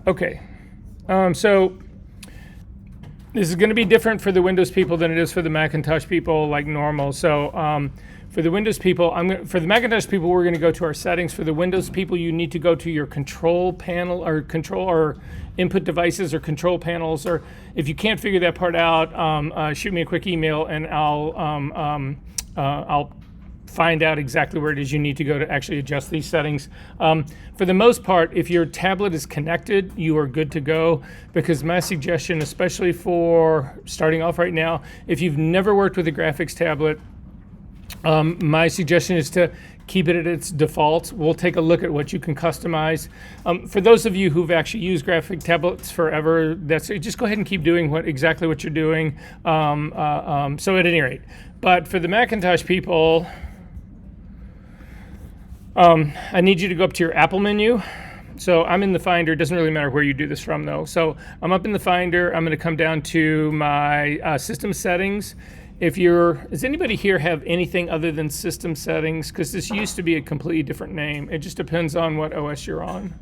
Okay. So this is going to be different for the Windows people than it is for the Macintosh people, like normal. So for the Windows people, for the Macintosh people, we're going to go to our settings. For the Windows people, you need to go to your control panel or control or input devices or control panels. Or if you can't figure that part out, shoot me a quick email and I'll find out exactly where it is you need to go to actually adjust these settings. For the most part, if your tablet is connected, you are good to go, because my suggestion, especially for starting off right now, if you've never worked with a graphics tablet, my suggestion is to keep it at its default. We'll take a look at what you can customize. For those of you who've actually used graphic tablets forever, just go ahead and keep doing exactly what you're doing. So at any rate, but for the Macintosh people, I need you to go up to your Apple menu. So I'm in the Finder. It doesn't really matter where you do this from, though. So I'm up in the Finder. I'm going to come down to my system settings. Does anybody here have anything other than system settings? Because this used to be a completely different name. It just depends on what OS you're on.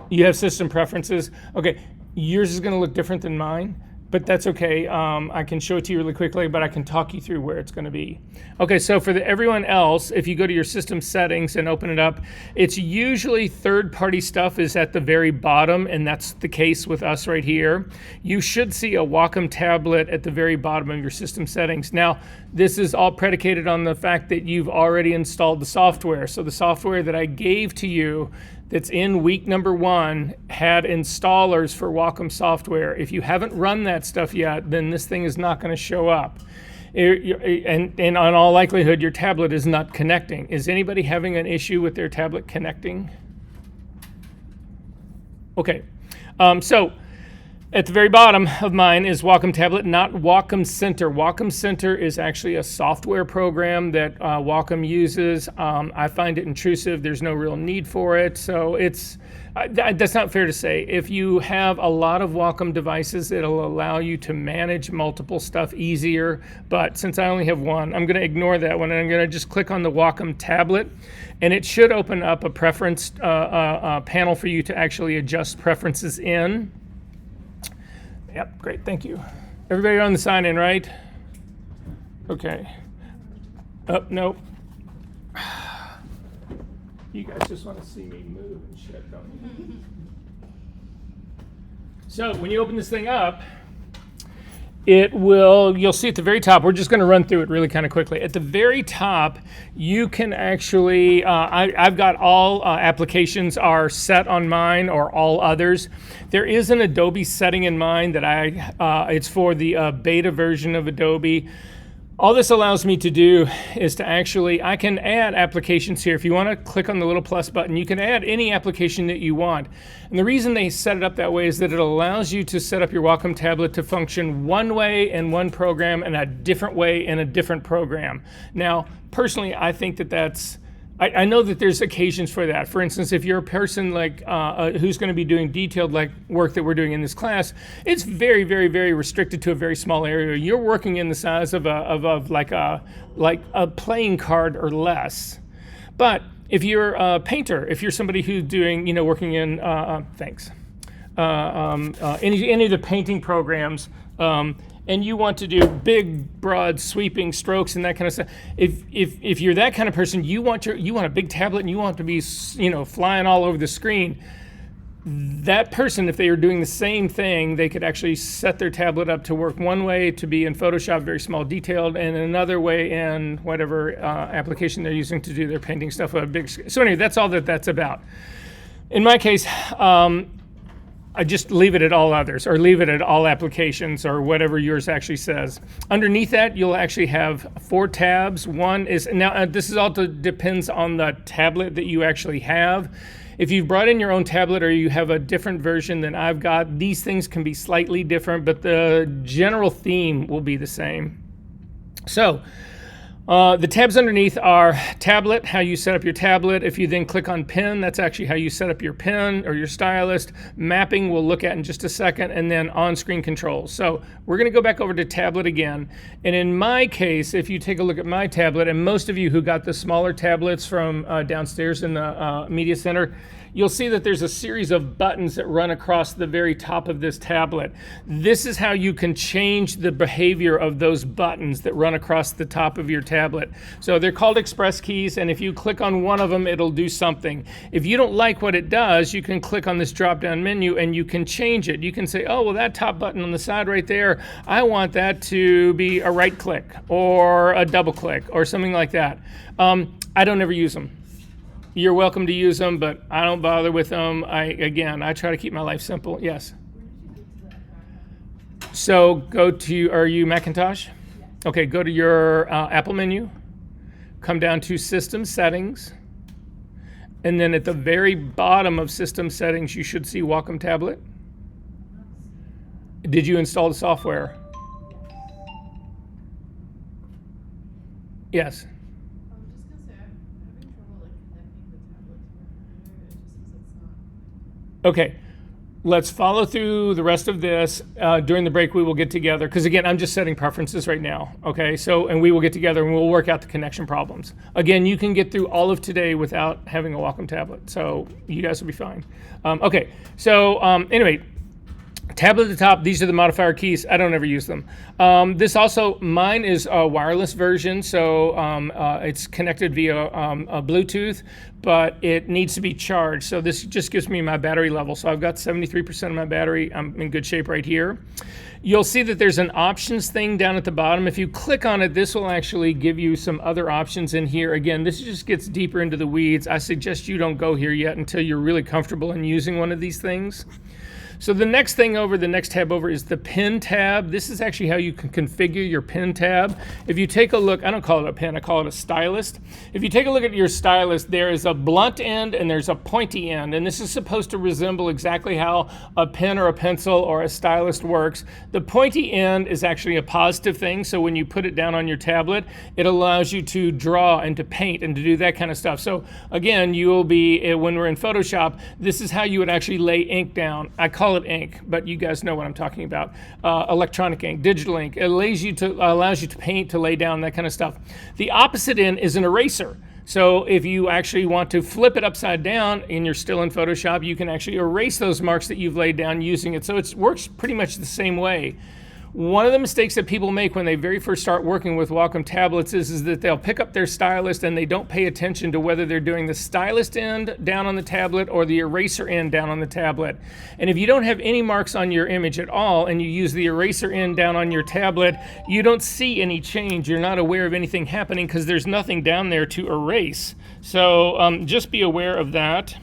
You have system preferences. Okay, yours is going to look different than mine, but that's okay. I can show it to you really quickly, but I can talk you through where it's going to be. Okay, so for everyone else, if you go to your system settings and open it up, it's usually third-party stuff is at the very bottom, and that's the case with us right here. You should see a Wacom tablet at the very bottom of your system settings. Now, this is all predicated on the fact that you've already installed the software. So the software that I gave to you that's in week number 1 had installers for Wacom software. If you haven't run that stuff yet, then this thing is not going to show up. And in all likelihood, your tablet is not connecting. Is anybody having an issue with their tablet connecting? Okay, so at the very bottom of mine is Wacom Tablet, not Wacom Center. Wacom Center is actually a software program that Wacom uses. I find it intrusive. There's no real need for it. So that's not fair to say. If you have a lot of Wacom devices, it'll allow you to manage multiple stuff easier. But since I only have one, I'm going to ignore that one. And I'm going to just click on the Wacom Tablet. And it should open up a preference panel for you to actually adjust preferences in. Yep, great, thank you. Everybody on the sign in, right? Okay. Oh, no. You guys just want to see me move and shit, don't you? So when you open this thing up, you'll see at the very top, we're just going to run through it really kind of quickly. At the very top, you can actually, I've got all applications are set on mine or all others. There is an Adobe setting in mine that it's for the beta version of Adobe. All this allows me to do is to I can add applications here. If you want to click on the little plus button, you can add any application that you want. And the reason they set it up that way is that it allows you to set up your Wacom tablet to function one way in one program and a different way in a different program. Now, personally, I think I know that there's occasions for that. For instance, if you're a person like who's going to be doing detailed work that we're doing in this class, it's very, very, very restricted to a very small area. You're working in the size of a playing card or less. But if you're a painter, if you're somebody who's doing, working in any of the painting programs, and you want to do big, broad, sweeping strokes and that kind of stuff. If you're that kind of person, you want a big tablet and you want to be, flying all over the screen. That person, if they are doing the same thing, they could actually set their tablet up to work one way to be in Photoshop, very small detailed, and another way in whatever application they're using to do their painting stuff on a big screen. So anyway, that's all that's about. In my case, I just leave it at all others, or leave it at all applications, or whatever yours actually says. Underneath that, you'll actually have 4 tabs. One is, now this is all depends on the tablet that you actually have. If you've brought in your own tablet or you have a different version than I've got, these things can be slightly different, but the general theme will be the same. So, the tabs underneath are tablet, how you set up your tablet. If you then click on pen, that's actually how you set up your pen or your stylus. Mapping we'll look at in just a second, and then on-screen controls. So we're going to go back over to tablet again. And in my case, if you take a look at my tablet, and most of you who got the smaller tablets from downstairs in the media center, you'll see that there's a series of buttons that run across the very top of this tablet. This is how you can change the behavior of those buttons that run across the top of your tablet. So they're called express keys, and if you click on one of them, it'll do something. If you don't like what it does, you can click on this drop-down menu and you can change it. You can say, oh, well, that top button on the side right there, I want that to be a right click or a double click or something like that. I don't ever use them. You're welcome to use them, but I don't bother with them. I try to keep my life simple. Yes. So go to, are you Macintosh? Okay, go to your Apple menu, come down to System Settings, and then at the very bottom of System Settings, you should see Wacom Tablet. Did you install the software? Yes. Okay, let's follow through the rest of this. During the break, we will get together, because again, I'm just setting preferences right now, okay? So, and we will get together and we'll work out the connection problems. Again, you can get through all of today without having a Wacom tablet, so you guys will be fine. Okay, so anyway, tablet at the top, these are the modifier keys. I don't ever use them. This also, mine is a wireless version, so it's connected via a Bluetooth, but it needs to be charged. So this just gives me my battery level. So I've got 73% of my battery. I'm in good shape right here. You'll see that there's an options thing down at the bottom. If you click on it, this will actually give you some other options in here. Again, this just gets deeper into the weeds. I suggest you don't go here yet until you're really comfortable in using one of these things. So the next thing over, the next tab over is the pen tab. This is actually how you can configure your pen tab. If you take a look, I don't call it a pen, I call it a stylus. If you take a look at your stylus, there is a blunt end and there's a pointy end. And this is supposed to resemble exactly how a pen or a pencil or a stylus works. The pointy end is actually a positive thing. So when you put it down on your tablet, it allows you to draw and to paint and to do that kind of stuff. So again, you will be, when we're in Photoshop, this is how you would actually lay ink down. I call it ink, but you guys know what I'm talking about. Electronic ink, digital ink. It allows you to paint, to lay down, that kind of stuff. The opposite end is an eraser. So if you actually want to flip it upside down and you're still in Photoshop, you can actually erase those marks that you've laid down using it. So it works pretty much the same way. One of the mistakes that people make when they very first start working with Wacom tablets is that they'll pick up their stylus and they don't pay attention to whether they're doing the stylus end down on the tablet or the eraser end down on the tablet. And if you don't have any marks on your image at all and you use the eraser end down on your tablet, you don't see any change. You're not aware of anything happening because there's nothing down there to erase. So just be aware of that.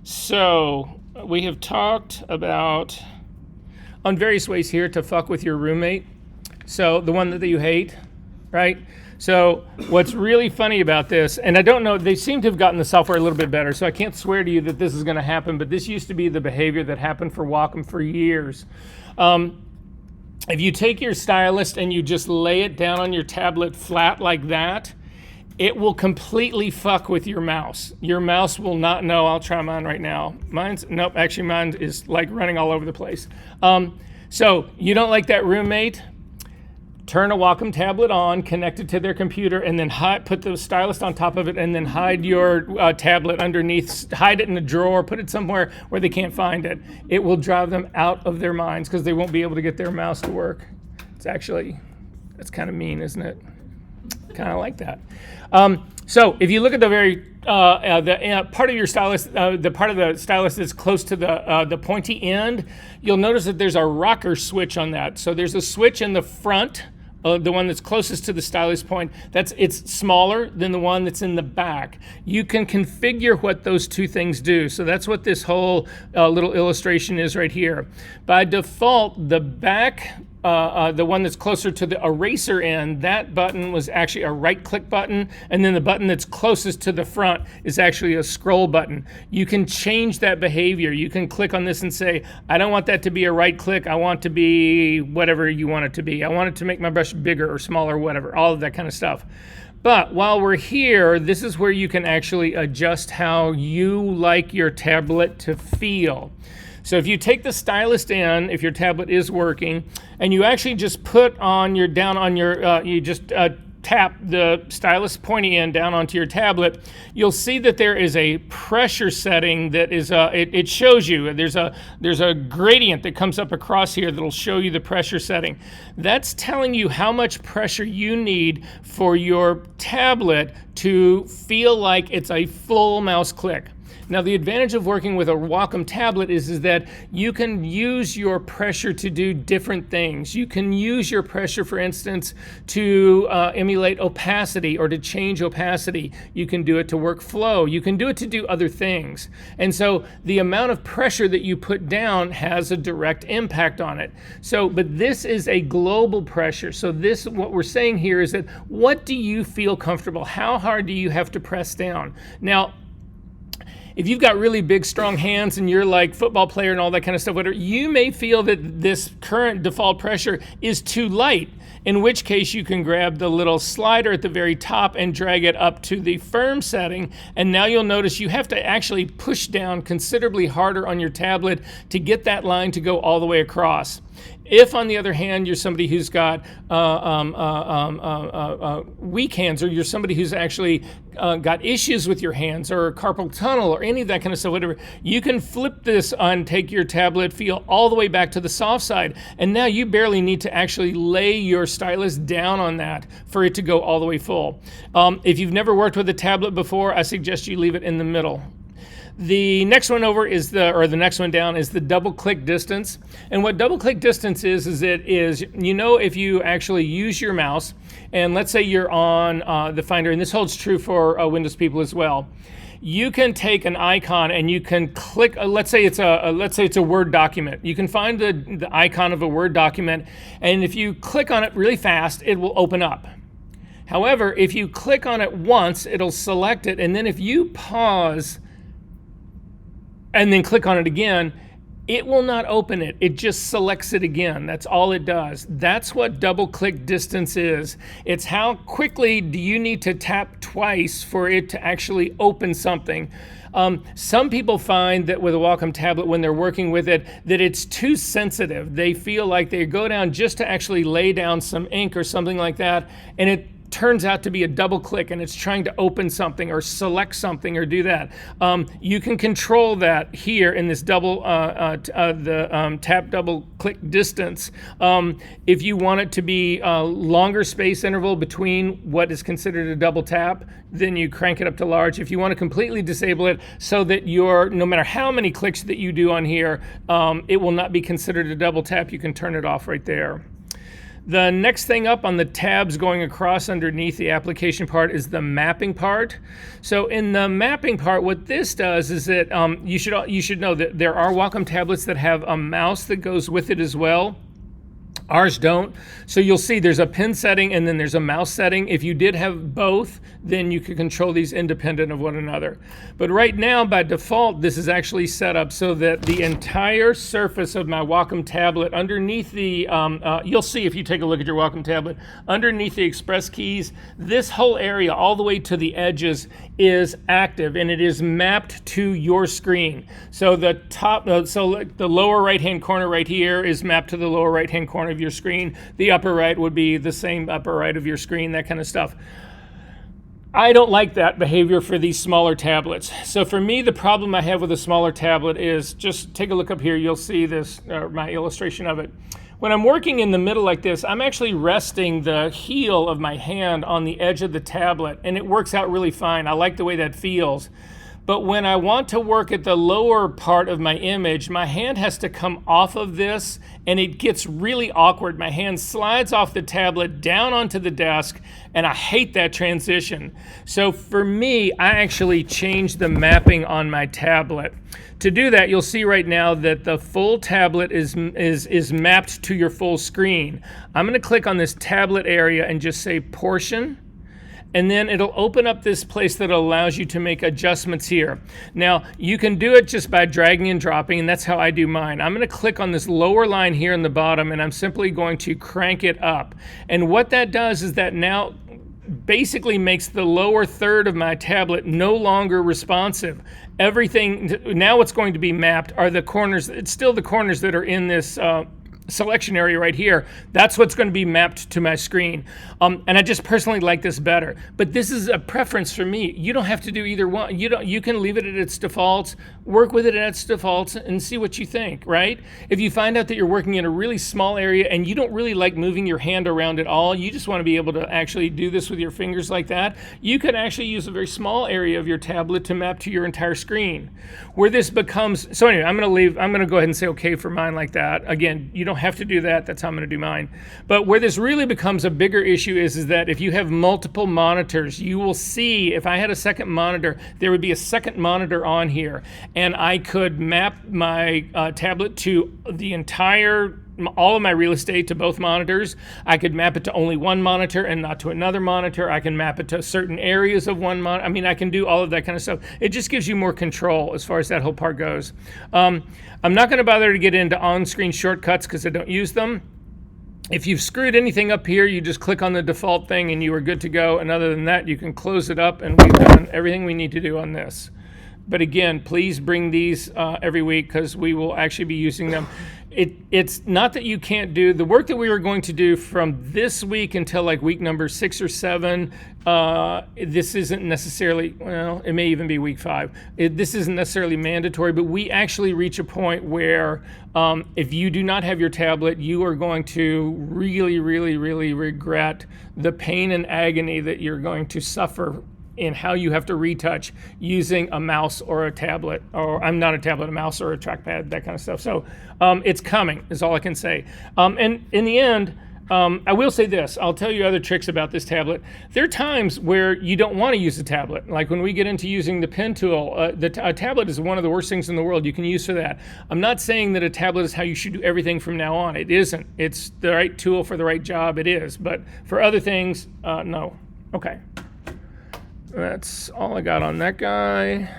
So we have talked about on various ways here to fuck with your roommate. So the one that you hate, right? So what's really funny about this, and I don't know, they seem to have gotten the software a little bit better, so I can't swear to you that this is going to happen, but this used to be the behavior that happened for Wacom for years. If you take your stylus and you just lay it down on your tablet flat like that, it will completely fuck with your mouse. Your mouse will not know. I'll try mine right now. Nope, actually mine is like running all over the place. So you don't like that roommate? Turn a Wacom tablet on, connect it to their computer, and then put the stylus on top of it, and then hide your tablet underneath, hide it in a drawer, put it somewhere where they can't find it. It will drive them out of their minds because they won't be able to get their mouse to work. That's kind of mean, isn't it? Kind of like that. So if you look at the very part of your stylus, the part of the stylus that's close to the pointy end, you'll notice that there's a rocker switch on that. So there's a switch in the front, the one that's closest to the stylus point. It's smaller than the one that's in the back. You can configure what those two things do. So that's what this whole little illustration is right here. By default, the back, the one that's closer to the eraser end, that button was actually a right-click button, and then the button that's closest to the front is actually a scroll button. You can change that behavior. You can click on this and say, I don't want that to be a right-click. I want to be whatever you want it to be. I want it to make my brush bigger or smaller, whatever, all of that kind of stuff. But while we're here, this is where you can actually adjust how you like your tablet to feel. So if you take the stylus in, if your tablet is working, and you actually just put on your, you just tap the stylus pointy end down onto your tablet, you'll see that there is a pressure setting that is, it shows you, there's a gradient that comes up across here that'll show you the pressure setting. That's telling you how much pressure you need for your tablet to feel like it's a full mouse click. Now, the advantage of working with a Wacom tablet is that you can use your pressure to do different things. You can use your pressure, for instance, to emulate opacity or to change opacity. You can do it to work flow. You can do it to do other things. And so the amount of pressure that you put down has a direct impact on it. So, but this is a global pressure. So this, what we're saying here is that what do you feel comfortable? How hard do you have to press down? Now, if you've got really big, strong hands and you're like football player and all that kind of stuff, whatever, you may feel that this current default pressure is too light, in which case you can grab the little slider at the very top and drag it up to the firm setting. And now you'll notice you have to actually push down considerably harder on your tablet to get that line to go all the way across. If, on the other hand, you're somebody who's got weak hands, or you're somebody who's actually got issues with your hands or carpal tunnel or any of that kind of stuff, whatever, you can flip this on, take your tablet feel all the way back to the soft side. And now you barely need to actually lay your stylus down on that for it to go all the way full. If you've never worked with a tablet before, I suggest you leave it in the middle. The next one over is the next one down is the double click distance. And what double click distance is if you actually use your mouse, and let's say you're on the Finder, and this holds true for Windows people as well. You can take an icon and you can click. Let's say it's a Word document. You can find the icon of a Word document, and if you click on it really fast, it will open up. However, if you click on it once, it'll select it, and then if you pause and then click on it again, it will not open it. It just selects it again. That's all it does. That's what double click distance is. It's how quickly do you need to tap twice for it to actually open something. Some people find that with a Wacom tablet, when they're working with it, that it's too sensitive. They feel like they go down just to actually lay down some ink or something like that, and it turns out to be a double click and it's trying to open something or select something or do that. You can control that here in this tap double click distance. If you want it to be a longer space interval between what is considered a double tap, then you crank it up to large. If you want to completely disable it so that no matter how many clicks that you do on here, it will not be considered a double tap, you can turn it off right there. The next thing up on the tabs going across underneath the application part is the mapping part. So in the mapping part, what this does is that you should know that there are Wacom tablets that have a mouse that goes with it as well. Ours don't. So you'll see there's a pen setting and then there's a mouse setting. If you did have both, then you could control these independent of one another. But right now, by default, this is actually set up so that the entire surface of my Wacom tablet, underneath the, you'll see if you take a look at your Wacom tablet, underneath the express keys, this whole area all the way to the edges is active and it is mapped to your screen. So the top, the lower right-hand corner right here is mapped to the lower right-hand corner of your screen. The upper right would be the same upper right of your screen, that kind of stuff. I don't like that behavior for these smaller tablets. So for me, the problem I have with a smaller tablet is, just take a look up here, you'll see this, my illustration of it. When I'm working in the middle like this, I'm actually resting the heel of my hand on the edge of the tablet, and it works out really fine. I like the way that feels. But when I want to work at the lower part of my image, my hand has to come off of this and it gets really awkward. My hand slides off the tablet down onto the desk and I hate that transition. So for me, I actually changed the mapping on my tablet. To do that, you'll see right now that the full tablet is mapped to your full screen. I'm going to click on this tablet area and just say portion. And then it'll open up this place that allows you to make adjustments here. Now, you can do it just by dragging and dropping, and that's how I do mine. I'm going to click on this lower line here in the bottom, and I'm simply going to crank it up. And what that does is that now basically makes the lower third of my tablet no longer responsive. Everything, now what's going to be mapped are the corners. It's still the corners that are in this selection area right here, that's what's going to be mapped to my screen. And I just personally like this better. But this is a preference for me. You don't have to do either one. You can leave it at its defaults, work with it at its defaults, and see what you think, right? If you find out that you're working in a really small area and you don't really like moving your hand around at all, you just want to be able to actually do this with your fingers like that, you could actually use a very small area of your tablet to map to your entire screen. Where this becomes, so anyway, I'm going to go ahead and say okay for mine like that. Again, you don't have to do that. That's how I'm going to do mine. But where this really becomes a bigger issue is that if you have multiple monitors, you will see, if I had a second monitor, there would be a second monitor on here, and I could map my tablet to the entire, all of my real estate to both monitors. I could map it to only one monitor and not to another monitor. I can map it to certain areas of one monitor. I mean, I can do all of that kind of stuff. It just gives you more control as far as that whole part goes. I'm not going to bother to get into on-screen shortcuts because I don't use them. If you've screwed anything up here, you just click on the default thing and you are good to go. And other than that, you can close it up and we've done everything we need to do on this. But again, please bring these every week because we will actually be using them. It's not that you can't do the work that we were going to do from this week until like week number 6 or 7. This isn't necessarily, well, it may even be week 5. This isn't necessarily mandatory, but we actually reach a point where if you do not have your tablet, you are going to really, really, really regret the pain and agony that you're going to suffer in how you have to retouch using a mouse or a tablet, or I'm not a tablet, a mouse or a trackpad, that kind of stuff. So it's coming is all I can say. And in the end, I will say this, I'll tell you other tricks about this tablet. There are times where you don't want to use a tablet. Like when we get into using the pen tool, a tablet is one of the worst things in the world you can use for that. I'm not saying that a tablet is how you should do everything from now on. It isn't. It's the right tool for the right job, it is. But for other things, no. Okay. That's all I got on that guy.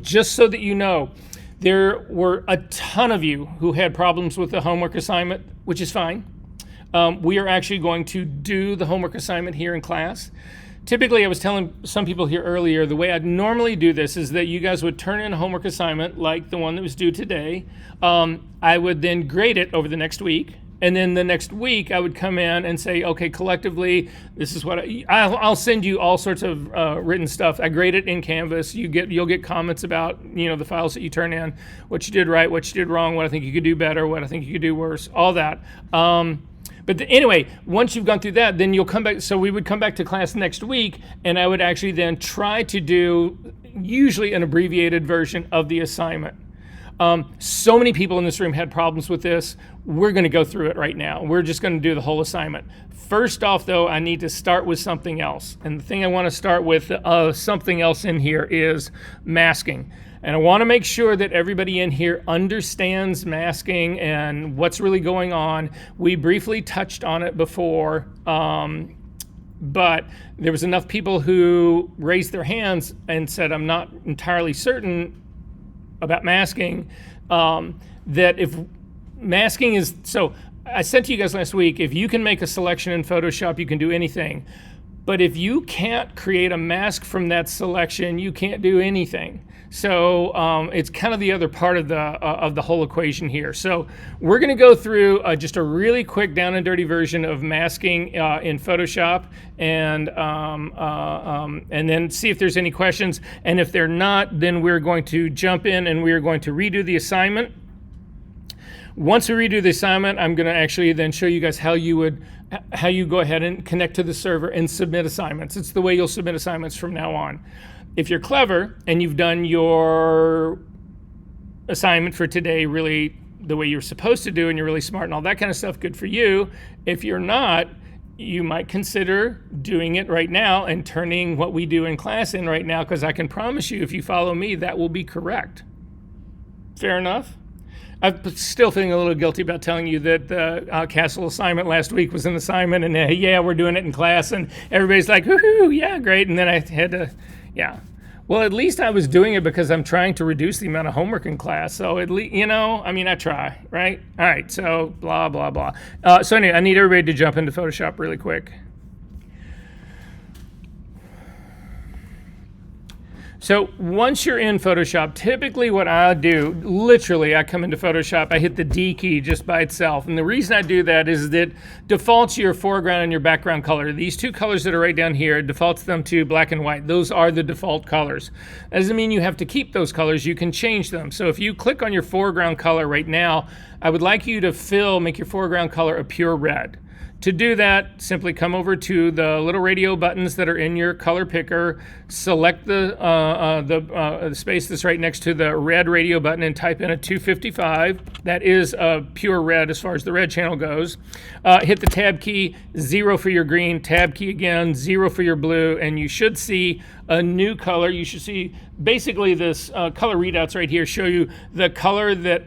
Just so that you know, there were a ton of you who had problems with the homework assignment, which is fine. We are actually going to do the homework assignment here in class. Typically, I was telling some people here earlier, the way I'd normally do this is that you guys would turn in a homework assignment like the one that was due today. I would then grade it over the next week. And then the next week, I would come in and say, okay, collectively, this is what I'll send you all sorts of written stuff. I grade it in Canvas. You'll get comments about the files that you turn in, what you did right, what you did wrong, what I think you could do better, what I think you could do worse, all that. But anyway, once you've gone through that, then you'll come back. So we would come back to class next week, and I would actually then try to do usually an abbreviated version of the assignment. So many people in this room had problems with this. We're going to go through it right now. We're just going to do the whole assignment. First off, though, I need to start with something else. And the thing I want to start with, something else in here, is masking. And I want to make sure that everybody in here understands masking and what's really going on. We briefly touched on it before, but there was enough people who raised their hands and said, I'm not entirely certain about masking, that if masking is, so I said to you guys last week, if you can make a selection in Photoshop, you can do anything. But if you can't create a mask from that selection, you can't do anything. So it's kind of the other part of the whole equation here. So we're going to go through just a really quick down and dirty version of masking in Photoshop, and then see if there's any questions. And if they're not, then we're going to jump in and we're going to redo the assignment. Once we redo the assignment, I'm going to actually then show you guys how you go ahead and connect to the server and submit assignments. It's the way you'll submit assignments from now on. If you're clever and you've done your assignment for today really the way you're supposed to do and you're really smart and all that kind of stuff, good for you. If you're not, you might consider doing it right now and turning what we do in class in right now, because I can promise you if you follow me, that will be correct. Fair enough? I'm still feeling a little guilty about telling you that the Castle assignment last week was an assignment, and yeah, we're doing it in class, and everybody's like, woohoo, yeah, great, and then I had to, yeah. Well, at least I was doing it because I'm trying to reduce the amount of homework in class, so at least, I try, right? All right, so blah, blah, blah. So anyway, I need everybody to jump into Photoshop really quick. So once you're in Photoshop, typically what I do, literally I come into Photoshop, I hit the D key just by itself. And the reason I do that is that defaults your foreground and your background color. These two colors that are right down here, defaults them to black and white. Those are the default colors. That doesn't mean you have to keep those colors, you can change them. So if you click on your foreground color right now, I would like you to make your foreground color a pure red. To do that, simply come over to the little radio buttons that are in your color picker, select the space that's right next to the red radio button and type in a 255. That is a pure red as far as the red channel goes. Hit the tab key, 0 for your green, tab key again, 0 for your blue, and you should see a new color. You should see basically this color readouts right here show you the color that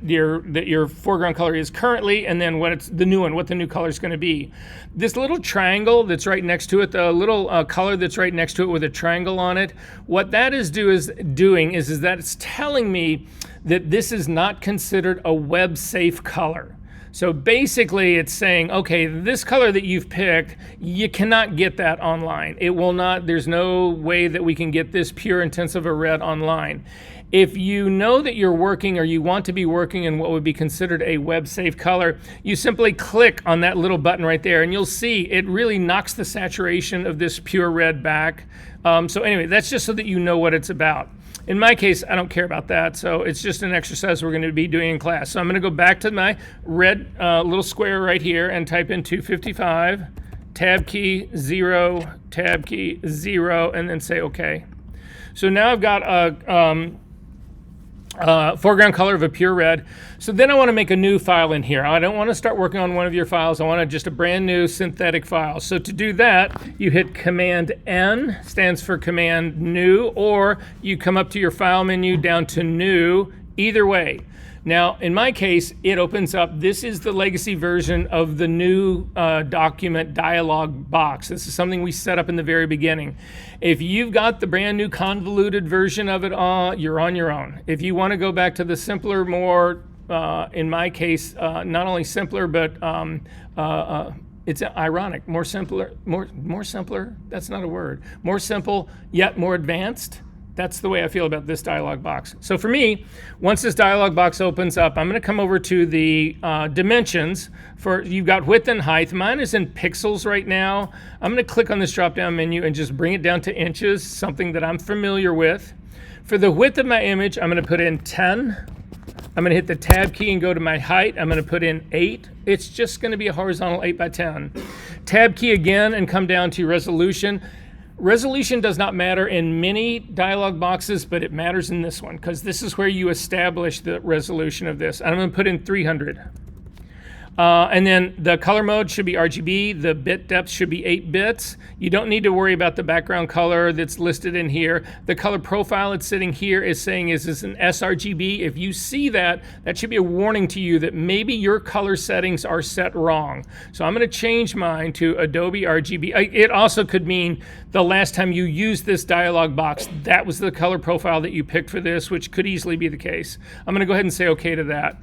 your foreground color is currently, and then what the new color is going to be. This little triangle that's right next to it, the little color that's right next to it with a triangle on it, what that is doing is that it's telling me that this is not considered a web safe color. So basically it's saying, okay, this color that you've picked, you cannot get that online. It will not, there's no way that we can get this pure intensive a red online. If you know that you're working or you want to be working in what would be considered a web safe color, you simply click on that little button right there and you'll see it really knocks the saturation of this pure red back. So anyway, that's just so that you know what it's about. In my case, I don't care about that, so it's just an exercise we're going to be doing in class. So I'm going to go back to my red little square right here and type in 255, tab key 0, tab key 0, and then say OK. So now I've got a foreground color of a pure red. So then I want to make a new file in here. I don't want to start working on one of your files. I want just a brand new synthetic file. So to do that, you hit Command N, stands for Command New, or you come up to your file menu down to New, either way. Now, in my case, it opens up, this is the legacy version of the new document dialog box. This is something we set up in the very beginning. If you've got the brand new convoluted version of it, you're on your own. If you want to go back to the simpler, more, in my case, not only simpler, but it's ironic, more simpler, that's not a word, more simple, yet more advanced. That's the way I feel about this dialog box. So for me, once this dialog box opens up, I'm going to come over to the dimensions. You've got width and height. Mine is in pixels right now. I'm going to click on this drop-down menu and just bring it down to inches, something that I'm familiar with. For the width of my image, I'm going to put in 10. I'm going to hit the tab key and go to my height. I'm going to put in 8. It's just going to be a horizontal 8 by 10. Tab key again and come down to resolution. Resolution does not matter in many dialog boxes, but it matters in this one because this is where you establish the resolution of this. I'm going to put in 300. And then the color mode should be RGB. The bit depth should be 8 bits. You don't need to worry about the background color that's listed in here. The color profile it's sitting here is saying is this an sRGB. If you see that, that should be a warning to you that maybe your color settings are set wrong. So I'm going to change mine to Adobe RGB. It also could mean the last time you used this dialog box, that was the color profile that you picked for this, which could easily be the case. I'm going to go ahead and say OK to that.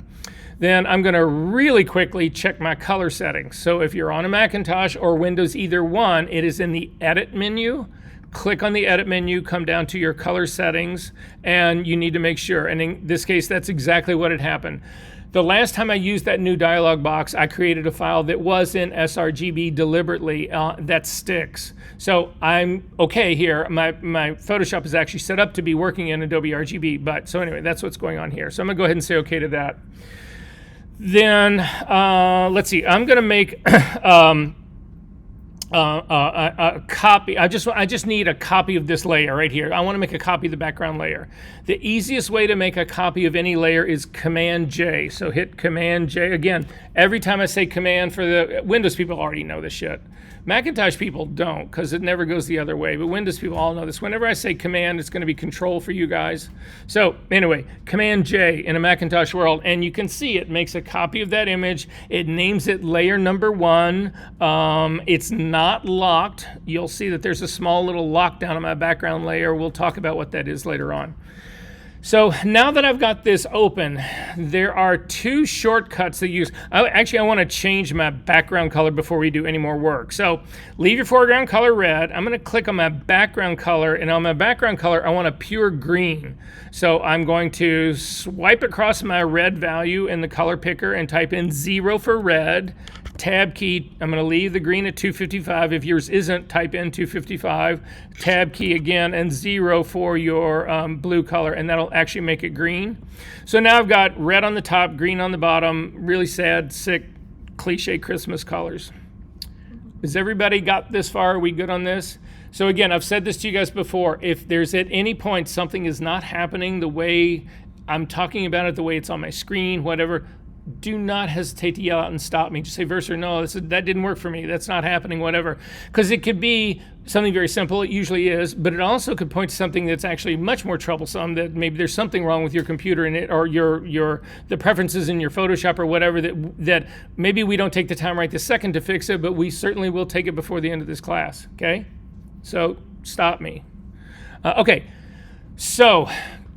Then I'm going to really quickly check my color settings. So if you're on a Macintosh or Windows either one, it is in the Edit menu. Click on the Edit menu, come down to your color settings, and you need to make sure. And in this case, that's exactly what had happened. The last time I used that new dialog box, I created a file that was in sRGB deliberately. That sticks. So I'm okay here. My Photoshop is actually set up to be working in Adobe RGB. But so anyway, that's what's going on here. So I'm going to go ahead and say OK to that. Then let's see. I'm going to make a copy. I just need a copy of this layer right here. I want to make a copy of the background layer. The easiest way to make a copy of any layer is Command J. So hit Command J. Again, every time I say Command, for the Windows people already know this shit. Macintosh people don't, because it never goes the other way. But Windows people all know this. Whenever I say Command, it's going to be Control for you guys. So anyway, Command J in a Macintosh world, and you can see it makes a copy of that image. It names it layer number 1. It's not locked. You'll see that there's a small little lockdown on my background layer. We'll talk about what that is later on. So now that I've got this open, there are two shortcuts that use. Actually, I want to change my background color before we do any more work. So leave your foreground color red. I'm going to click on my background color, and on my background color, I want a pure green. So I'm going to swipe across my red value in the color picker and type in 0 for red. Tab key, I'm going to leave the green at 255. If yours isn't, type in 255. Tab key again, and 0 for your blue color, and that'll actually make it green. So now I've got red on the top, green on the bottom. Really sad, sick, cliche Christmas colors. Has everybody got this far? Are we good on this? So again, I've said this to you guys before. If there's at any point something is not happening the way I'm talking about it, the way it's on my screen, whatever, do not hesitate to yell out and stop me. Just say, Verser, no, that didn't work for me. That's not happening, whatever. Because it could be something very simple. It usually is. But it also could point to something that's actually much more troublesome, that maybe there's something wrong with your computer in it, or the preferences in your Photoshop or whatever, that maybe we don't take the time right this second to fix it, but we certainly will take it before the end of this class. Okay? So stop me. Okay. So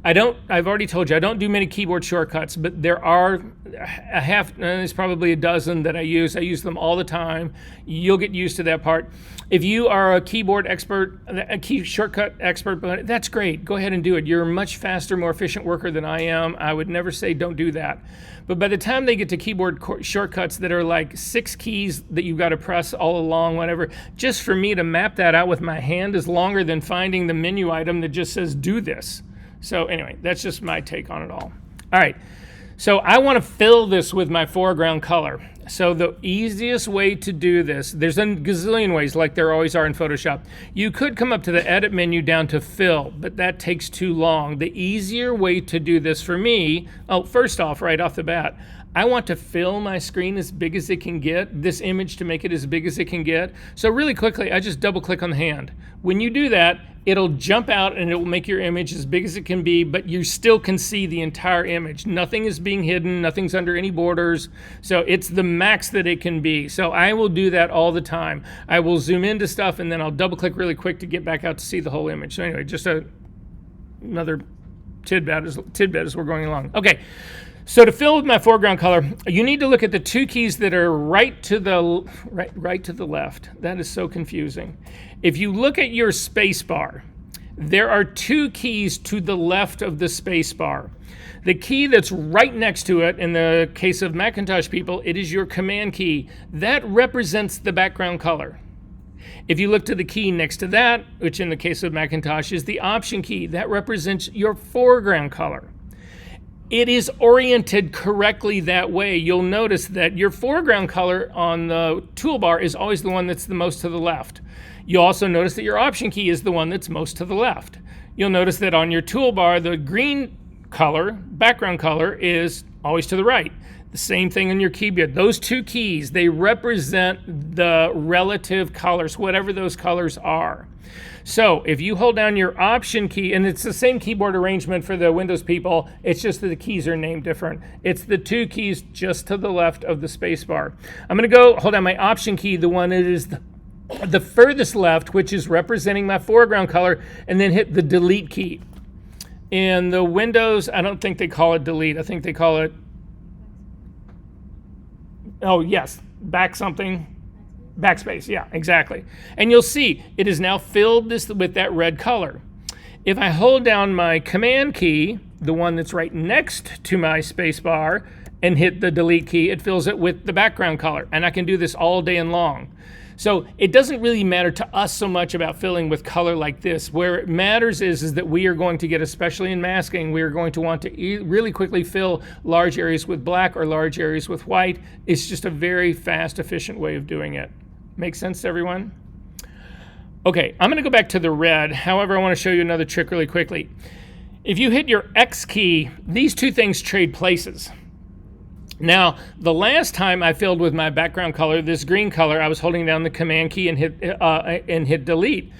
I've already told you, I don't do many keyboard shortcuts, but there are there's probably a dozen that I use. I use them all the time. You'll get used to that part. If you are a keyboard expert, a key shortcut expert, that's great. Go ahead and do it. You're a much faster, more efficient worker than I am. I would never say don't do that. But by the time they get to keyboard shortcuts that are like 6 keys that you've got to press all along, whatever, just for me to map that out with my hand is longer than finding the menu item that just says do this. So anyway, that's just my take on it all. All right, so I want to fill this with my foreground color. So the easiest way to do this, there's a gazillion ways like there always are in Photoshop. You could come up to the edit menu down to fill, but that takes too long. The easier way to do this for me, first off, right off the bat, I want to fill my screen as big as it can get, this image to make it as big as it can get. So really quickly, I just double click on the hand. When you do that, it'll jump out and it will make your image as big as it can be, but you still can see the entire image. Nothing is being hidden, nothing's under any borders. So it's the max that it can be. So I will do that all the time. I will zoom into stuff and then I'll double click really quick to get back out to see the whole image. So anyway, just another tidbit as we're going along. Okay. So to fill with my foreground color, you need to look at the 2 keys that are right to the left. That is so confusing. If you look at your space bar, there are 2 keys to the left of the space bar. The key that's right next to it, in the case of Macintosh people, it is your command key. That represents the background color. If you look to the key next to that, which in the case of Macintosh is the option key, that represents your foreground color. It is oriented correctly that way. You'll notice that your foreground color on the toolbar is always the one that's the most to the left. You'll also notice that your option key is the one that's most to the left. You'll notice that on your toolbar, the green color, background color, is always to the right. The same thing on your keyboard. Those 2 keys, they represent the relative colors, whatever those colors are. So if you hold down your option key, and it's the same keyboard arrangement for the Windows people, it's just that the keys are named different. It's the 2 keys just to the left of the space bar. I'm going to go hold down my option key, the one that is the furthest left, which is representing my foreground color, and then hit the delete key. In the Windows, I don't think they call it delete. I think they call it, back something. Backspace, yeah, exactly. And you'll see it is now filled with that red color. If I hold down my command key, the one that's right next to my space bar, and hit the delete key, it fills it with the background color. And I can do this all day and long. So it doesn't really matter to us so much about filling with color like this. Where it matters is that we are going to get, especially in masking, we are going to want to really quickly fill large areas with black or large areas with white. It's just a very fast, efficient way of doing it. Make sense to everyone? Okay, I'm going to go back to the red. However, I want to show you another trick really quickly. If you hit your X key, these 2 things trade places. Now, the last time I filled with my background color, this green color, I was holding down the command key and hit delete.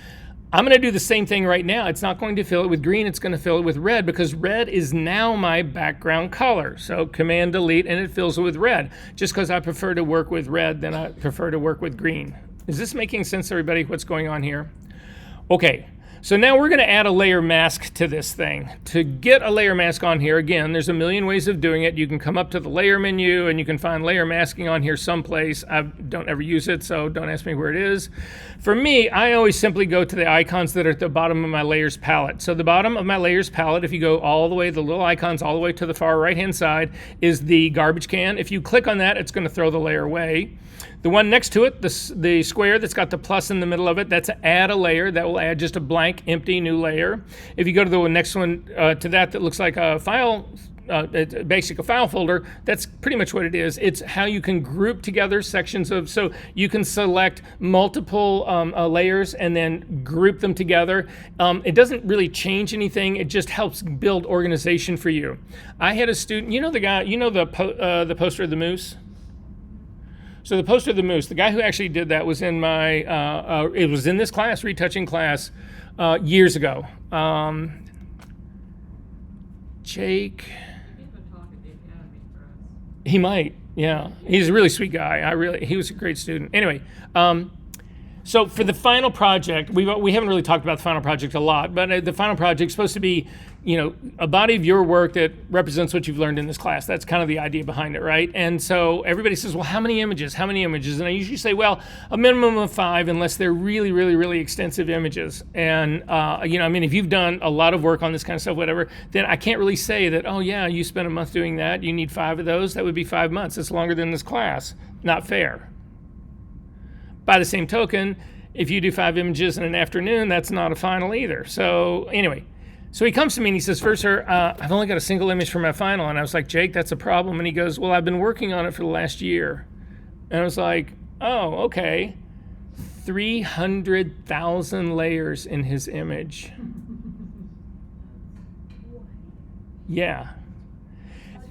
I'm going to do the same thing right now. It's not going to fill it with green, it's going to fill it with red, because red is now my background color. So command delete, and it fills it with red. Just because I prefer to work with red than I prefer to work with green. Is this making sense, everybody, what's going on here? Okay, So now we're going to add a layer mask to this thing. To get a layer mask on here, again, there's a million ways of doing it. You can come up to the layer menu and you can find layer masking on here someplace. I don't ever use it, so don't ask me where it is. For me, I always simply go to the icons that are at the bottom of my layers palette. So the bottom of my layers palette, if you go all the way, the little icons all the way to the far right-hand side, is the garbage can. If you click on that, it's going to throw the layer away. The one next to it, the square that's got the plus in the middle of it, that's add a layer. That will add just a blank, empty new layer. If you go to the next one to that looks like a file, basically a file folder, that's pretty much what it is. It's how you can group together sections of, so you can select multiple layers and then group them together. It doesn't really change anything. It just helps build organization for you. I had a student, you know the guy, you know the poster of the moose? So the poster of the moose, the guy who actually did that was in my, it was in this class, retouching class, years ago. Jake. He might, yeah. He's a really sweet guy. He was a great student. Anyway, so for the final project, we haven't really talked about the final project a lot, but the final project is supposed to be, you know, a body of your work that represents what you've learned in this class. That's kind of the idea behind it, right? And so everybody says, well, how many images? How many images? And I usually say, well, a minimum of 5, unless they're really, really, really extensive images. And, you know, I mean, if you've done a lot of work on this kind of stuff, whatever, then I can't really say that, oh, yeah, you spent a month doing that. You need 5 of those. That would be 5 months. It's longer than this class. Not fair. By the same token, if you do 5 images in an afternoon, that's not a final either. So anyway, so he comes to me and he says, first, sir, I've only got a single image for my final. And I was like, Jake, that's a problem. And he goes, well, I've been working on it for the last year. And I was like, oh, okay. 300,000 layers in his image. Yeah.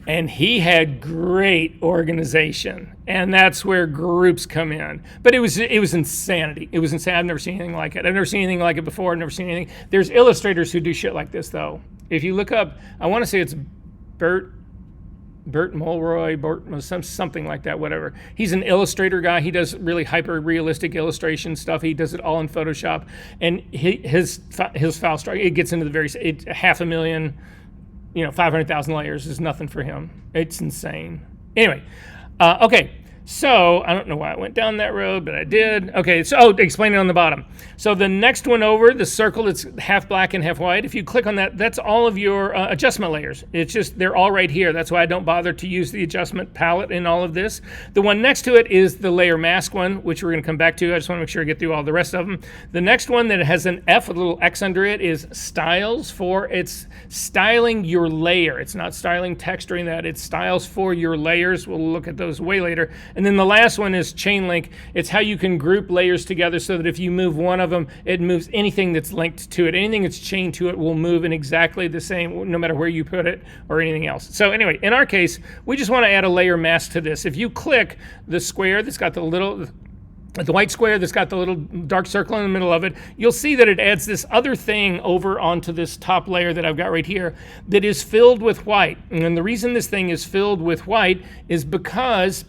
And he had great organization, and that's where groups come in. But it was insanity. It was insane. I've never seen anything like it. I've never seen anything like it before. I've never seen anything. There's illustrators who do shit like this, though. If you look up, I want to say it's Bert Mulroy, something like that, whatever. He's an illustrator guy. He does really hyper-realistic illustration stuff. He does it all in Photoshop. And his file structure, it gets into the very, 500,000, 500,000 layers is nothing for him. It's insane. Anyway, okay. So I don't know why I went down that road, but I did. Okay, so explain it on the bottom. So the next one over, the circle that's half black and half white, if you click on that, that's all of your adjustment layers. It's just, they're all right here. That's why I don't bother to use the adjustment palette in all of this. The one next to it is the layer mask one, which we're gonna come back to. I just wanna make sure I get through all the rest of them. The next one that has an F, a little X under it, is styles it's styling your layer. It's not styling text or any of that. It's styles for your layers. We'll look at those way later. And then the last one is chain link. It's how you can group layers together so that if you move one of them, it moves anything that's linked to it. Anything that's chained to it will move in exactly the same, no matter where you put it or anything else. So anyway, in our case, we just want to add a layer mask to this. If you click the square that's got the white square that's got the little dark circle in the middle of it, you'll see that it adds this other thing over onto this top layer that I've got right here that is filled with white. And the reason this thing is filled with white is because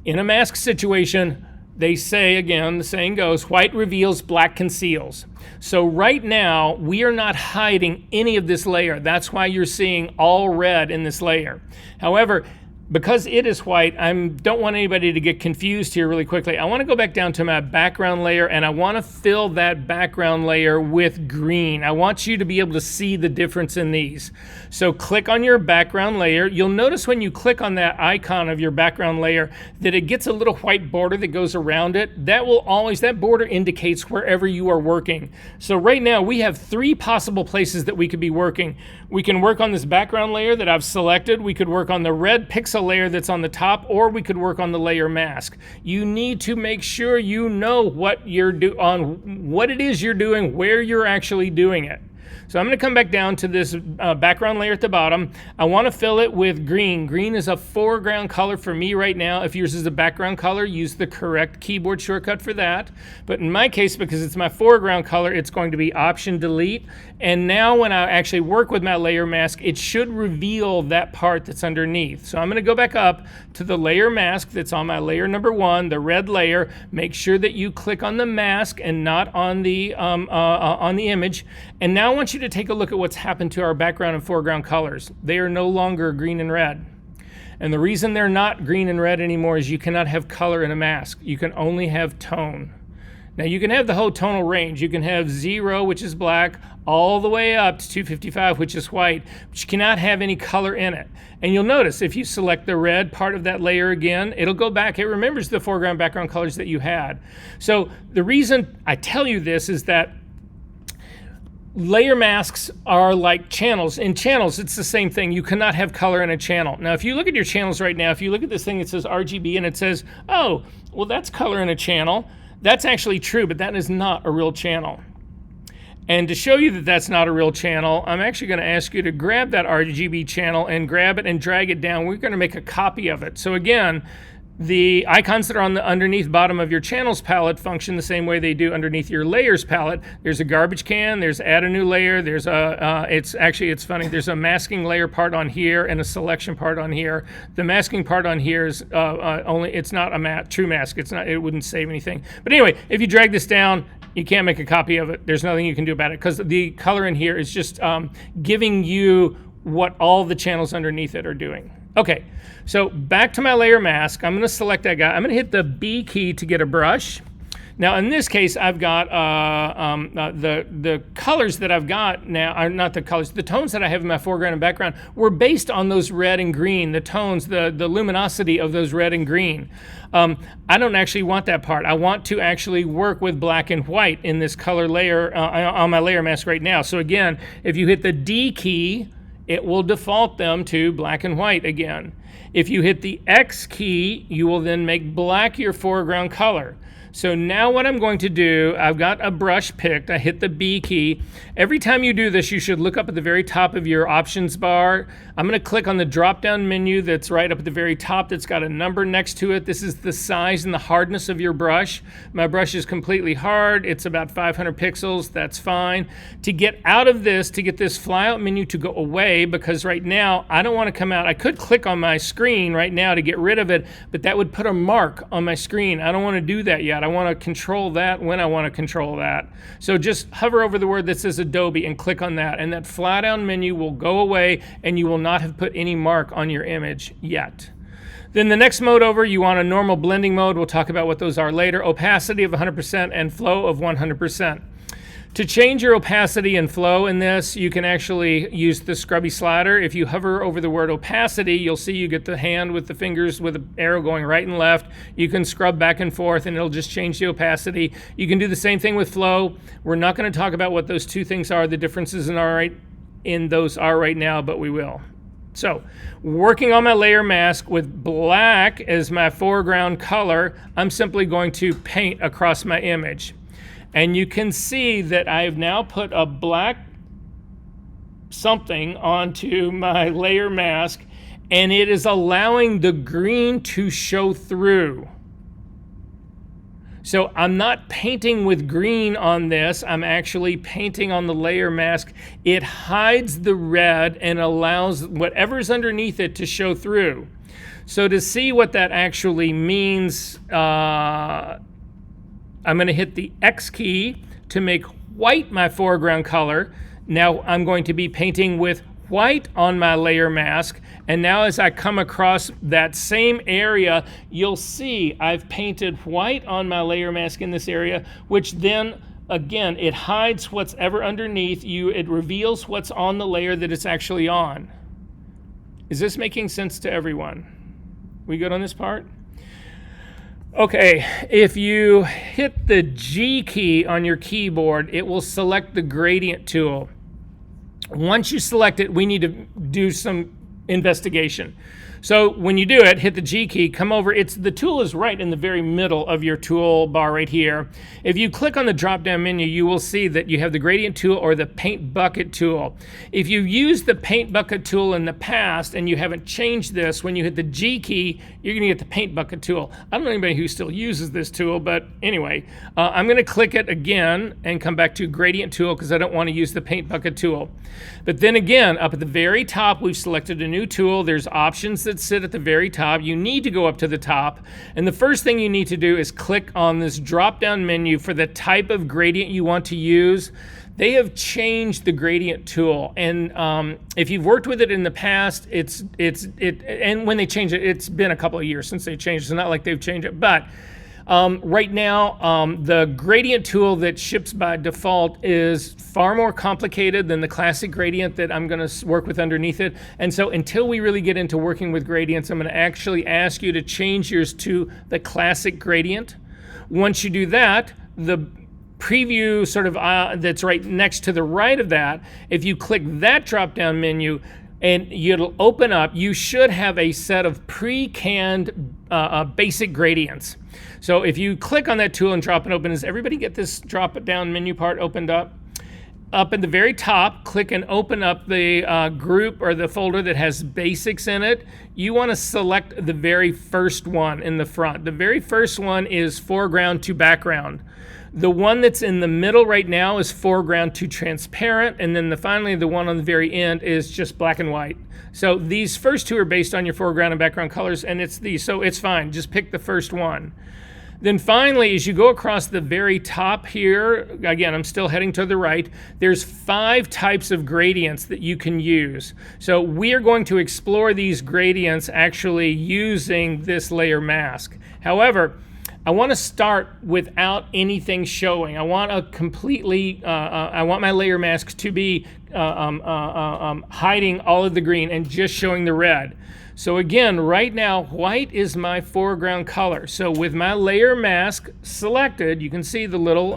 in a mask situation, they say, again, the saying goes, white reveals, black conceals. So right now, we are not hiding any of this layer. That's why you're seeing all red in this layer. However, because it is white, I don't want anybody to get confused here really quickly. I want to go back down to my background layer, and I want to fill that background layer with green. I want you to be able to see the difference in these. So click on your background layer. You'll notice when you click on that icon of your background layer that it gets a little white border that goes around it. That border indicates wherever you are working. So right now we have 3 possible places that we could be working. We can work on this background layer that I've selected. We could work on the red pixel layer that's on the top, or we could work on the layer mask. You need to make sure you know what it is you're doing, where you're actually doing it. So I'm going to come back down to this background layer at the bottom. I want to fill it with green. Green is a foreground color for me right now. If yours is a background color, use the correct keyboard shortcut for that. But in my case, because it's my foreground color, it's going to be Option Delete. And now when I actually work with my layer mask, it should reveal that part that's underneath. So I'm going to go back up to the layer mask that's on my layer number 1, the red layer. Make sure that you click on the mask and not on the image. And now I want you to take a look at what's happened to our background and foreground colors. They are no longer green and red. And the reason they're not green and red anymore is you cannot have color in a mask. You can only have tone. Now you can have the whole tonal range. You can have 0, which is black, all the way up to 255, which is white, but you cannot have any color in it. And you'll notice if you select the red part of that layer again, it'll go back. It remembers the foreground, background colors that you had. So the reason I tell you this is that layer masks are like channels. In channels, it's the same thing. You cannot have color in a channel. Now, if you look at your channels right now, if you look at this thing that says RGB and it says, oh, well, that's color in a channel. That's actually true, but that is not a real channel. And to show you that that's not a real channel, I'm actually going to ask you to grab that RGB channel and grab it and drag it down. We're going to make a copy of it. So again, the icons that are on the underneath bottom of your channels palette function the same way they do underneath your layers palette. There's a garbage can, there's add a new layer, there's a, it's funny, there's a masking layer part on here and a selection part on here. The masking part on here is it's not a true mask, it wouldn't save anything. But anyway, if you drag this down, you can't make a copy of it. There's nothing you can do about it because the color in here is just giving you what all the channels underneath it are doing. Okay, so back to my layer mask. I'm going to select that guy. I'm going to hit the B key to get a brush. Now in this case, I've got the colors that I've got now, are not the colors, the tones that I have in my foreground and background were based on those red and green, the tones, the luminosity of those red and green. I don't actually want that part. I want to actually work with black and white in this color layer on my layer mask right now. So again, if you hit the D key, it will default them to black and white again. If you hit the X key, you will then make black your foreground color. So now what I'm going to do, I've got a brush picked, I hit the B key. Every time you do this, you should look up at the very top of your options bar. I'm going to click on the drop-down menu that's right up at the very top that's got a number next to it. This is the size and the hardness of your brush. My brush is completely hard. It's about 500 pixels. That's fine. To get out of this, to get this flyout menu to go away, because right now I don't want to come out. I could click on my screen right now to get rid of it, but that would put a mark on my screen. I don't want to do that yet. I want to control that when I want to control that. So just hover over the word that says Adobe and click on that, and that fly down menu will go away and you will not have put any mark on your image yet. Then the next mode over, you want a normal blending mode. We'll talk about what those are later. Opacity of 100% and flow of 100%. To change your opacity and flow in this, you can actually use the scrubby slider. If you hover over the word opacity, you'll see you get the hand with the fingers with the arrow going right and left. You can scrub back and forth and it'll just change the opacity. You can do the same thing with flow. We're not going to talk about what those two things are, the differences in those are right now, but we will. So, working on my layer mask with black as my foreground color, I'm simply going to paint across my image. And you can see that I've now put a black something onto my layer mask, and it is allowing the green to show through. So I'm not painting with green on this, I'm actually painting on the layer mask. It hides the red and allows whatever's underneath it to show through. So to see what that actually means, I'm going to hit the X key to make white my foreground color. Now I'm going to be painting with white on my layer mask, and now as I come across that same area, you'll see I've painted white on my layer mask in this area, which then again, it hides what's ever underneath you. It reveals what's on the layer that it's actually on. Is this making sense to everyone? We good on this part? Okay, if you hit the G key on your keyboard, it will select the gradient tool. Once you select it, we need to do some investigation. So when you do it, hit the G key, come over. The tool is right in the very middle of your tool bar right here. If you click on the drop-down menu, you will see that you have the gradient tool or the paint bucket tool. If you used the paint bucket tool in the past and you haven't changed this, when you hit the G key, you're going to get the paint bucket tool. I don't know anybody who still uses this tool, but anyway, I'm going to click it again and come back to gradient tool because I don't want to use the paint bucket tool. But then again, up at the very top, we've selected a new tool. There's options that sit at the very top. You need to go up to the top. And the first thing you need to do is click on this drop-down menu for the type of gradient you want to use. They have changed the gradient tool, and if you've worked with it in the past, and when they changed it, it's been a couple of years since they changed it. It's not like they've changed it, but right now, the gradient tool that ships by default is far more complicated than the classic gradient that I'm going to work with underneath it. And so until we really get into working with gradients, I'm going to actually ask you to change yours to the classic gradient. Once you do that, the preview sort of that's right next to the right of that, if you click that drop-down menu, and it'll open up, you should have a set of pre-canned basic gradients. So if you click on that tool and drop it open, does everybody get this drop-down menu part opened up? Up at the very top, click and open up the group or the folder that has basics in it. You want to select the very first one in the front. The very first one is foreground to background. The one that's in the middle right now is foreground to transparent, and then finally the one on the very end is just black and white. So these first two are based on your foreground and background colors, and it's these, so it's fine. Just pick the first one. Then finally, as you go across the very top here, again, I'm still heading to the right, there's 5 types of gradients that you can use. So we are going to explore these gradients actually using this layer mask. However, I want to start without anything showing. I want I want my layer mask to be hiding all of the green and just showing the red. So again, right now, white is my foreground color. So with my layer mask selected, you can see the little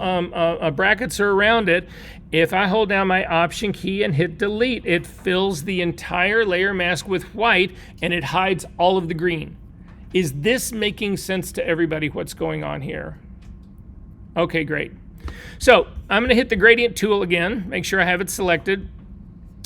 brackets are around it. If I hold down my Option key and hit delete, it fills the entire layer mask with white and it hides all of the green. Is this making sense to everybody what's going on here? Okay, great. So I'm going to hit the gradient tool again, make sure I have it selected.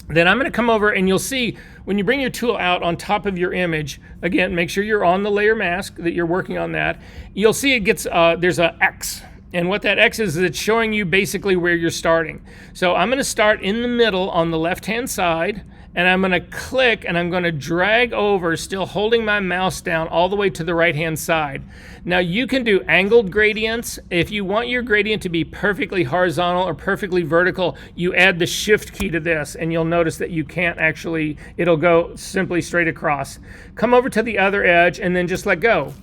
Then I'm going to come over and you'll see when you bring your tool out on top of your image, again, make sure you're on the layer mask, that you're working on that. You'll see it gets, there's an X. And what that X is it's showing you basically where you're starting. So I'm going to start in the middle on the left-hand side, and I'm going to click and I'm going to drag over, still holding my mouse down all the way to the right-hand side. Now you can do angled gradients. If you want your gradient to be perfectly horizontal or perfectly vertical, you add the Shift key to this, and you'll notice that you can't actually, it'll go simply straight across. Come over to the other edge and then just let go.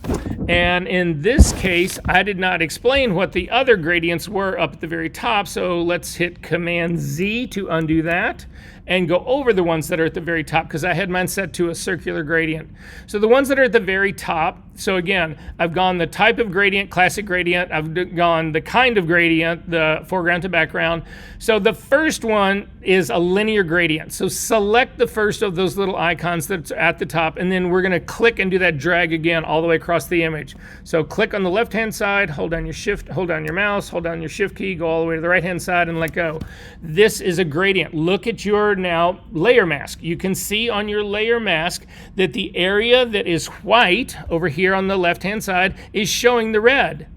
And in this case, I did not explain what the other gradients were up at the very top, so let's hit Command Z to undo that and go over the ones that are at the very top because I had mine set to a circular gradient. So the ones that are at the very top, so again, I've gone the type of gradient, classic gradient, I've gone the kind of gradient, the foreground to background. So the first one is a linear gradient. So select the first of those little icons that's at the top, and then we're going to click and do that drag again all the way across the image. So click on the left-hand side, hold down your Shift, hold down your mouse, hold down your Shift key, go all the way to the right-hand side and let go. This is a gradient. Look at your now layer mask. You can see on your layer mask that the area that is white over here on the left-hand side is showing the red.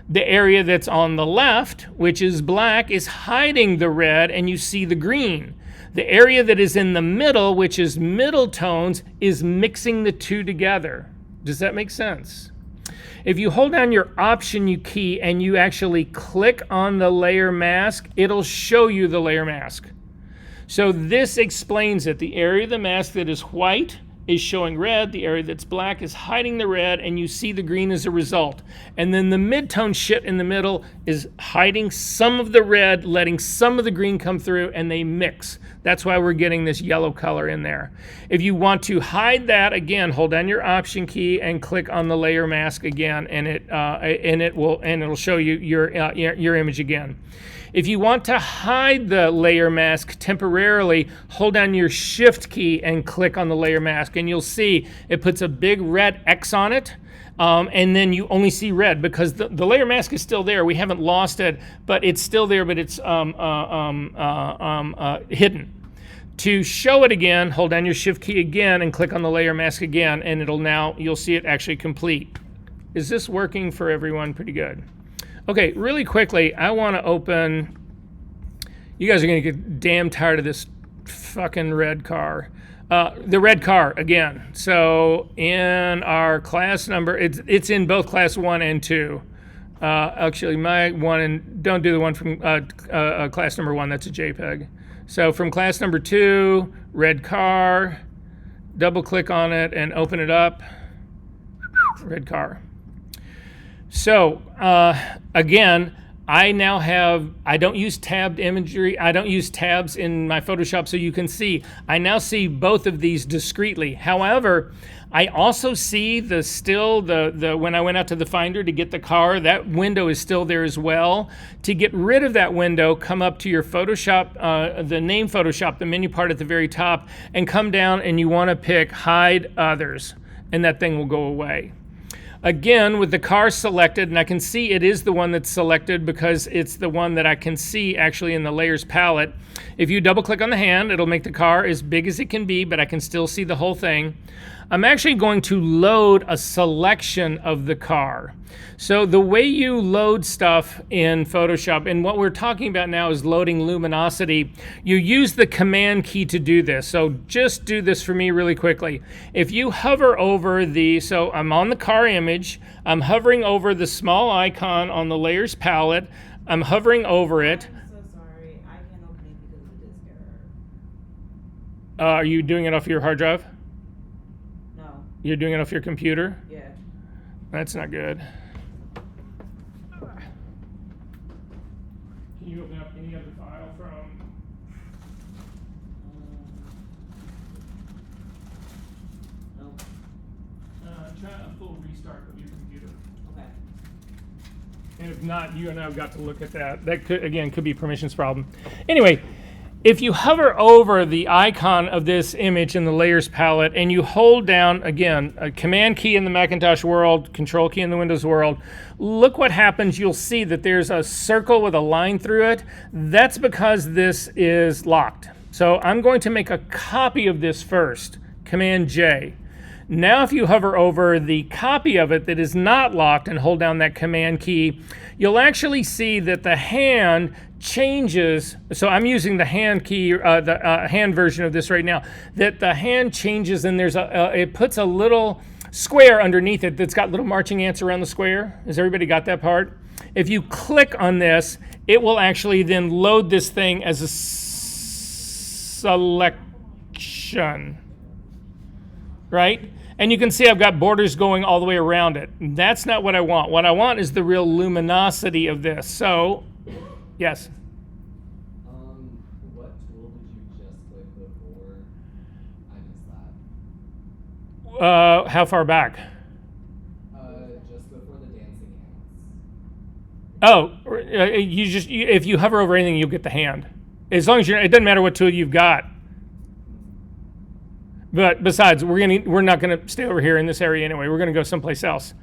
The area that's on the left, which is black, is hiding the red and you see the green. The area that is in the middle, which is middle tones, is mixing the two together. Does that make sense? If you hold down your Option key and you actually click on the layer mask, it'll show you the layer mask. So this explains it. The area of the mask that is white is showing red, the area that's black is hiding the red, and you see the green as a result. And then the mid-tone shit in the middle is hiding some of the red, letting some of the green come through, and they mix. That's why we're getting this yellow color in there. If you want to hide that, again, hold down your Option key and click on the layer mask again, and it'll show you your image again. If you want to hide the layer mask temporarily, hold down your Shift key and click on the layer mask, and you'll see it puts a big red X on it. And then you only see red because the layer mask is still there. We haven't lost it, but it's still there, but it's hidden. To show it again, hold down your Shift key again and click on the layer mask again, and you'll see it actually complete. Is this working for everyone pretty good? Okay, really quickly, I want to open, you guys are going to get damn tired of this fucking red car. The red car again. So in our class number, it's in both class 1 and 2. Actually, my one, and don't do the one from class number 1, that's a JPEG. So from class number 2, red car, double click on it and open it up, red car. So again, I don't use tabbed imagery. I don't use tabs in my Photoshop, so you can see, I now see both of these discretely. However, I also see when I went out to the Finder to get the car, that window is still there as well. To get rid of that window, come up to your Photoshop, the name Photoshop, the menu part at the very top, and come down and you want to pick Hide Others, and that thing will go away. Again, with the car selected, and I can see it is the one that's selected because it's the one that I can see actually in the layers palette. If you double click on the hand, it'll make the car as big as it can be, but I can still see the whole thing. I'm actually going to load a selection of the car. So the way you load stuff in Photoshop, and what we're talking about now is loading luminosity, you use the Command key to do this. So just do this for me really quickly. If you hover over so I'm on the car image, I'm hovering over the small icon on the layers palette, I'm hovering over it. I'm so sorry, I can't open it because of the disk error. Are you doing it off your hard drive? No. You're doing it off your computer? Yeah. That's not good. Can you open up any other file from? Nope. Try a full restart of your computer. Okay. And if not, you and I have got to look at that. That could be permissions problem. Anyway, if you hover over the icon of this image in the layers palette and you hold down, again, a Command key in the Macintosh world, Control key in the Windows world, look what happens. You'll see that there's a circle with a line through it. That's because this is locked. So I'm going to make a copy of this first, Command J. Now if you hover over the copy of it that is not locked and hold down that Command key, you'll actually see that the hand changes. So I'm using the hand key, the hand version of this right now, that the hand changes and it puts a little square underneath it that's got little marching ants around the square. Has everybody got that part? If you click on this, it will actually then load this thing as a selection, right? And you can see I've got borders going all the way around it. That's not what I want. What I want is the real luminosity of this. So, yes? What tool did you just click before? I missed that. How far back? Just before the dancing Oh, hands. if you hover over anything, you'll get the hand. As long as it doesn't matter what tool you've got. But besides, we're not going to stay over here in this area anyway. We're going to go someplace else.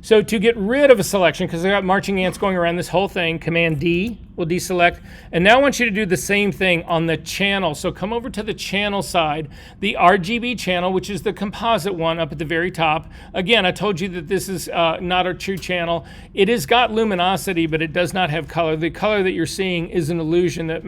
So to get rid of a selection, because I got marching ants going around this whole thing, Command D will deselect. And now I want you to do the same thing on the channel. So come over to the channel side, the RGB channel, which is the composite one up at the very top. Again, I told you that this is not a true channel. It has got luminosity, but it does not have color. The color that you're seeing is an illusion that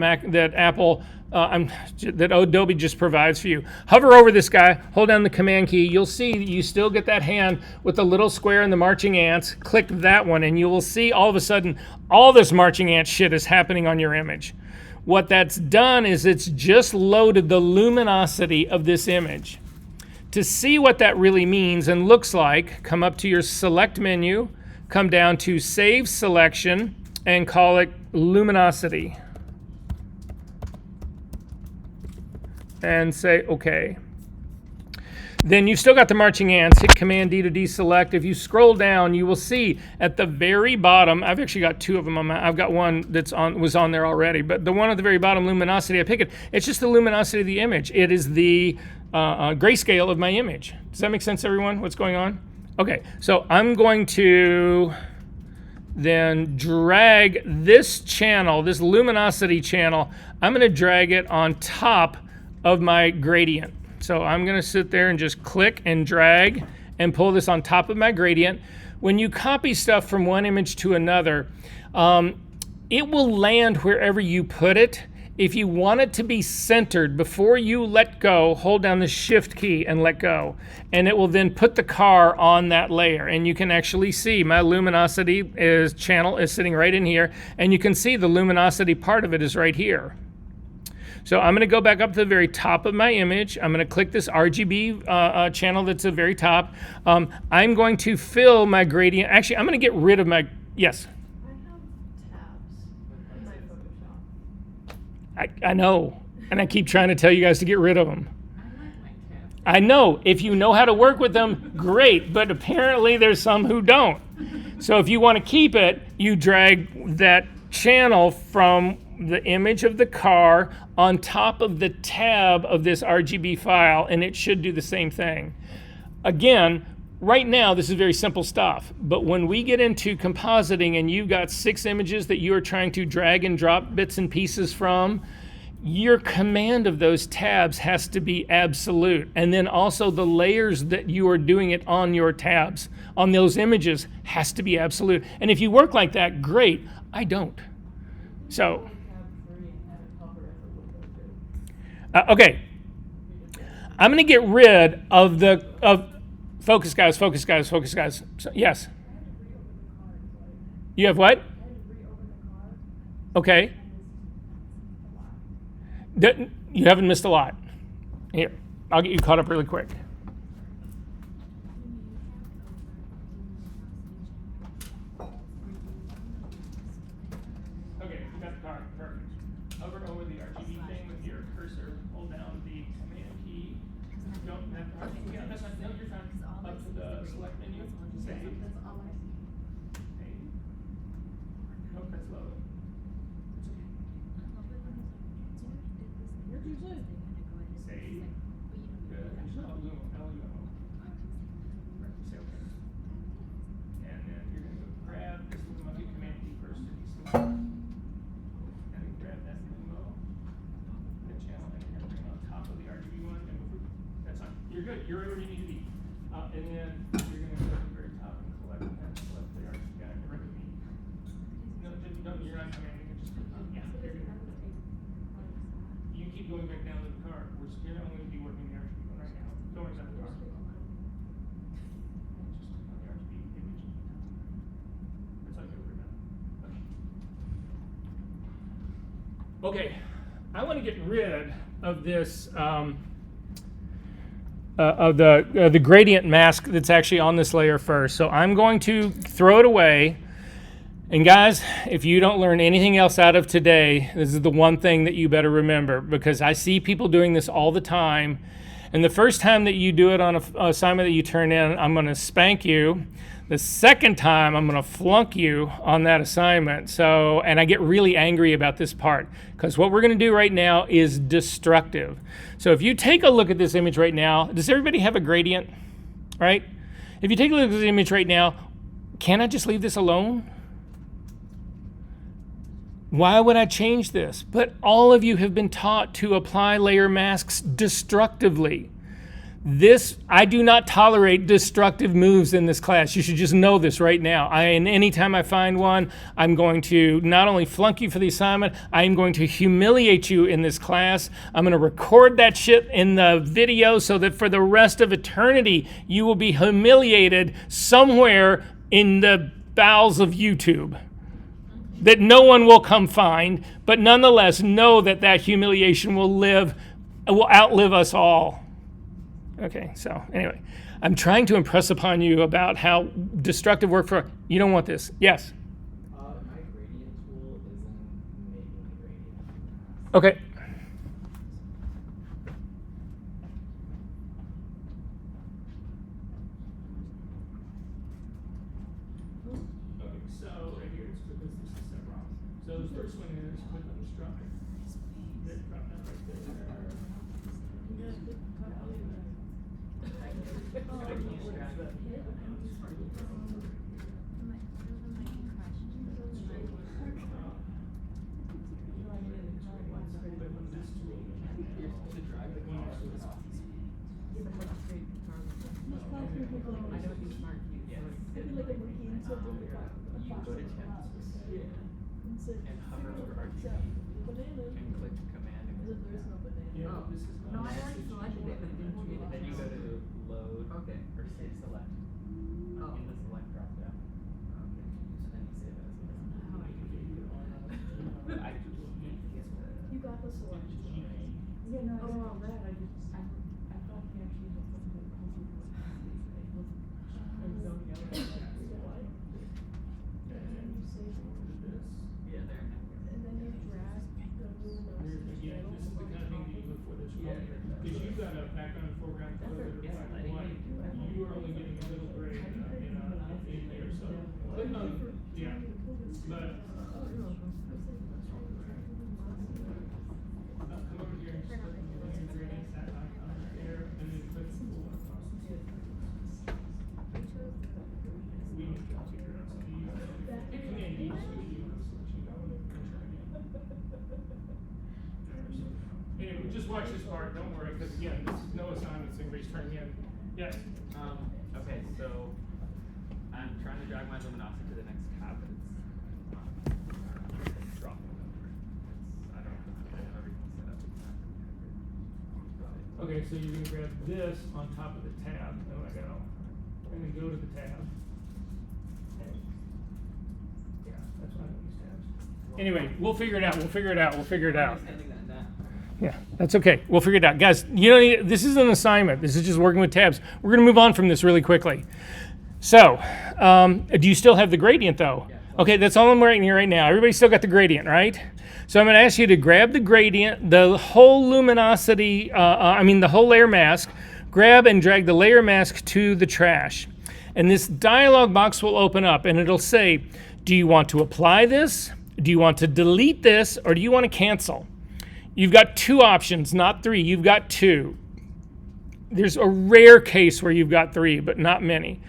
that Adobe just provides for you. Hover over this guy, hold down the Command key. You'll see that you still get that hand with the little square and the marching ants. Click that one and you will see all of a sudden all this marching ant shit is happening on your image. What that's done is it's just loaded the luminosity of this image. To see what that really means and looks like, come up to your Select menu, come down to Save Selection, and call it Luminosity. And say OK. then you've still got the marching ants. Hit Command D to deselect. If you scroll down, you will see at the very bottom, I've actually got two of them on my, I've got one that's was on there already, but the one at the very bottom, luminosity, I pick it. It's just the luminosity of the image. It is the grayscale of my image. Does that make sense, everyone? What's going on? Okay, so I'm going to then drag this channel, this luminosity channel, I'm going to drag it on top of my gradient. So I'm going to sit there and just click and drag and pull this on top of my gradient. When you copy stuff from one image to another, it will land wherever you put it. If you want it to be centered, before you let go, hold down the Shift key and let go. And it will then put the car on that layer. And you can actually see my luminosity channel is sitting right in here. And you can see the luminosity part of it is right here. So I'm going to go back up to the very top of my image. I'm going to click this RGB channel that's at the very top. I'm going to fill my gradient. Actually, I'm going to get rid of my, yes? I know, and I keep trying to tell you guys to get rid of them. I know, if you know how to work with them, great, but apparently there's some who don't. So if you want to keep it, you drag that channel from the image of the car on top of the tab of this RGB file, and it should do the same thing. Again, right now, this is very simple stuff, but when we get into compositing and you've got 6 images that you are trying to drag and drop bits and pieces from, your command of those tabs has to be absolute. And then also the layers that you are doing it on your tabs, on those images, has to be absolute. And if you work like that, great. I don't. So, okay. I'm going to get rid of focus, guys, focus, guys, focus, guys. So, yes. You have what? Okay. You haven't missed a lot. Here, I'll get you caught up really quick. Okay, you got the car. Perfect. Hover over the RGB thing with your cursor. Hold down the Command key. Don't have to. Yeah, that's not. No, you're fine. Up to the select menu. Save. Save. Nope, that's low. Save. Good. Say okay. And then you're going to go grab this Lumo. Hit Command key first to deselect. And then grab that Lumo, the channel, and you're going to bring it on top of the RGB one. And that's fine. You're good. You're where you need to be. And then you're going to go to the very top and select the RGB guy. Right with me. No, you're not commanding it. Just yeah, you're good. You keep going back down to the car. You're only going to be working the RGB one right now. Don't worry about the car. Just on the RGB image. That's all you worry about. Okay, I want to get rid of this of the gradient mask that's actually on this layer first. So I'm going to throw it away. And guys, if you don't learn anything else out of today, this is the one thing that you better remember, because I see people doing this all the time. And the first time that you do it on an assignment that you turn in, I'm going to spank you. The second time, I'm going to flunk you on that assignment. So, and I get really angry about this part, because what we're going to do right now is destructive. So if you take a look at this image right now, does everybody have a gradient, right? If you take a look at this image right now, can I just leave this alone? Why would I change this? But all of you have been taught to apply layer masks destructively. I do not tolerate destructive moves in this class. You should just know this right now. And anytime I find one, I'm going to not only flunk you for the assignment, I am going to humiliate you in this class. I'm going to record that shit in the video so that for the rest of eternity, you will be humiliated somewhere in the bowels of YouTube that no one will come find, but nonetheless know that that humiliation will outlive us all. Okay, so anyway, I'm trying to impress upon you about how destructive work for, you don't want this. Yes? My gradient tool isn't making the gradient. Okay. drop it. Drop that right there. And hover over RGB and click command and Yeah, this is No, not. I already selected it, but it didn't create it. then you go to load Okay. or save select Oh. in the select drop down. Okay. So then you save it as How I can do it. I You got the selection. Yeah, no, I saw that, I just, I thought he actually had something that comes with it. It wasn't, I was zoning out, I was like, why? And then you save it, yeah, there. and then you drag the luminosity Again, this is the kind of thing that you look for that's wrong. Because you've got a background and foreground color that are black and white. You are only getting a little gray in there, so click on, yeah. But come over here and just click on the gradient that icon right there, and then click pull across the screen. We need to figure out something. Hit Command D so you want to select you go and try again. Anyway, just watch this part, don't worry, because again, this is no assignments, anybody's turning in. Yes? Okay, so I'm trying to drag my luminosity to the next tab, but it's dropping over. I don't have everything set up exactly. Okay, so you're gonna grab this on top of the tab, and I go, and then go to the tab. Yeah, that's why I don't use tabs. Anyway, we'll figure it out, we'll figure it out, we'll figure it out. Understanding that now. Yeah, that's okay. We'll figure it out. Guys, you don't need, this is an assignment. This is just working with tabs. We're going to move on from this really quickly. So, do you still have the gradient though? Yeah. Okay, that's all I'm writing here right now. Everybody still got the gradient, right? So I'm going to ask you to grab the gradient, the whole luminosity, the whole layer mask, grab and drag the layer mask to the trash. And this dialog box will open up and it'll say, do you want to apply this? Do you want to delete this? Or do you want to cancel? You've got two options, not three. You've got two. There's a rare case where you've got three, but not many.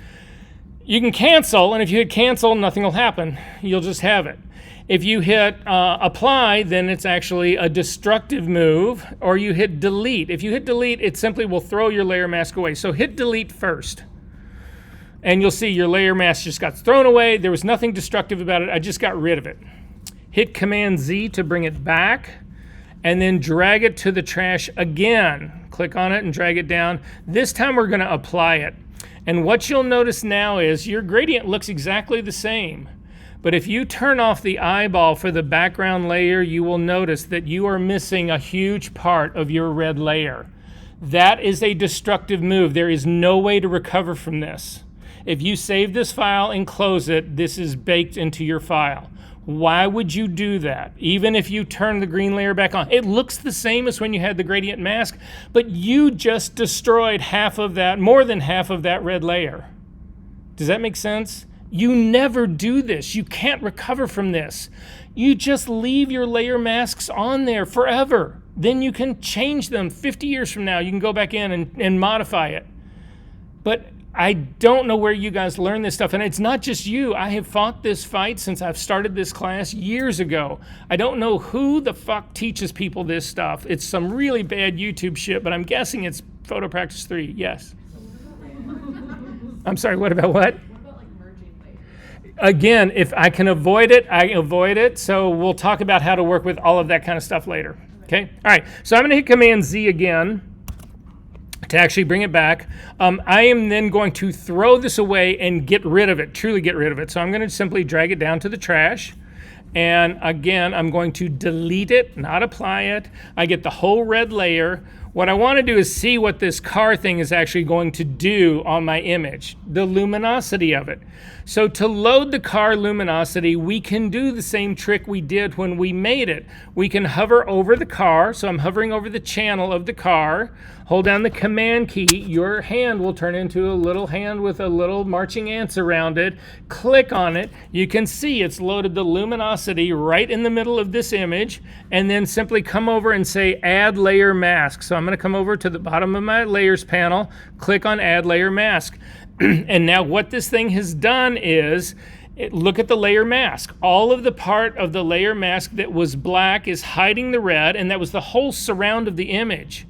You can cancel, and if you hit cancel, nothing will happen. You'll just have it. If you hit apply, then it's actually a destructive move, or you hit delete. If you hit delete, it simply will throw your layer mask away. So hit delete first. And you'll see your layer mask just got thrown away. There was nothing destructive about it. I just got rid of it. Hit Command Z to bring it back. And then drag it to the trash again. Click on it and drag it down. This time we're going to apply it. And what you'll notice now is your gradient looks exactly the same. But if you turn off the eyeball for the background layer, you will notice that you are missing a huge part of your red layer. That is a destructive move. There is no way to recover from this. If you save this file and close it, this is baked into your file. Why would you do that? Even if you turn the green layer back on, it looks the same as when you had the gradient mask, but you just destroyed half of that, more than half of that red layer. Does that make sense? You never do this. You can't recover from this. You just leave your layer masks on there forever. Then you can change them 50 years from now. You can go back in and modify it. But I don't know where you guys learn this stuff, and it's not just you. I have fought this fight since I've started this class years ago. I don't know who the fuck teaches people this stuff. It's some really bad YouTube shit, but I'm guessing it's Photo Practice 3. Yes. I'm sorry, what about what? What about like merging layers? Again, if I can avoid it, I avoid it. So we'll talk about how to work with all of that kind of stuff later. Okay? All right, so I'm going to hit Command Z again to actually bring it back. I am then going to throw this away and get rid of it, truly get rid of it. So I'm going to simply drag it down to the trash. And again, I'm going to delete it, not apply it. I get the whole red layer. What I want to do is see what this car thing is actually going to do on my image, the luminosity of it. So to load the car luminosity, we can do the same trick we did when we made it. We can hover over the car. So I'm hovering over the channel of the car. Hold down the command key. Your hand will turn into a little hand with a little marching ants around it. Click on it. You can see it's loaded the luminosity right in the middle of this image. And then simply come over and say add layer mask. So I'm going to come over to the bottom of my layers panel, click on add layer mask. And now what this thing has done is, look at the layer mask. All of the part of the layer mask that was black is hiding the red, and that was the whole surround of the image.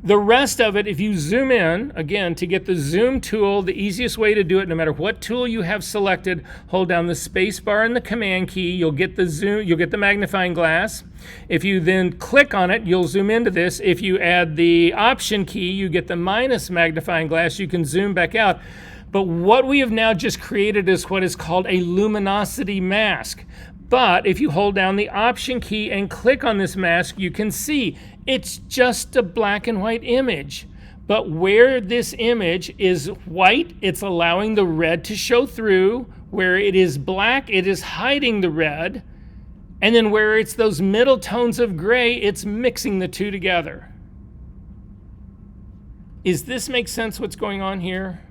The rest of it, if you zoom in, again, to get the zoom tool, the easiest way to do it, no matter what tool you have selected, hold down the space bar and the command key, you'll get the zoom, you'll get the magnifying glass. If you then click on it, you'll zoom into this. If you add the option key, you get the minus magnifying glass, you can zoom back out. But what we have now just created is what is called a luminosity mask. But if you hold down the option key and click on this mask, you can see it's just a black and white image. But where this image is white, it's allowing the red to show through. Where it is black, it is hiding the red. And then where it's those middle tones of gray, it's mixing the two together. Is this make sense what's going on here?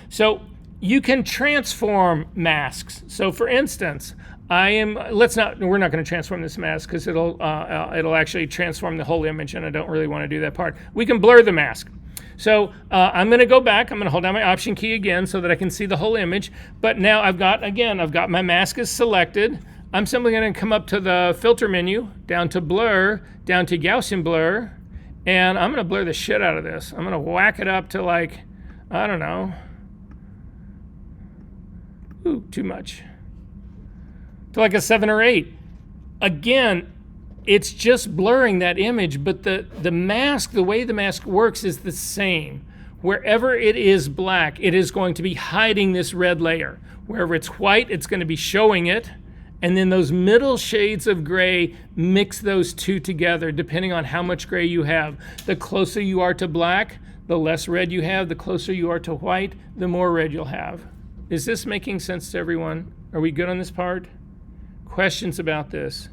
So you can transform masks. So for instance, we're not going to transform this mask because it'll actually transform the whole image, and I don't really want to do that part. We can blur the mask. So I'm going to go back. I'm going to hold down my option key again so that I can see the whole image. But now I've got my mask is selected. I'm simply going to come up to the filter menu, down to blur, down to Gaussian blur, and I'm going to blur the shit out of this. I'm going to whack it up to like, I don't know. Ooh, too much. To like a 7 or 8. Again, it's just blurring that image, but the mask, the way the mask works is the same. Wherever it is black, it is going to be hiding this red layer. Wherever it's white, it's going to be showing it. And then those middle shades of gray, mix those two together depending on how much gray you have. The closer you are to black, the less red you have. The closer you are to white, the more red you'll have. Is this making sense to everyone? Are we good on this part? Questions about this?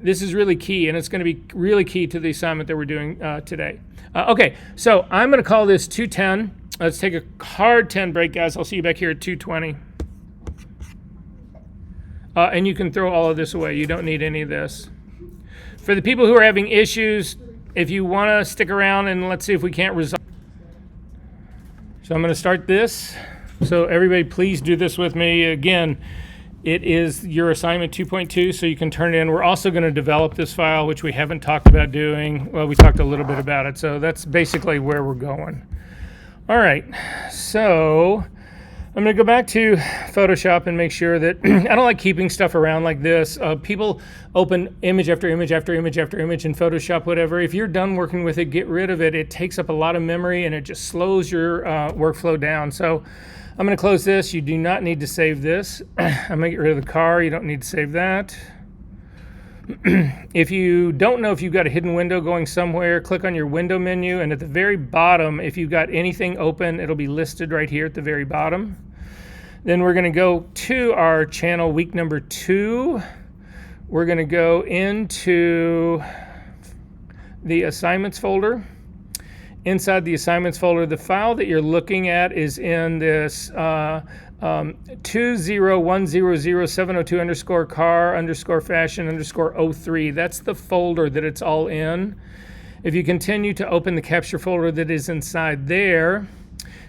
This is really key, and it's going to be really key to the assignment that we're doing today. Okay, so I'm going to call this 210. Let's take a hard 10 break, guys. I'll see you back here at 220. And you can throw all of this away. You don't need any of this. For the people who are having issues, if you want to stick around and let's see if we can't resolve. So I'm going to start this. So everybody, please do this with me. Again, it is your assignment 2.2, so you can turn it in. We're also going to develop this file, which we haven't talked about doing. Well, we talked a little bit about it, so that's basically where we're going. All right, so I'm going to go back to Photoshop and make sure that I don't like keeping stuff around like this. People open image after image after image after image in Photoshop, whatever. If you're done working with it, get rid of it. It takes up a lot of memory and it just slows your workflow down. So I'm going to close this. You do not need to save this. I'm going to get rid of the car. You don't need to save that. If you don't know if you've got a hidden window going somewhere, click on your window menu, and at the very bottom, if you've got anything open, it'll be listed right here at the very bottom. Then we're going to go to our channel week number 2. We're going to go into the assignments folder. Inside the assignments folder, the file that you're looking at is in this 201007002_car_fashion_03. That's the folder that it's all in. If you continue to open the capture folder that is inside there,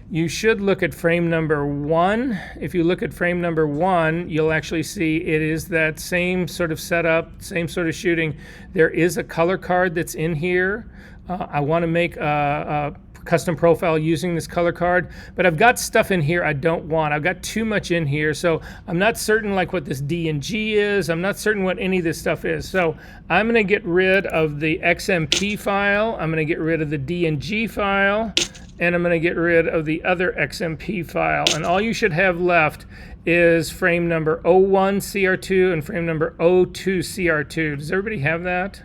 you should look at frame number 1. If you look at frame number 1, you'll actually see it is that same sort of setup, same sort of shooting. There is a color card that's in here. I want to make a custom profile using this color card, but I've got stuff in here I don't want. I've got too much in here, so I'm not certain like what this D and G is. I'm not certain what any of this stuff is. So I'm going to get rid of the XMP file. I'm going to get rid of the D and G file, and I'm going to get rid of the other XMP file. And all you should have left is frame number 01 CR2 and frame number 02 CR2. Does everybody have that?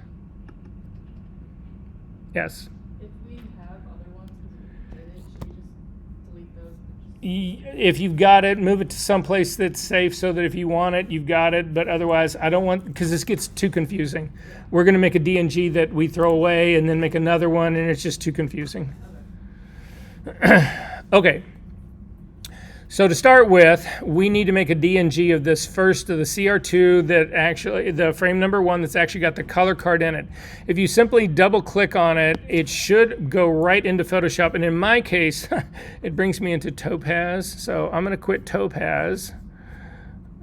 Yes. If we have other ones, because we did it, should we just delete those? And just If you've got it, move it to someplace that's safe so that if you want it, you've got it. But otherwise, I don't want, because this gets too confusing. We're going to make a DNG that we throw away and then make another one, and it's just too confusing. Okay. So to start with, we need to make a DNG of this first of the CR2 that actually, the frame number 1 that's actually got the color card in it. If you simply double click on it, it should go right into Photoshop. And in my case, it brings me into Topaz. So I'm going to quit Topaz.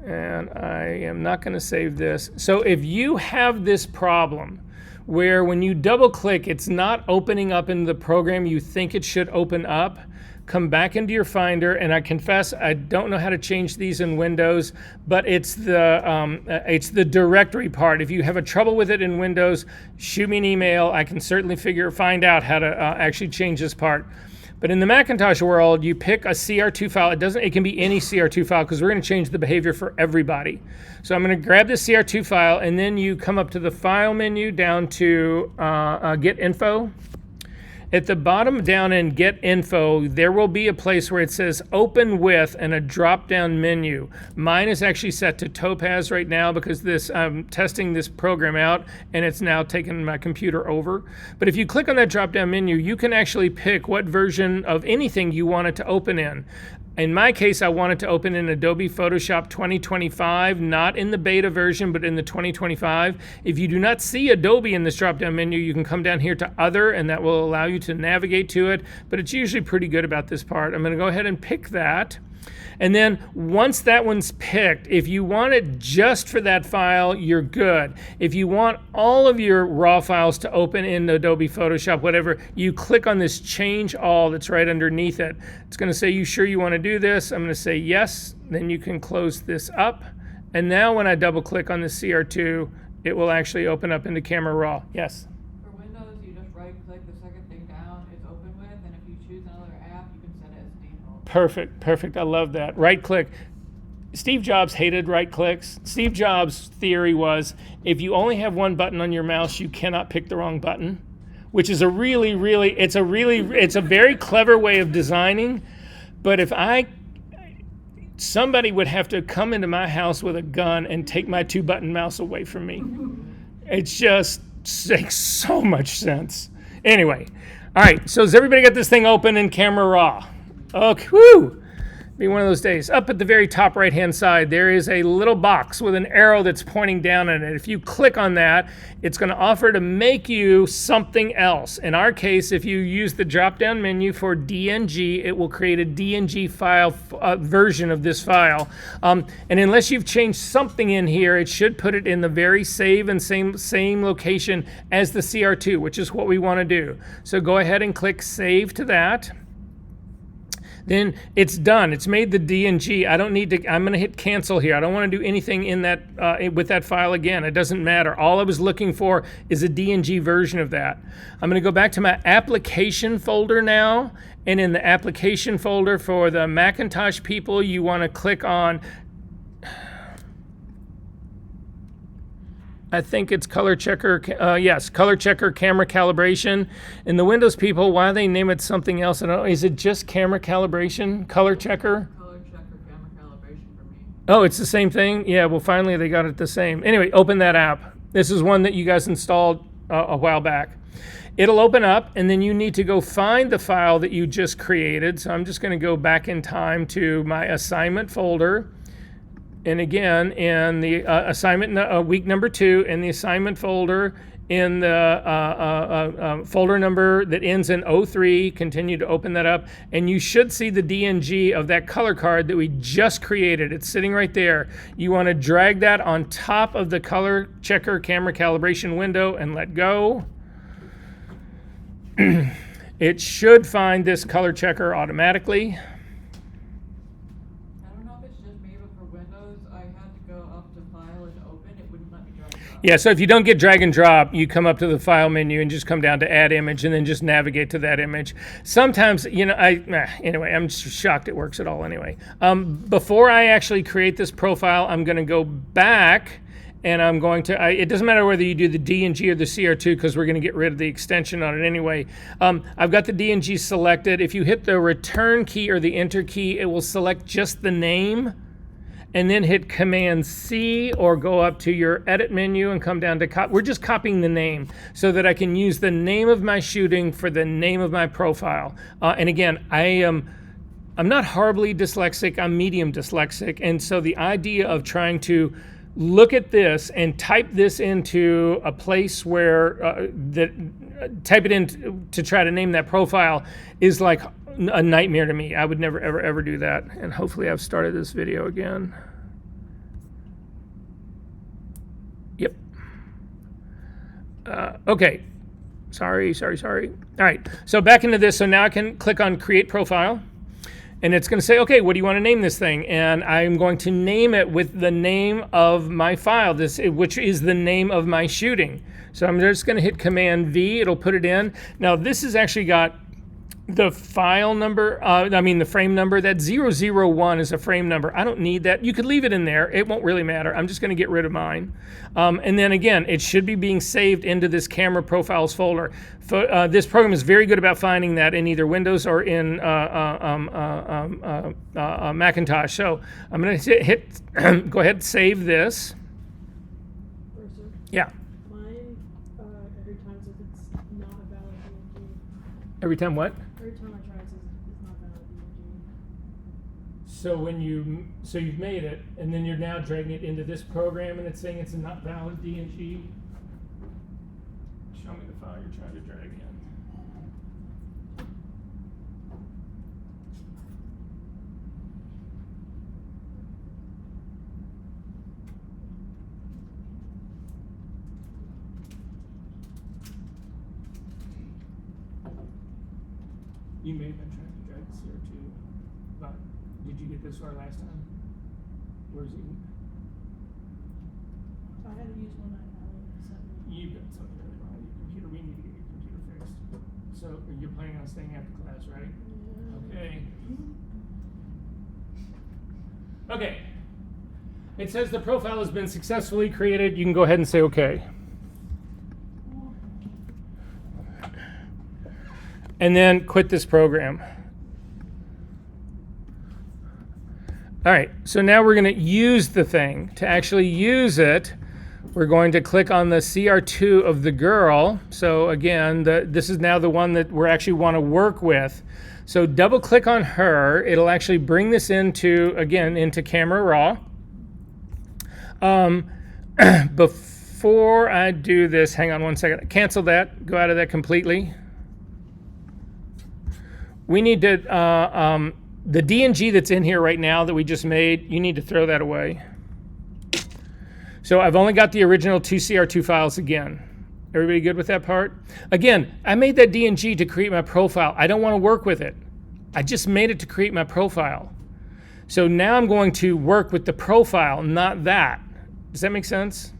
And I am not going to save this. So if you have this problem where when you double click, it's not opening up in the program you think it should open up, come back into your Finder, and I confess I don't know how to change these in Windows, but it's the directory part. If you have a trouble with it in Windows, shoot me an email. I can certainly find out how to actually change this part. But in the Macintosh world, you pick a CR2 file. It can be any CR2 file because we're going to change the behavior for everybody. So I'm going to grab this CR2 file, and then you come up to the File menu down to Get Info. At the bottom down in Get Info, there will be a place where it says Open With and a drop-down menu. Mine is actually set to Topaz right now because I'm testing this program out and it's now taken my computer over. But if you click on that drop-down menu, you can actually pick what version of anything you want it to open in. In my case, I want it to open in Adobe Photoshop 2025, not in the beta version, but in the 2025. If you do not see Adobe in this drop-down menu, you can come down here to Other, and that will allow you to navigate to it, but it's usually pretty good about this part. I'm going to go ahead and pick that. And then once that one's picked, if you want it just for that file, you're good. If you want all of your raw files to open in Adobe Photoshop, whatever, you click on this Change All that's right underneath it. It's going to say, you sure you want to do this? I'm going to say yes. Then you can close this up. And now when I double click on the CR2, it will actually open up into Camera Raw. Yes? For Windows, you just right-click the second thing down, it's Open With, and if you choose another app, you can set it as default. Perfect. I love that. Right click. Steve Jobs hated right clicks. Steve Jobs' theory was if you only have one button on your mouse, you cannot pick the wrong button, which is it's a very clever way of designing. But if somebody would have to come into my house with a gun and take my 2-button mouse away from me. It just makes so much sense. Anyway, all right, so has everybody got this thing open in Camera Raw? Okay, woo! Be one of those days. Up at the very top right-hand side, there is a little box with an arrow that's pointing down at it. If you click on that, it's going to offer to make you something else. In our case, if you use the drop-down menu for DNG, it will create a DNG file version of this file. And unless you've changed something in here, it should put it in the very same location as the CR2, which is what we want to do. So go ahead and click Save to that. Then it's done. It's made the DNG. I don't need to, I'm going to hit cancel here. I don't want to do anything in that with that file again. It doesn't matter. All I was looking for is a DNG version of that. I'm going to go back to my application folder now. And in the application folder for the Macintosh people, you want to click on, I think it's Color Checker, yes, Color Checker Camera Calibration. And the Windows people, why they name it something else, I don't know. Is it just Camera Calibration, Color Checker? Color Checker Camera Calibration for me. Oh, it's the same thing? Yeah, well, finally they got it the same. Anyway, open that app. This is one that you guys installed a while back. It'll open up, and then you need to go find the file that you just created. So I'm just going to go back in time to my assignment folder. And again, in the assignment week number 2, in the assignment folder, in the folder number that ends in 03, continue to open that up, and you should see the DNG of that color card that we just created. It's sitting right there. You want to drag that on top of the Color Checker Camera Calibration window and let go. It should find this color checker automatically. Yeah, so if you don't get drag and drop, you come up to the file menu and just come down to add image and then just navigate to that image. Sometimes, you know, anyway, I'm shocked it works at all anyway. Before I actually create this profile, I'm going to go back and I'm going to, it doesn't matter whether you do the D&G or the CR2 because we're going to get rid of the extension on it anyway. I've got the D&G selected. If you hit the return key or the enter key, it will select just the name, and then hit Command C or go up to your edit menu and come down to copy. We're just copying the name so that I can use the name of my shooting for the name of my profile. And again, I'm not horribly dyslexic, I'm medium dyslexic. And so the idea of trying to look at this and type this into a place where, type it in to try to name that profile is like a nightmare to me. I would never, ever, ever do that. And hopefully I've started this video again. Yep. Okay. Sorry. All right. So back into this. So now I can click on Create Profile. And it's going to say, okay, what do you want to name this thing? And I'm going to name it with the name of my file, which is the name of my shooting. So I'm just going to hit Command V. It'll put it in. Now this has actually got the file number, the frame number. That 001 is a frame number. I don't need that. You could leave it in there. It won't really matter. I'm just going to get rid of mine. And then again, it should be being saved into this camera profiles folder. This program is very good about finding that in either Windows or in Macintosh. So I'm going to hit go ahead and save this. Cursor. Yeah. Mine, every time says it's not a valid DNG. Every time what? Every time I try it says it's not valid DNG. So you've made it, and then you're now dragging it into this program, and it's saying it's a not valid DNG. Show me the file you're trying to drag in. You may have been trying to drag this here too, but did you get this far last time? Where's it? I had to use one that sent me. You've got something really wrong with your computer. We need to get your computer fixed. So you're planning on staying after class, right? Yeah. Okay. Okay. It says the profile has been successfully created. You can go ahead and say okay. And then quit this program. All right, so now we're going to use the thing. To actually use it, we're going to click on the CR2 of the girl. So again, this is now the one that we actually want to work with. So double click on her. It'll actually bring this into Camera Raw. Before I do this, hang on one second. Cancel that. Go out of that completely. We need to, the D&G that's in here right now that we just made, you need to throw that away. So I've only got the original 2 CR2 files again. Everybody good with that part? Again, I made that D&G to create my profile. I don't want to work with it. I just made it to create my profile. So now I'm going to work with the profile, not that. Does that make sense?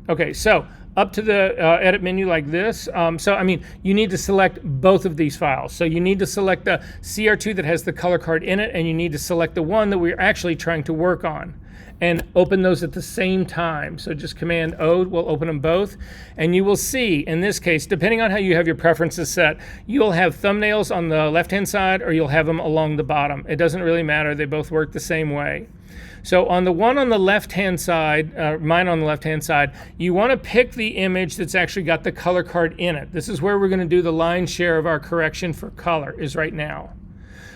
Okay, so up to the edit menu like this. You need to select both of these files. So you need to select the CR2 that has the color card in it, and you need to select the one that we're actually trying to work on. And open those at the same time. So just Command O will open them both. And you will see, in this case, depending on how you have your preferences set, you'll have thumbnails on the left-hand side or you'll have them along the bottom. It doesn't really matter. They both work the same way. So on the one on the left-hand side, mine on the left-hand side, you want to pick the image that's actually got the color card in it. This is where we're going to do the lion's share of our correction for color, is right now.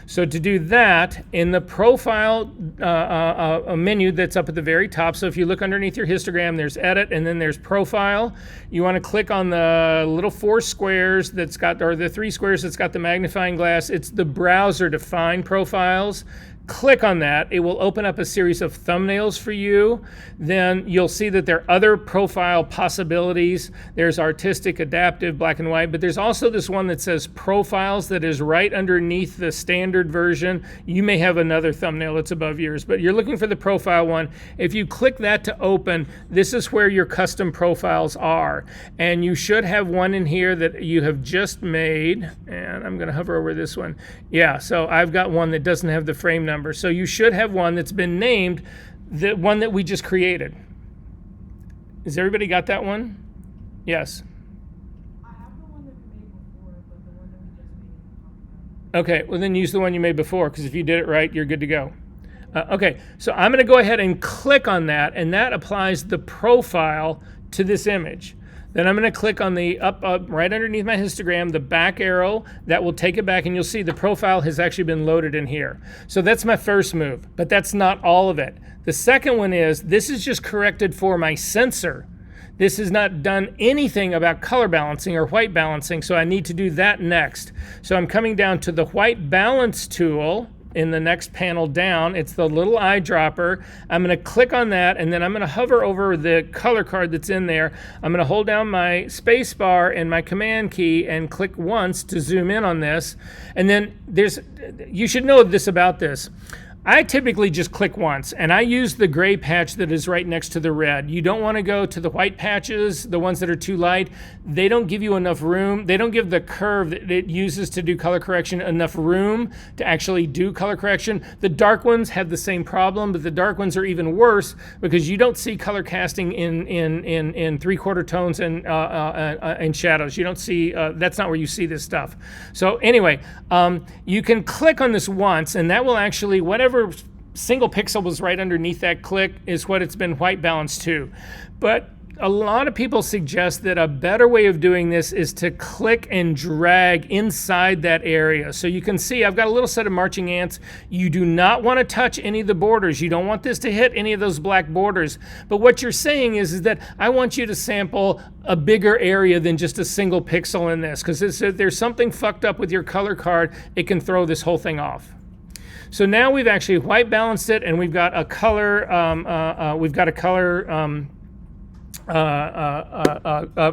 So to do that, in the profile menu that's up at the very top, so if you look underneath your histogram, there's edit and then there's profile. You want to click on the little 4 squares that's got, or the 3 squares that's got the magnifying glass. It's the browser to find profiles. Click on that. It will open up a series of thumbnails for you. Then you'll see that there are other profile possibilities. There's artistic, adaptive, black and white, but there's also this one that says profiles that is right underneath the standard version. You may have another thumbnail that's above yours, but you're looking for the profile one. If you click that to open, this is where your custom profiles are. And you should have one in here that you have just made. And I'm going to hover over this one. Yeah, so I've got one that doesn't have the frame number. So you should have one that's been named the one that we just created. Has everybody got that one? Yes. I have the one that we made before, but the one that we just made. Okay, well then use the one you made before, because if you did it right, you're good to go. Okay, so I'm going to go ahead and click on that, and that applies the profile to this image. Then I'm going to click on the up right underneath my histogram, the back arrow. That will take it back, and you'll see the profile has actually been loaded in here. So that's my first move, but that's not all of it. The second one is, this is just corrected for my sensor. This has not done anything about color balancing or white balancing, so I need to do that next. So I'm coming down to the white balance tool in the next panel down. It's the little eyedropper. I'm going to click on that, and then I'm going to hover over the color card that's in there. I'm going to hold down my space bar and my command key and click once to zoom in on this. And then you should know this about this. I typically just click once, and I use the gray patch that is right next to the red. You don't want to go to the white patches, the ones that are too light. They don't give you enough room. They don't give the curve that it uses to do color correction enough room to actually do color correction. The dark ones have the same problem, but the dark ones are even worse because you don't see color casting in three-quarter tones and shadows. You don't see, that's not where you see this stuff. So anyway, you can click on this once, and that will actually, whatever single pixel was right underneath that click is what it's been white balanced to. But a lot of people suggest that a better way of doing this is to click and drag inside that area. So you can see I've got a little set of marching ants. You do not want to touch any of the borders. You don't want this to hit any of those black borders. But what you're saying is that I want you to sample a bigger area than just a single pixel in this, because if there's something fucked up with your color card, it can throw this whole thing off. So now we've actually white balanced it, and we've got a color.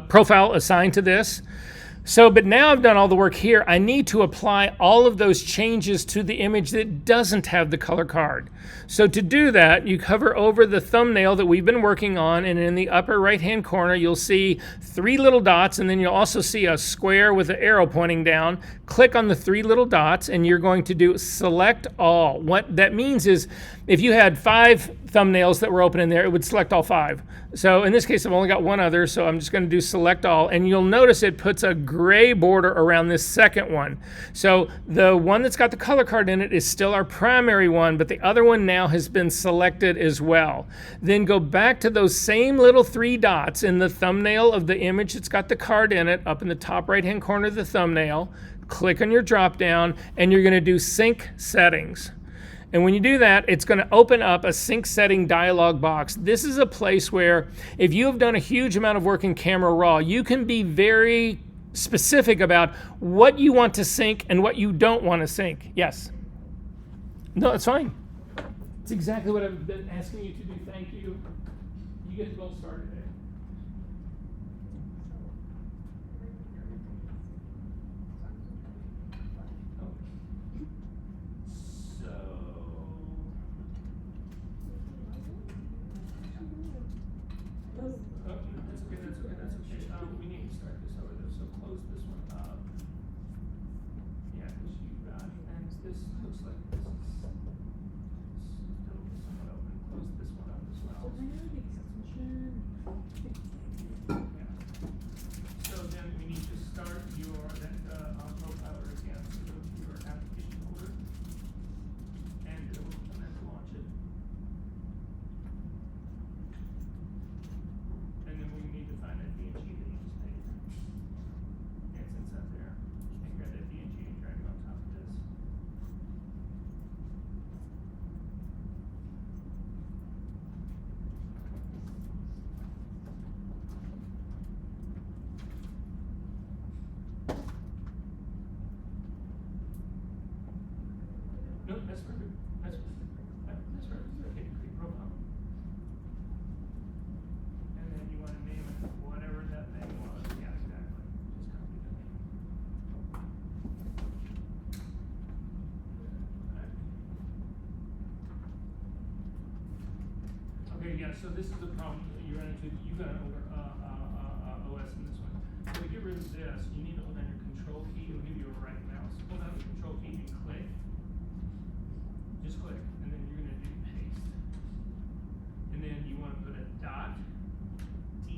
Profile assigned to this. So, but now I've done all the work here. I need to apply all of those changes to the image that doesn't have the color card. So to do that, you hover over the thumbnail that we've been working on, and in the upper right-hand corner, you'll see 3 little dots, and then you'll also see a square with an arrow pointing down. Click on the 3 little dots, and you're going to do select all. What that means is if you had 5 thumbnails that were open in there, it would select all 5. So in this case, I've only got one other, so I'm just going to do select all, and you'll notice it puts a gray border around this second one. So the one that's got the color card in it is still our primary one, but the other one now has been selected as well. Then go back to those same little 3 dots in the thumbnail of the image that's got the card in it, up in the top right-hand corner of the thumbnail. Click on your drop down, and you're going to do sync settings. And when you do that, it's going to open up a sync setting dialog box. This is a place where if you have done a huge amount of work in Camera Raw, you can be very specific about what you want to sync and what you don't want to sync. Yes? No, it's fine. It's exactly what I've been asking you to do. Thank you. You get the gold star today. We need to start this over though, so close this one up. Yeah, because you got, this looks like this is still somewhat open. Close this one up as well. Yeah. So then we need to start your profiler again. So go to your application folder and go and launch it. And then we need to find that DNG that you just made. And since that's there, and grab that DNG and drag it on top of this. No, that's perfect. That's perfect. That's perfect. Okay, create profile. And then you want to name it whatever that thing was. Yeah, exactly. Just copy the name. Okay, yeah, so this is the problem that you run into. You got over OS in this one. So to get rid of this, you need to hold down your control key. It'll give you a right mouse. Hold down the control key and click. Just click, and then you're going to do paste. And then you want to put a dot, D,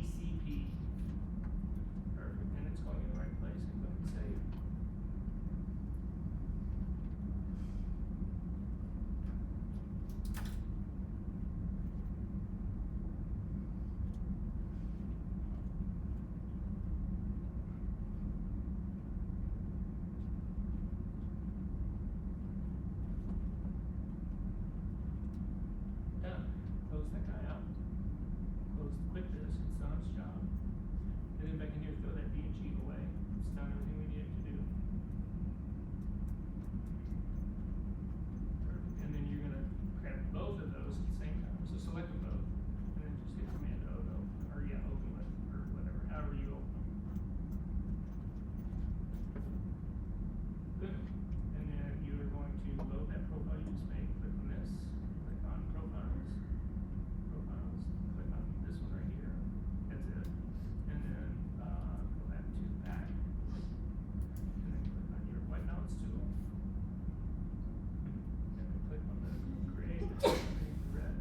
Red.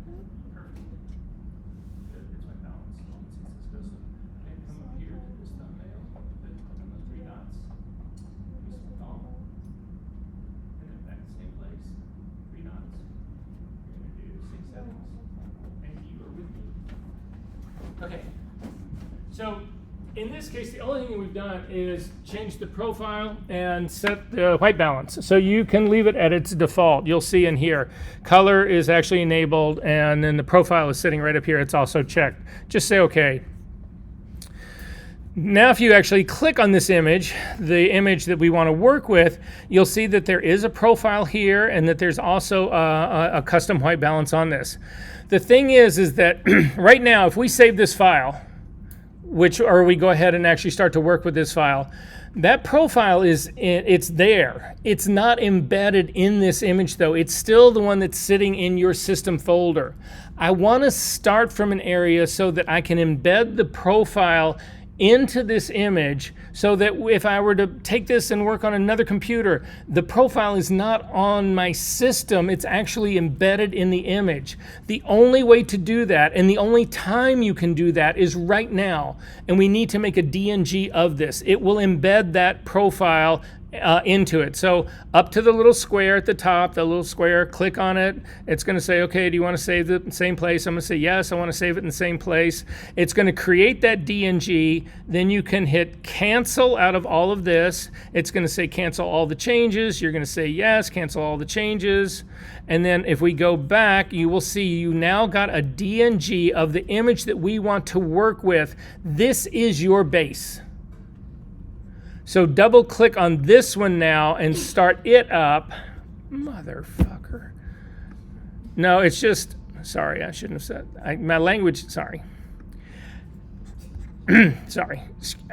Perfect. Good. It's my balance. Let's see if this goes. And come up here to this thumbnail. Then click on the three dots. Do some thumb. And then back to the same place. Three dots. You're gonna do sync settings. And you are with me. Okay. So in this case, the only thing that we've done is change the profile and set the white balance. So you can leave it at its default. You'll see in here, color is actually enabled, and then the profile is sitting right up here. It's also checked. Just say OK. Now, if you actually click on this image, the image that we want to work with, you'll see that there is a profile here and that there's also a custom white balance on this. The thing is that right now, if we save this file, or we go ahead and actually start to work with this file, that profile it's there. It's not embedded in this image though. It's still the one that's sitting in your system folder. I want to start from an area so that I can embed the profile into this image so that if I were to take this and work on another computer, the profile is not on my system, it's actually embedded in the image. The only way to do that, and the only time you can do that, is right now. And we need to make a DNG of this. It will embed that profile into it. So up to the little square at the top, the little square, click on it. It's going to say, okay, do you want to save it in the same place? I'm going to say, yes, I want to save it in the same place. It's going to create that DNG. Then you can hit cancel out of all of this. It's going to say cancel all the changes. You're going to say, yes, cancel all the changes. And then if we go back, you will see you now got a DNG of the image that we want to work with. This is your base. So double click on this one now and start it up. Motherfucker. No, it's just, sorry, I shouldn't have said, my language, sorry. Sorry,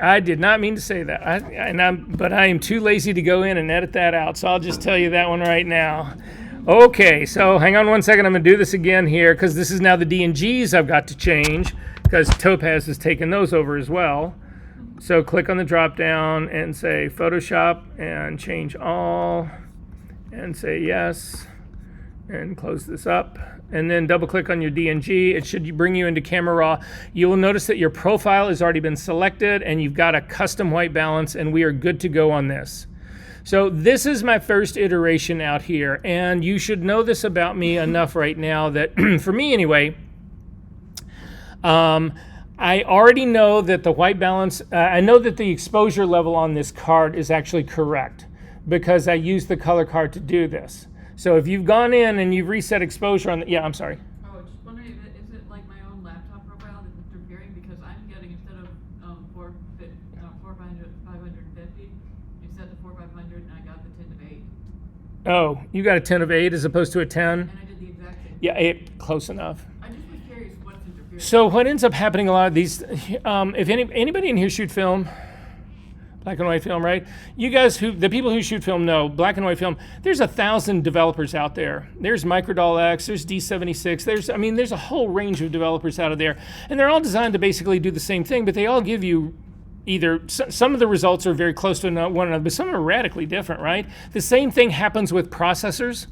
I did not mean to say that. But I am too lazy to go in and edit that out, so I'll just tell you that one right now. Okay, so hang on one second. I'm going to do this again here because this is now the DNGs I've got to change because Topaz has taken those over as well. So click on the drop down and say Photoshop and change all and say yes and close this up. And then double click on your DNG. It should bring you into Camera Raw. You will notice that your profile has already been selected and you've got a custom white balance, and we are good to go on this. So this is my first iteration out here, and you should know this about me enough right now that for me anyway, I already know that the white balance, I know that the exposure level on this card is actually correct because I used the color card to do this. So if you've gone in and you've reset exposure on the, yeah, I'm sorry. Oh, just wondering, is it like my own laptop profile that's interfering? Because I'm getting, instead of 550, you set the 4500 and I got the 10 of 8. Oh, you got a 10 of 8 as opposed to a 10? And I did the exact same. Yeah, 8, close enough. I just was curious what's interfering. So what ends up happening a lot of these, if anybody in here shoot film, black and white film, right? You guys the people who shoot film know black and white film, there's 1,000 developers out there. There's Microdoll X, there's D76, there's a whole range of developers out of there. And they're all designed to basically do the same thing, but they all give you either, some of the results are very close to one another, but some are radically different, right? The same thing happens with processors.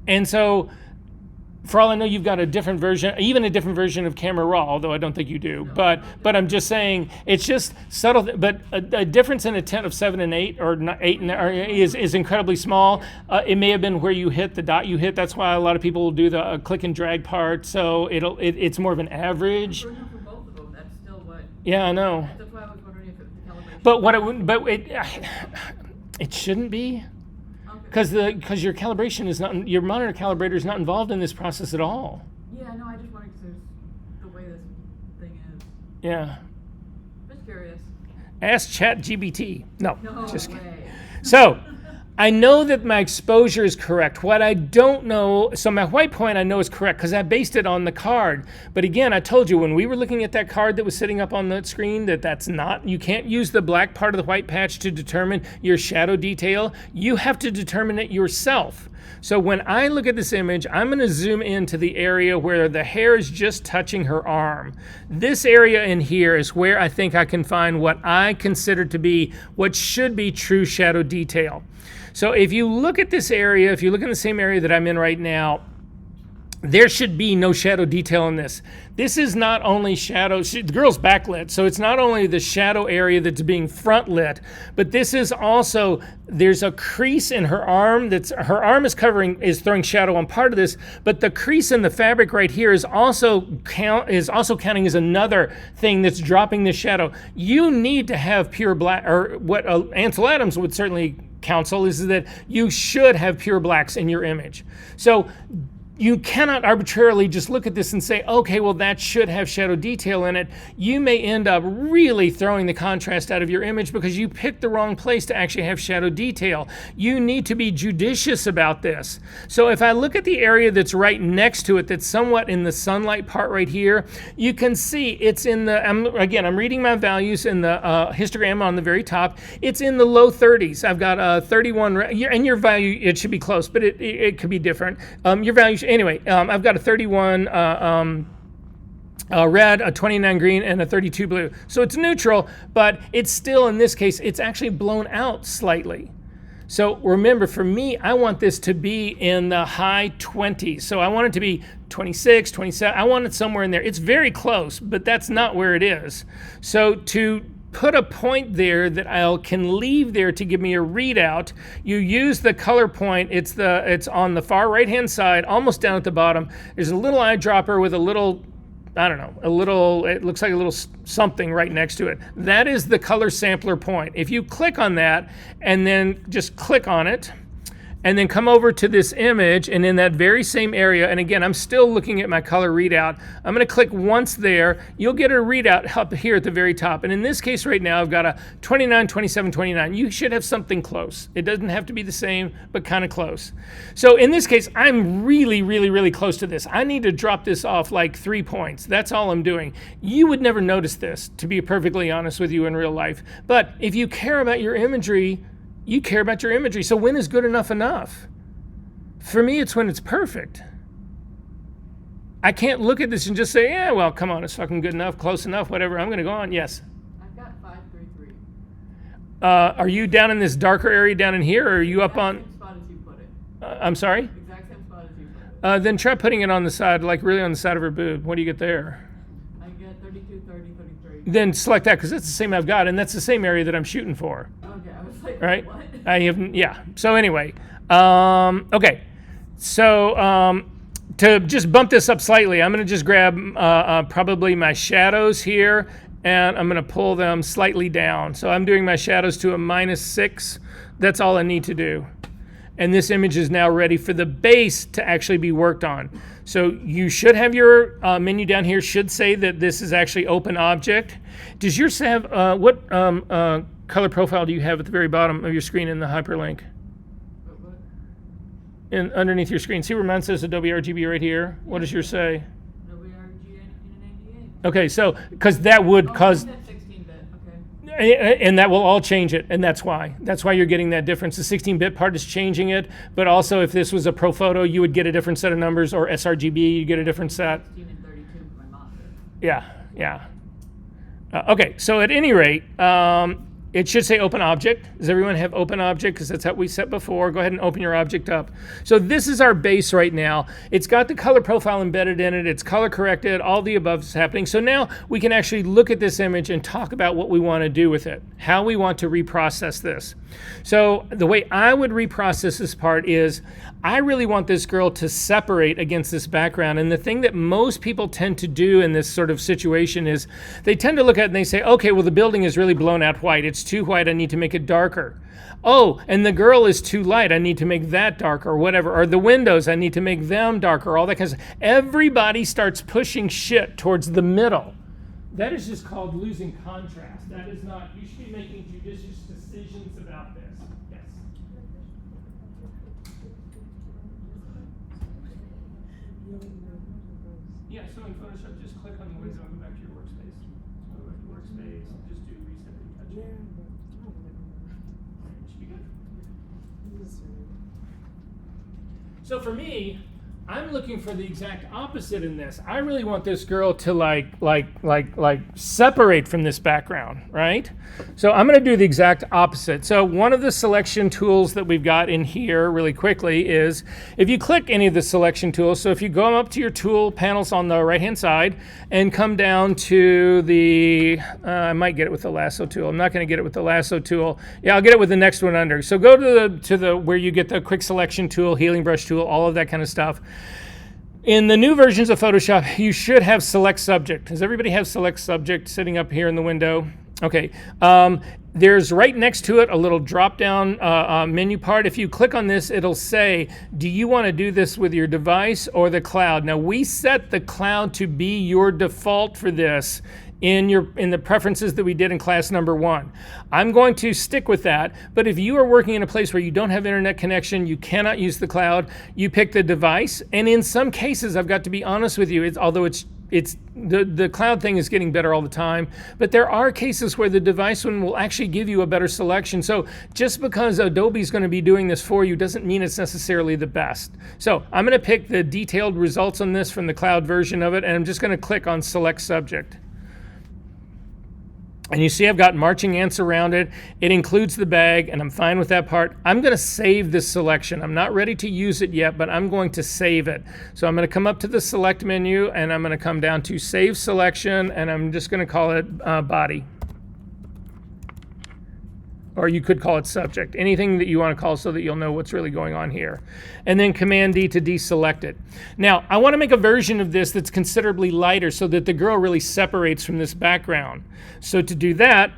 And so, for all I know, you've got a different version, even a different version of Camera Raw, although I don't think you do. No, but I'm just saying, it's just subtle. But a difference in a 10 of 7 and 8, or 8 and is incredibly small. It may have been where you hit the dot you hit. That's why a lot of people will do the click and drag part. So it's more of an average. For both of them, that's still what. Yeah, I know. That's why I was wondering if the calibration. It shouldn't be. Because your calibration is not, your monitor calibrator is not involved in this process at all. Yeah, no, I just wondered because there's the way this thing is. Yeah. Just curious. Ask ChatGPT. No, just kidding. Way. So, I know that my exposure is correct. What I don't know, so my white point I know is correct because I based it on the card. But again, I told you when we were looking at that card that was sitting up on the screen that's not, you can't use the black part of the white patch to determine your shadow detail. You have to determine it yourself. So when I look at this image, I'm going to zoom into the area where the hair is just touching her arm. This area in here is where I think I can find what I consider to be what should be true shadow detail. So if you look at this area, if you look in the same area that I'm in right now, there should be no shadow detail in this. This is not only shadow, the girl's backlit, so it's not only the shadow area that's being front lit, but this is also, there's a crease in her arm her arm is throwing shadow on part of this, but the crease in the fabric right here is also counting as another thing that's dropping the shadow. You need to have pure black, or what Ansel Adams would certainly counsel is that you should have pure blacks in your image. So you cannot arbitrarily just look at this and say, okay, well, that should have shadow detail in it. You may end up really throwing the contrast out of your image because you picked the wrong place to actually have shadow detail. You need to be judicious about this. So if I look at the area that's right next to it, that's somewhat in the sunlight part right here, you can see it's in the, I'm reading my values in the histogram on the very top. It's in the low 30s. I've got 31, and your value, it should be close, but it could be different. Your value Anyway, I've got a 31 red, a 29 green, and a 32 blue. So it's neutral, but it's still, in this case, it's actually blown out slightly. So remember, for me, I want this to be in the high 20s. So I want it to be 26, 27. I want it somewhere in there. It's very close, but that's not where it is. So to put a point there that I can leave there to give me a readout, you use the color point. It's on the far right hand side, almost down at the bottom. There's a little eyedropper with a little, it looks like a little something right next to it. That is the color sampler point. If you click on that and then just click on it, and then come over to this image, and in that very same area, and again, I'm still looking at my color readout, I'm gonna click once there, you'll get a readout up here at the very top. And in this case right now, I've got a 29, 27, 29. You should have something close. It doesn't have to be the same, but kind of close. So in this case, I'm really, really, really close to this. I need to drop this off like 3 points. That's all I'm doing. You would never notice this, to be perfectly honest with you in real life. But if you care about your imagery, you care about your imagery. So when is good enough enough? For me, it's when it's perfect. I can't look at this and just say, yeah, well, come on, it's fucking good enough, close enough, whatever. I'm going to go on. Yes. I've got 533. Are you down in this darker area down in here, or are you up on? Same spot as you put it. I'm sorry? Exact same spot as you put it. Then try putting it on the side, like really on the side of her boob. What do you get there? I get 32, 30, 33. Then select that, because that's the same I've got, and that's the same area that I'm shooting for. Okay, I was like, Right? what? I haven't, yeah. So anyway, okay. So to just bump this up slightly, I'm going to just grab probably my shadows here, and I'm going to pull them slightly down. So I'm doing my shadows to a -6. That's all I need to do. And this image is now ready for the base to actually be worked on. So you should have your menu down here should say that this is actually open object. Does yours have, what color profile do you have at the very bottom of your screen in the hyperlink? And underneath your screen, see where mine says Adobe RGB right here? What does yours say? Adobe RGB in 98. Okay, so, because that would cause, That's 16-bit, okay. and that will all change it, and that's why. That's why you're getting that difference. The 16-bit part is changing it, but also if this was a Pro Photo, you would get a different set of numbers, or sRGB, you get a different set. 16 and 32 for my monitor. Yeah. Okay, so at any rate, it should say open object. Does everyone have open object? Because that's how we set before. Go ahead and open your object up. So this is our base right now. It's got the color profile embedded in it. It's color corrected. All the above is happening. So now we can actually look at this image and talk about what we want to do with it, how we want to reprocess this. So the way I would reprocess this part is I really want this girl to separate against this background. And the thing that most people tend to do in this sort of situation is they tend to look at it and they say, okay, well, the building is really blown out white. It's too white. I need to make it darker. Oh, and the girl is too light. I need to make that darker, or whatever. Or the windows, I need to make them darker, all that kind of stuff. Everybody starts pushing shit towards the middle. That is just called losing contrast. That is not, you should be making judicious decisions about this. Yes. Yeah, so in Photoshop, just click on the window and go back to your workspace. Go back to workspace, just do reset retouch. Should be good. So for me, I'm looking for the exact opposite in this. I really want this girl to like separate from this background, right? So I'm going to do the exact opposite. So one of the selection tools that we've got in here really quickly is if you click any of the selection tools, so if you go up to your tool panels on the right-hand side and come down to the, I might get it with the lasso tool. I'm not going to get it with the lasso tool. Yeah, I'll get it with the next one under. So go to the where you get the quick selection tool, healing brush tool, all of that kind of stuff. In the new versions of Photoshop, you should have select subject. Does everybody have select subject sitting up here in the window? Okay. There's right next to it a little drop down menu part. If you click on this, it'll say, do you want to do this with your device or the cloud? Now we set the cloud to be your default for this in the preferences that we did in class number 1. I'm going to stick with that, but if you are working in a place where you don't have internet connection, you cannot use the cloud, you pick the device, and in some cases, I've got to be honest with you, although the cloud thing is getting better all the time, but there are cases where the device one will actually give you a better selection. So just because Adobe's going to be doing this for you doesn't mean it's necessarily the best. So I'm going to pick the detailed results on this from the cloud version of it, and I'm just going to click on select subject. And you see I've got marching ants around it. It includes the bag, and I'm fine with that part. I'm going to save this selection. I'm not ready to use it yet, but I'm going to save it. So I'm going to come up to the select menu, and I'm going to come down to save selection, and I'm just going to call it body. Or you could call it subject, anything that you want to call so that you'll know what's really going on here. And then Command D to deselect it. Now, I want to make a version of this that's considerably lighter so that the girl really separates from this background. So to do that,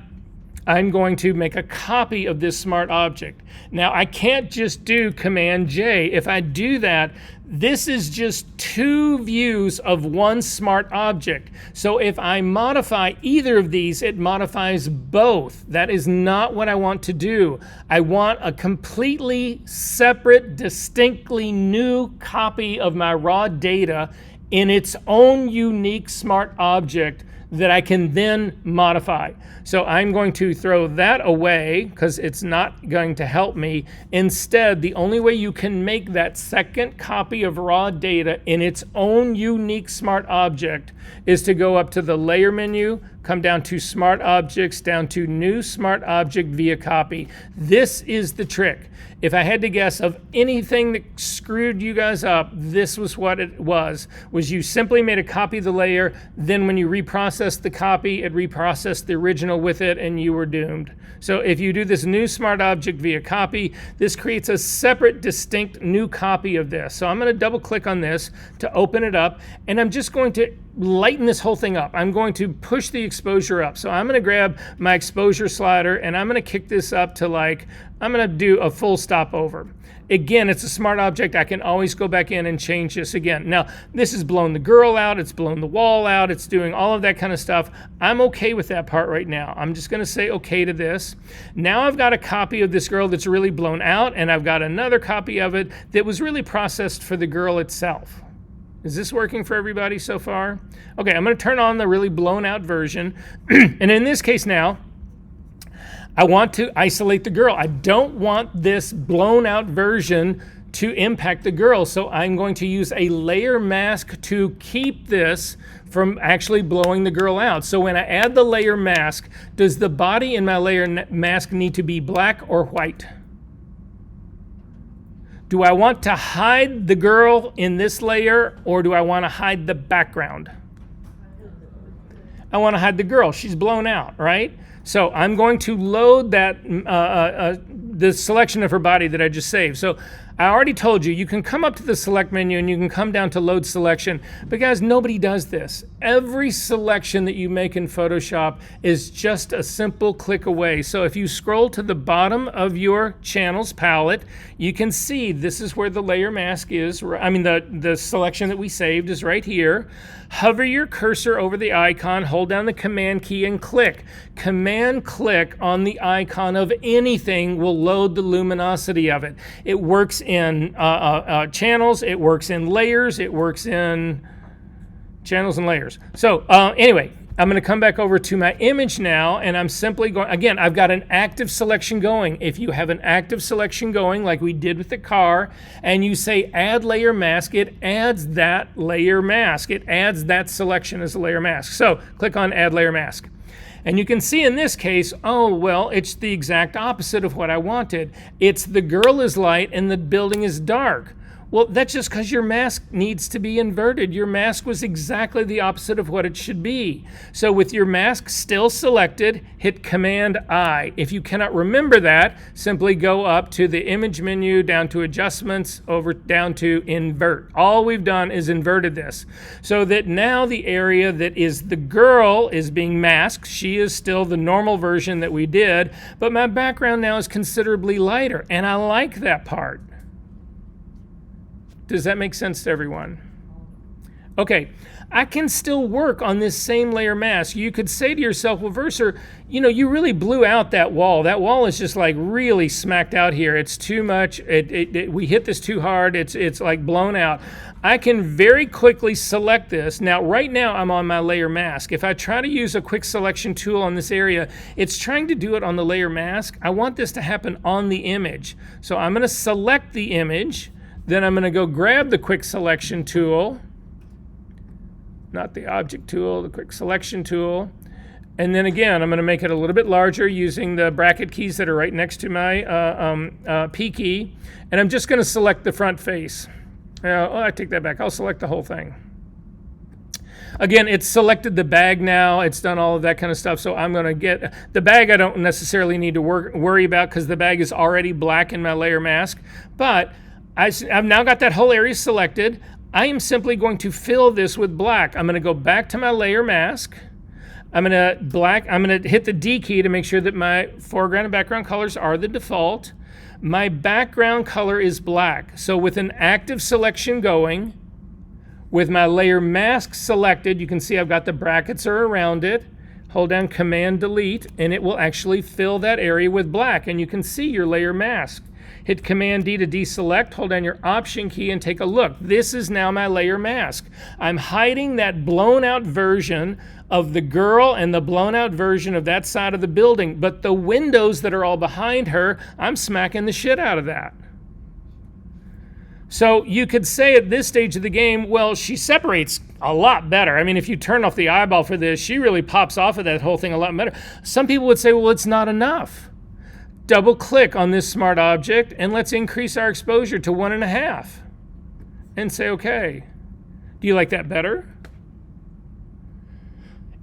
I'm going to make a copy of this smart object. Now, I can't just do Command J. If I do that, this is just 2 views of one smart object. So if I modify either of these, it modifies both. That is not what I want to do. I want a completely separate, distinctly new copy of my raw data in its own unique smart object that I can then modify. So I'm going to throw that away because it's not going to help me. Instead, the only way you can make that second copy of raw data in its own unique smart object is to go up to the layer menu, come down to smart objects, down to new smart object via copy. This is the trick. If I had to guess of anything that screwed you guys up, this was what it was you simply made a copy of the layer, then when you reprocessed the copy, it reprocessed the original with it, and you were doomed. So if you do this new smart object via copy, this creates a separate, distinct new copy of this. So I'm going to double click on this to open it up, and I'm just going to lighten this whole thing up. I'm going to push the exposure up. So I'm going to grab my exposure slider, and I'm going to kick this up to I'm going to do a full stop over. Again, it's a smart object. I can always go back in and change this again. Now, this has blown the girl out. It's blown the wall out. It's doing all of that kind of stuff. I'm okay with that part right now. I'm just going to say okay to this. Now I've got a copy of this girl that's really blown out, and I've got another copy of it that was really processed for the girl itself. Is this working for everybody so far? Okay, I'm going to turn on the really blown out version. And in this case now, I want to isolate the girl. I don't want this blown out version to impact the girl. So I'm going to use a layer mask to keep this from actually blowing the girl out. So when I add the layer mask, does the body in my layer mask need to be black or white? Do I want to hide the girl in this layer, or do I want to hide the background? I want to hide the girl. She's blown out, right? So I'm going to load that the selection of her body that I just saved. So I already told you, you can come up to the select menu and you can come down to load selection, but guys, nobody does this. Every selection that you make in Photoshop is just a simple click away. So if you scroll to the bottom of your channels palette, you can see this is where the layer mask is. I mean, the selection that we saved is right here. Hover your cursor over the icon, hold down the command key and click. Command click on the icon of anything will load the luminosity of it. It works in channels, it works in layers, it works in channels and layers. So anyway, I'm going to come back over to my image now, and I'm simply going, again, I've got an active selection going. If you have an active selection going, like we did with the car, and you say add layer mask, it adds that layer mask. It adds that selection as a layer mask. So click on add layer mask. And you can see in this case, oh, well, it's the exact opposite of what I wanted. It's the girl is light and the building is dark. Well, that's just because your mask needs to be inverted. Your mask was exactly the opposite of what it should be. So with your mask still selected, hit Command-I. If you cannot remember that, simply go up to the image menu, down to adjustments, over down to invert. All we've done is inverted this. So that now the area that is the girl is being masked. She is still the normal version that we did, but my background now is considerably lighter, and I like that part. Does that make sense to everyone? Okay, I can still work on this same layer mask. You could say to yourself, well, Verser, you know, you really blew out that wall. That wall is just like really smacked out here. It's too much. We hit this too hard. It's like blown out. I can very quickly select this. Now, right now, I'm on my layer mask. If I try to use a quick selection tool on this area, it's trying to do it on the layer mask. I want this to happen on the image. So I'm going to select the image. Then I'm going to go grab the quick selection tool, not the object tool, the quick selection tool. And then again, I'm going to make it a little bit larger using the bracket keys that are right next to my P key. And I'm just going to select the front face. I take that back. I'll select the whole thing. Again, it's selected the bag now. It's done all of that kind of stuff. So I'm going to get the bag. I don't necessarily need to worry about because the bag is already black in my layer mask. But I've now got that whole area selected. I am simply going to fill this with black. I'm going to go back to my layer mask. I'm going to hit the D key to make sure that my foreground and background colors are the default. My background color is black. So with an active selection going, with my layer mask selected, you can see I've got the brackets are around it. Hold down Command Delete, and it will actually fill that area with black. And you can see your layer mask. Hit Command D to deselect, hold down your Option key and take a look. This is now my layer mask. I'm hiding that blown out version of the girl and the blown out version of that side of the building, but the windows that are all behind her, I'm smacking the shit out of that. So you could say at this stage of the game, well, she separates a lot better. I mean, if you turn off the eyeball for this, she really pops off of that whole thing a lot better. Some people would say, well, it's not enough. Double click on this smart object and let's increase our exposure to 1.5 and say okay. Do you like that better?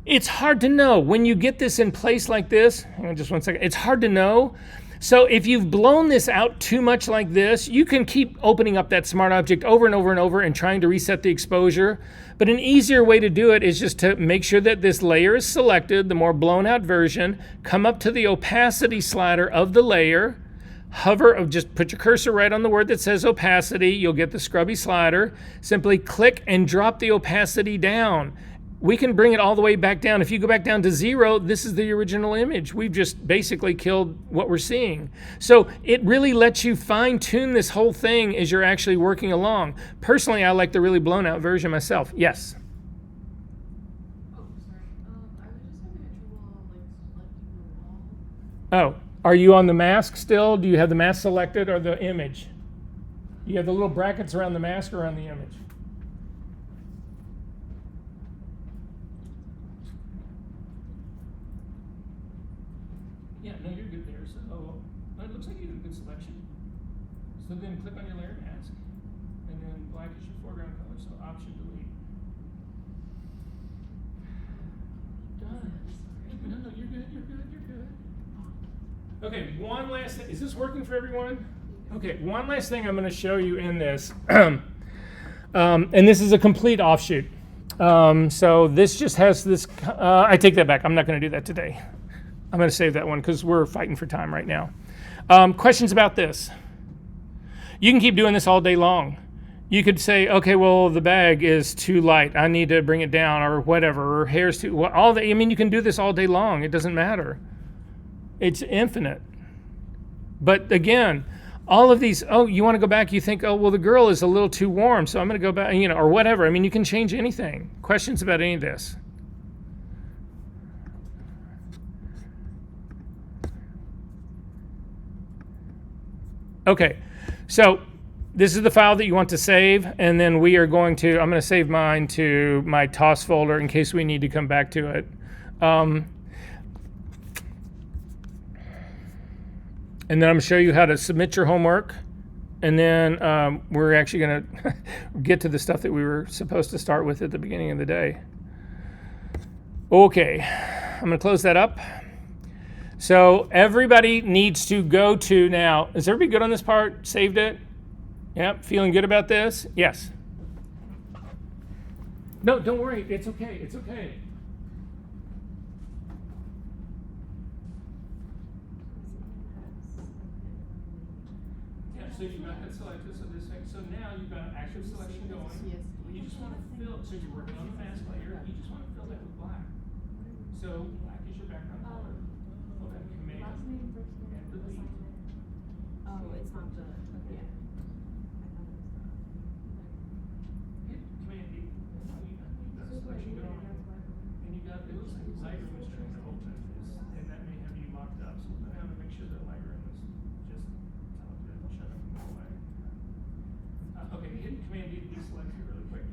It's hard to know when you get this in place like this. Hang on just 1 second. It's hard to know. So if you've blown this out too much like this, you can keep opening up that smart object over and over and over and trying to reset the exposure. But an easier way to do it is just to make sure that this layer is selected, the more blown out version, come up to the opacity slider of the layer, hover, just put your cursor right on the word that says opacity, you'll get the scrubby slider, simply click and drop the opacity down. We can bring it all the way back down. If you go back down to 0, this is the original image. We've just basically killed what we're seeing. So it really lets you fine tune this whole thing as you're actually working along. Personally, I like the really blown out version myself. Yes? Oh, sorry. I was just having trouble, selecting the wall. Oh, are you on the mask still? Do you have the mask selected or the image? You have the little brackets around the mask or around the image? Yeah, no, you're good there. So it looks like you did a good selection. So then click on your layer mask, and then black is your foreground color. So Option Delete. Done. No, you're good. You're good. You're good. Okay, one last thing. Is this working for everyone? Okay, one last thing I'm going to show you in this, and this is a complete offshoot. So this just has this. I take that back. I'm not going to do that today. I'm going to save that one because we're fighting for time right now. Questions about this? You can keep doing this all day long. You could say, okay, well, the bag is too light. I need to bring it down or whatever, or hair's too, all that. I mean, you can do this all day long. It doesn't matter. It's infinite. But again, all of these, oh, you want to go back, you think, oh, well, the girl is a little too warm, so I'm going to go back, or whatever. I mean, you can change anything. Questions about any of this? Okay, so this is the file that you want to save, and then we are going to, I'm going to save mine to my TOS folder in case we need to come back to it. And then I'm going to show you how to submit your homework. And then we're actually going to get to the stuff that we were supposed to start with at the beginning of the day. Okay, I'm going to close that up. So everybody needs to go to now. Is everybody good on this part? Saved it? Yep, feeling good about this? Yes. No, don't worry. It's okay. It's okay. So you've got that selected, so this thing, so now you've got active selection going. You just want to fill, so you're working on the mask layer, you just want to fill that with black. So black is your background color. Okay, command and delete. Oh, it's not the, okay. Hit command D. Now you've got selection going. And you got, it looks like Lightroom is trying to open this, and that may have you locked up. So I want to make sure that Lightroom is just shut up and go away. Okay, hit command D to deselect it really quick.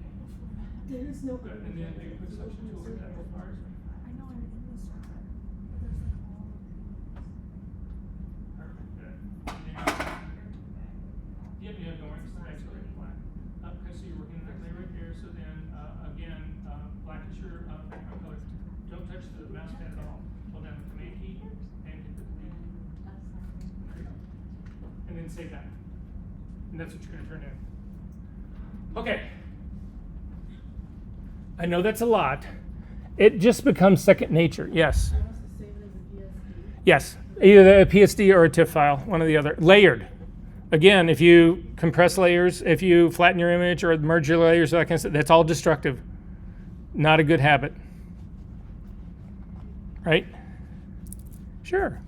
There is no. Good, and then do a quick selection tool with that part. I know I'm in this part, but there's like all of these. Perfect, good. And then, yep, you have no worries, that's already black. Okay, so you're working in that layer right there, so then, again, black is your background color. Don't touch the mouse pad at all. Hold down the command key and hit the delete. There you go. And then save that. And that's what you're gonna turn in. Okay. I know that's a lot. It just becomes second nature, yes. I must have saved it as a PSD. Yes, either a PSD or a TIFF file, one or the other. Layered. Again, if you compress layers, if you flatten your image or merge your layers, that kind of stuff, that's all destructive. Not a good habit. Right? Sure.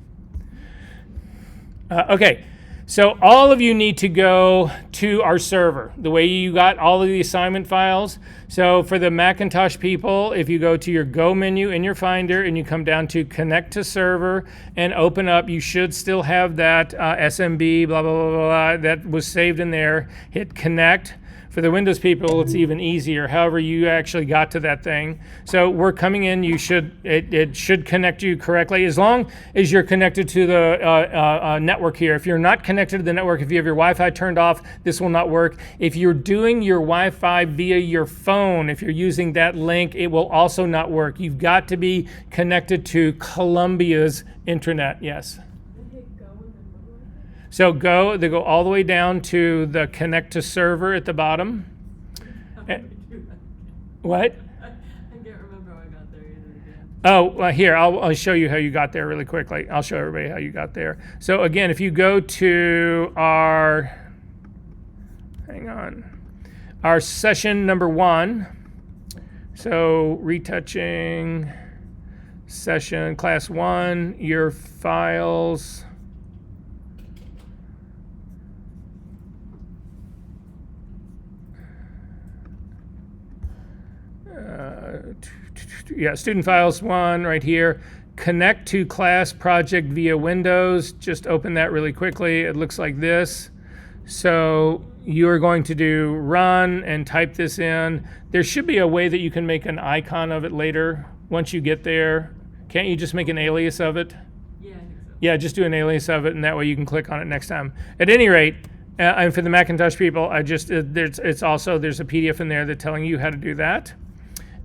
Okay, so all of you need to go to our server. The way you got all of the assignment files. So for the Macintosh people, if you go to your Go menu in your Finder and you come down to Connect to Server and open up, you should still have that SMB, blah, blah, blah, blah, that was saved in there. Hit Connect. For the Windows people, it's even easier. However, you actually got to that thing. So we're coming in. You should it should connect you correctly as long as you're connected to the network here. If you're not connected to the network, if you have your Wi-Fi turned off, this will not work. If you're doing your Wi-Fi via your phone, if you're using that link, it will also not work. You've got to be connected to Columbia's internet. Yes. So they go all the way down to the connect to server at the bottom. What? I can't remember how I got there either. Oh, here, I'll show you how you got there really quickly. I'll show everybody how you got there. So again, if you go to our session number 1, so retouching session class 1, your files. Student files 1 right here. Connect to class project via Windows. Just open that really quickly. It looks like this. So you are going to do run and type this in. There should be a way that you can make an icon of it later once you get there. Can't you just make an alias of it? Yeah, I think so. Yeah, just do an alias of it, and that way you can click on it next time. At any rate, and for the Macintosh people, there's a PDF in there that's telling you how to do that.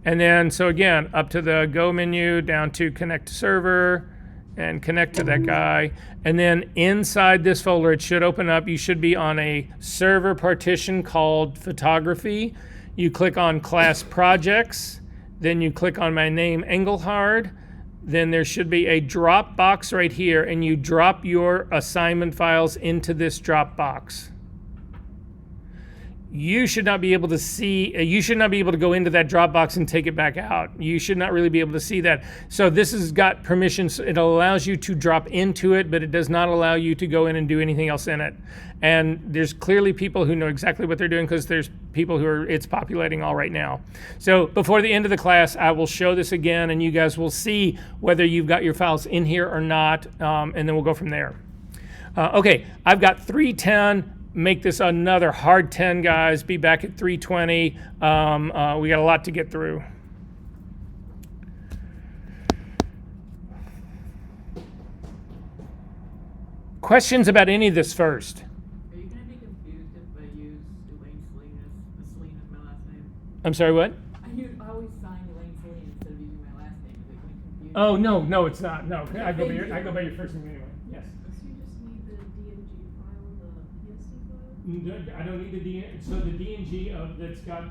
And then, so again, up to the Go menu, down to Connect to Server, and connect to that guy. And then inside this folder, it should open up. You should be on a server partition called Photography. You click on Class Projects. Then you click on my name, Engelhard. Then there should be a drop box right here, and you drop your assignment files into this drop box. You should not be able to see, you should not be able to go into that Dropbox and take it back out. You should not really be able to see that. So this has got permissions. It allows you to drop into it, but it does not allow you to go in and do anything else in it. And there's clearly people who know exactly what they're doing because there's people it's populating all right now. So before the end of the class, I will show this again and you guys will see whether you've got your files in here or not, and then we'll go from there. Okay, I've got 310. Make this another hard 10, guys. Be back at 320. We got a lot to get through. Questions about any of this first? Are you gonna be confused if I use Elaine Salinas? Celine is my last name. I'm sorry, what? I always sign Elaine Celine instead of using my last name. Is it gonna confuse Oh, you? no, it's not. No, I go by your first name anyway. Yes. So you just need the DMG file and the PSD file? I don't need the so the DNG that's got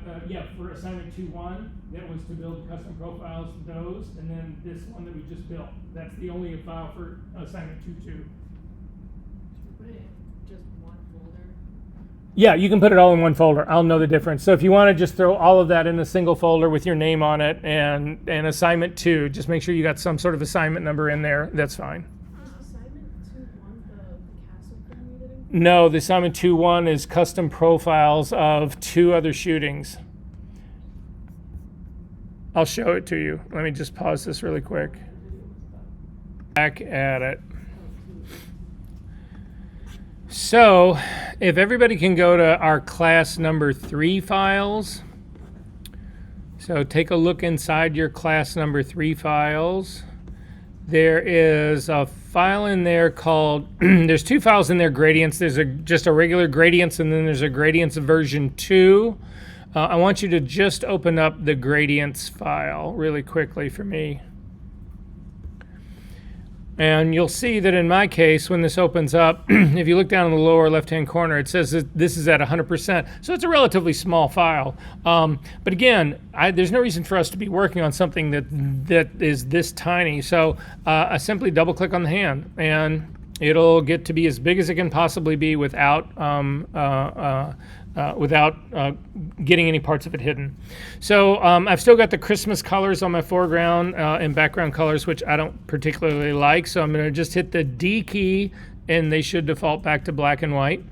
for assignment 2.1 that was to build custom profiles, those, and then this one that we just built. That's the only file for assignment 2.2. Put it in just one folder. Yeah, you can put it all in one folder. I'll know the difference. So if you want to just throw all of that in a single folder with your name on it and assignment 2, just make sure you got some sort of assignment number in there. That's fine. Assignment 2.1, the castle thing you did? No, the assignment 2.1 is custom profiles of 2 other shootings. I'll show it to you. Let me just pause this really quick. Back at it. So, if everybody can go to our class number 3 files. So take a look inside your class number 3 files. There is a file in there called, there's 2 files in there, gradients. There's just a regular gradients, and then there's a gradients version 2. I want you to just open up the gradients file really quickly for me. And you'll see that in my case, when this opens up, if you look down in the lower left-hand corner, it says that this is at 100%. So it's a relatively small file. But again, there's no reason for us to be working on something that is this tiny. So I simply double-click on the hand, and it'll get to be as big as it can possibly be without getting any parts of it hidden. So I've still got the Christmas colors on my foreground and background colors, which I don't particularly like. So I'm going to just hit the D key, and they should default back to black and white.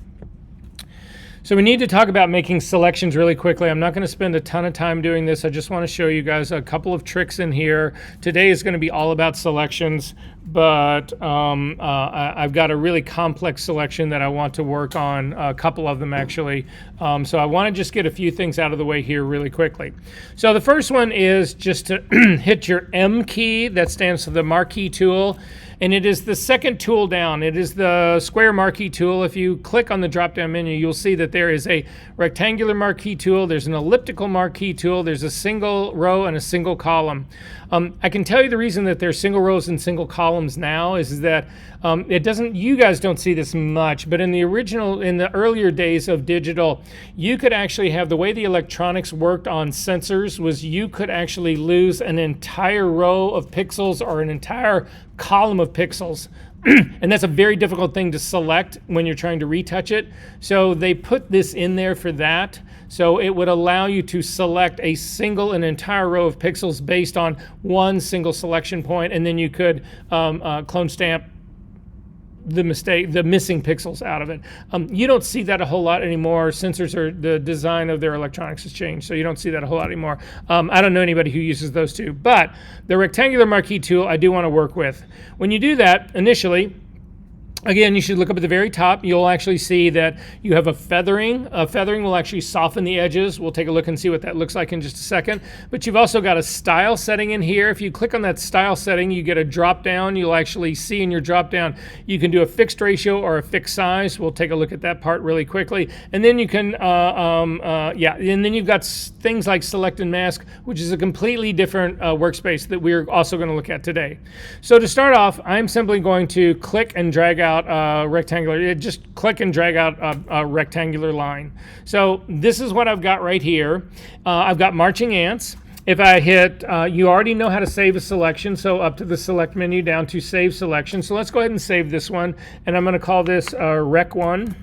So we need to talk about making selections really quickly. I'm not going to spend a ton of time doing this. I just want to show you guys a couple of tricks in here. Today is going to be all about selections, but I've got a really complex selection that I want to work on, a couple of them actually. So I want to just get a few things out of the way here really quickly. So the first one is just to hit your M key. That stands for the marquee tool. And it is the second tool down. It is the square marquee tool. If you click on the drop-down menu, you'll see that there is a rectangular marquee tool, there's an elliptical marquee tool, there's a single row and a single column. I can tell you the reason that there's single rows and single columns now is that you guys don't see this much, but in the earlier days of digital, you could actually have, the way the electronics worked on sensors was you could actually lose an entire row of pixels or an entire column of pixels. And that's a very difficult thing to select when you're trying to retouch it. So they put this in there for that. So it would allow you to select an entire row of pixels based on one single selection point, and then you could clone stamp the missing pixels out of it. You don't see that a whole lot anymore. The design of their electronics has changed, so you don't see that a whole lot anymore. I don't know anybody who uses those two, but the rectangular marquee tool I do want to work with. When you do that initially, again, you should look up at the very top. You'll actually see that you have a feathering. Feathering will actually soften the edges. We'll take a look and see what that looks like in just a second. But you've also got a style setting in here. If you click on that style setting, you get a drop down. You'll actually see in your drop down, you can do a fixed ratio or a fixed size. We'll take a look at that part really quickly. And then you can, and then you've got things like select and mask, which is a completely different workspace that we're also going to look at today. So to start off, I'm simply going to click and drag out rectangular. Just click and drag out a rectangular line. So this is what I've got right here. I've got marching ants. If I hit, you already know how to save a selection, so up to the select menu down to save selection. So let's go ahead and save this one, and I'm going to call this Rec 1,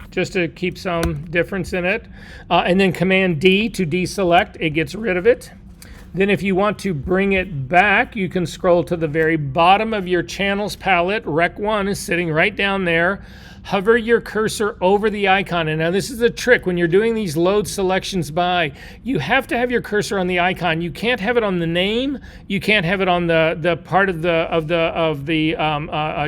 just to keep some difference in it. And then Command D to deselect, it gets rid of it. Then if you want to bring it back, you can scroll to the very bottom of your channels palette. Rec 1 is sitting right down there. hover your cursor over the icon. And now this is a trick. When you're doing these load selections by, you have to have your cursor on the icon. You can't have it on the name. You can't have it on the part of the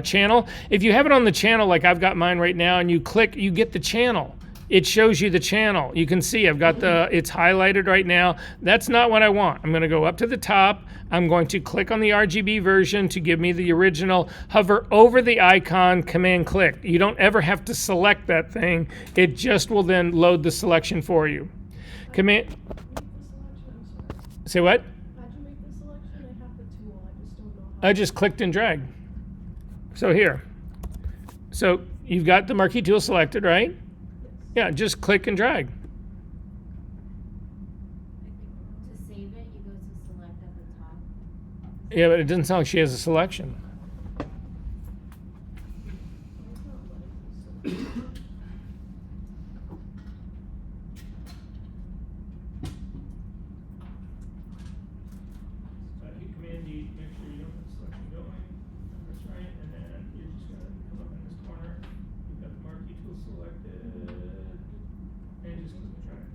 channel. If you have it on the channel, like I've got mine right now, and you click, you get the channel. It shows you the channel. You can see I've got it's highlighted right now. That's not what I want. I'm going to go up to the top. I'm going to click on the RGB version to give me the original. Hover over the icon, command click. You don't ever have to select that thing. It just will then load the selection for you. Command. Make the selection, I'm sorry. Say what? How'd you make the selection? I have the tool, I just don't know how. I just clicked and dragged. So here. So you've got the marquee tool selected, right? Yeah, just click and drag. To save it, you go to select at the top. Yeah, but it doesn't sound like she has a selection. It's not letting me select. Hit Command D, make sure you don't have the selection going. That's right, and then you're just gonna come up in this corner. You've got the marquee tool selected, and just click and drag.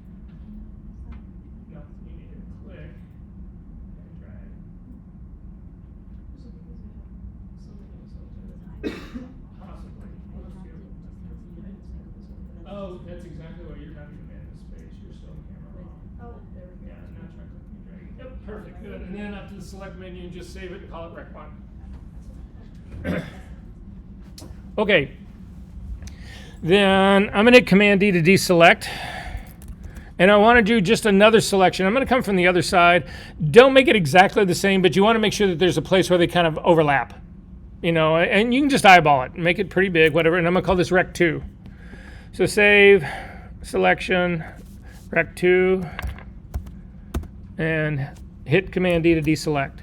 No, you need to click and drag. So because I have so many selections. Possibly. Oh, that's exactly what you're not even in the space. You're still in camera raw. Oh, there we go. Yeah, now try clicking and dragging. Yep, perfect, good. And then up to the select menu, and just save it and call it Rec 1. Okay. Then I'm going to hit Command D to deselect. And I want to do just another selection. I'm going to come from the other side. Don't make it exactly the same, but you want to make sure that there's a place where they kind of overlap. You know, and you can just eyeball it, make it pretty big, whatever. And I'm going to call this Rec 2. So save, selection, Rec 2, and hit Command D to deselect.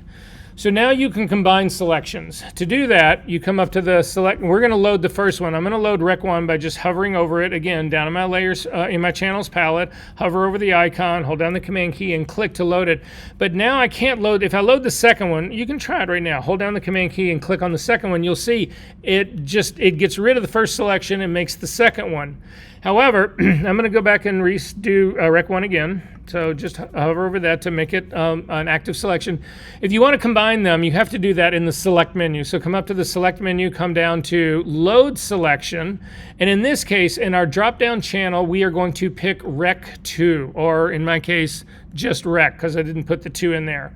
So now you can combine selections. To do that, you come up to the select. We're going to load the first one. I'm going to load Rec 1 by just hovering over it again down in my layers, in my channels palette. Hover over the icon, hold down the Command key, and click to load it. But now I can't load. If I load the second one, you can try it right now. Hold down the Command key and click on the second one. You'll see it gets rid of the first selection and makes the second one. However, I'm going to go back and redo Rec 1 again. So just hover over that to make it an active selection. If you want to combine them, you have to do that in the select menu. So come up to the select menu, come down to load selection. And in this case, in our drop-down channel, we are going to pick Rec 2, or in my case, just Rec, because I didn't put the 2 in there.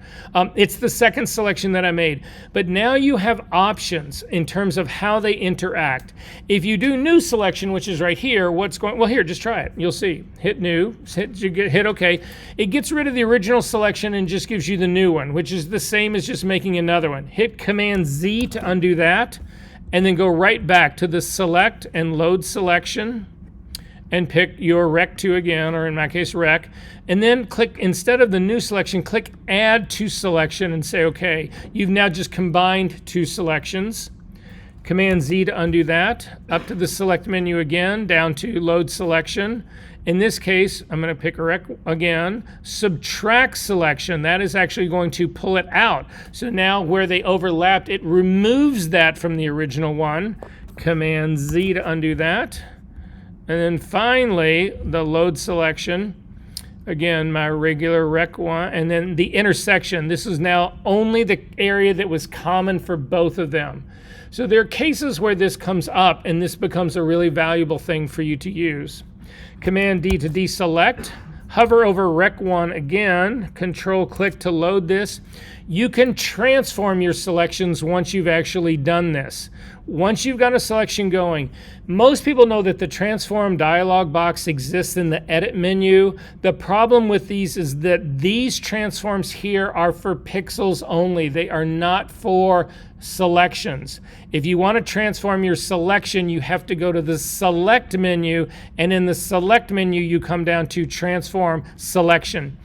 It's the second selection that I made. But now you have options in terms of how they interact. If you do new selection, which is right here, well, here, just try it. You'll see. Hit new, hit OK. It gets rid of the original selection and just gives you the new one, which is the same as just making another one. Hit Command Z to undo that, and then go right back to the select and load selection, and pick your Rec 2 again, or in my case, Rec. And then click, instead of the new selection, click Add to Selection and say, OK. You've now just combined 2 selections. Command Z to undo that. Up to the select menu again, down to load selection. In this case, I'm going to pick Rec again. Subtract selection. That is actually going to pull it out. So now where they overlapped, it removes that from the original one. Command Z to undo that. And then finally, the load selection. Again, my regular Rec 1. And then the intersection. This is now only the area that was common for both of them. So there are cases where this comes up, and this becomes a really valuable thing for you to use. Command D to deselect. Hover over Rec 1 again. Control click to load this. You can transform your selections once you've actually done this. Once you've got a selection going, most people know that the transform dialog box exists in the edit menu. The problem with these is that these transforms here are for pixels only. They are not for selections. If you want to transform your selection, you have to go to the select menu, and in the select menu, you come down to transform selection.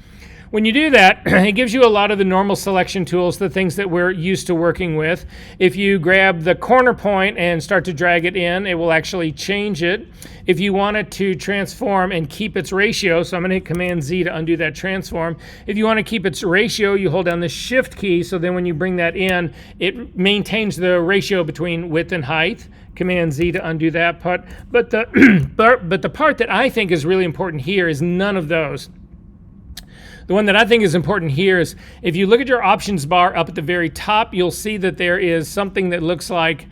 When you do that, it gives you a lot of the normal selection tools, the things that we're used to working with. If you grab the corner point and start to drag it in, it will actually change it. If you want it to transform and keep its ratio, so I'm going to hit Command Z to undo that transform. If you want to keep its ratio, you hold down the Shift key, so then when you bring that in, it maintains the ratio between width and height. Command Z to undo that part. But the part that I think is really important here is none of those. The one that I think is important here is if you look at your options bar up at the very top, you'll see that there is something that looks like,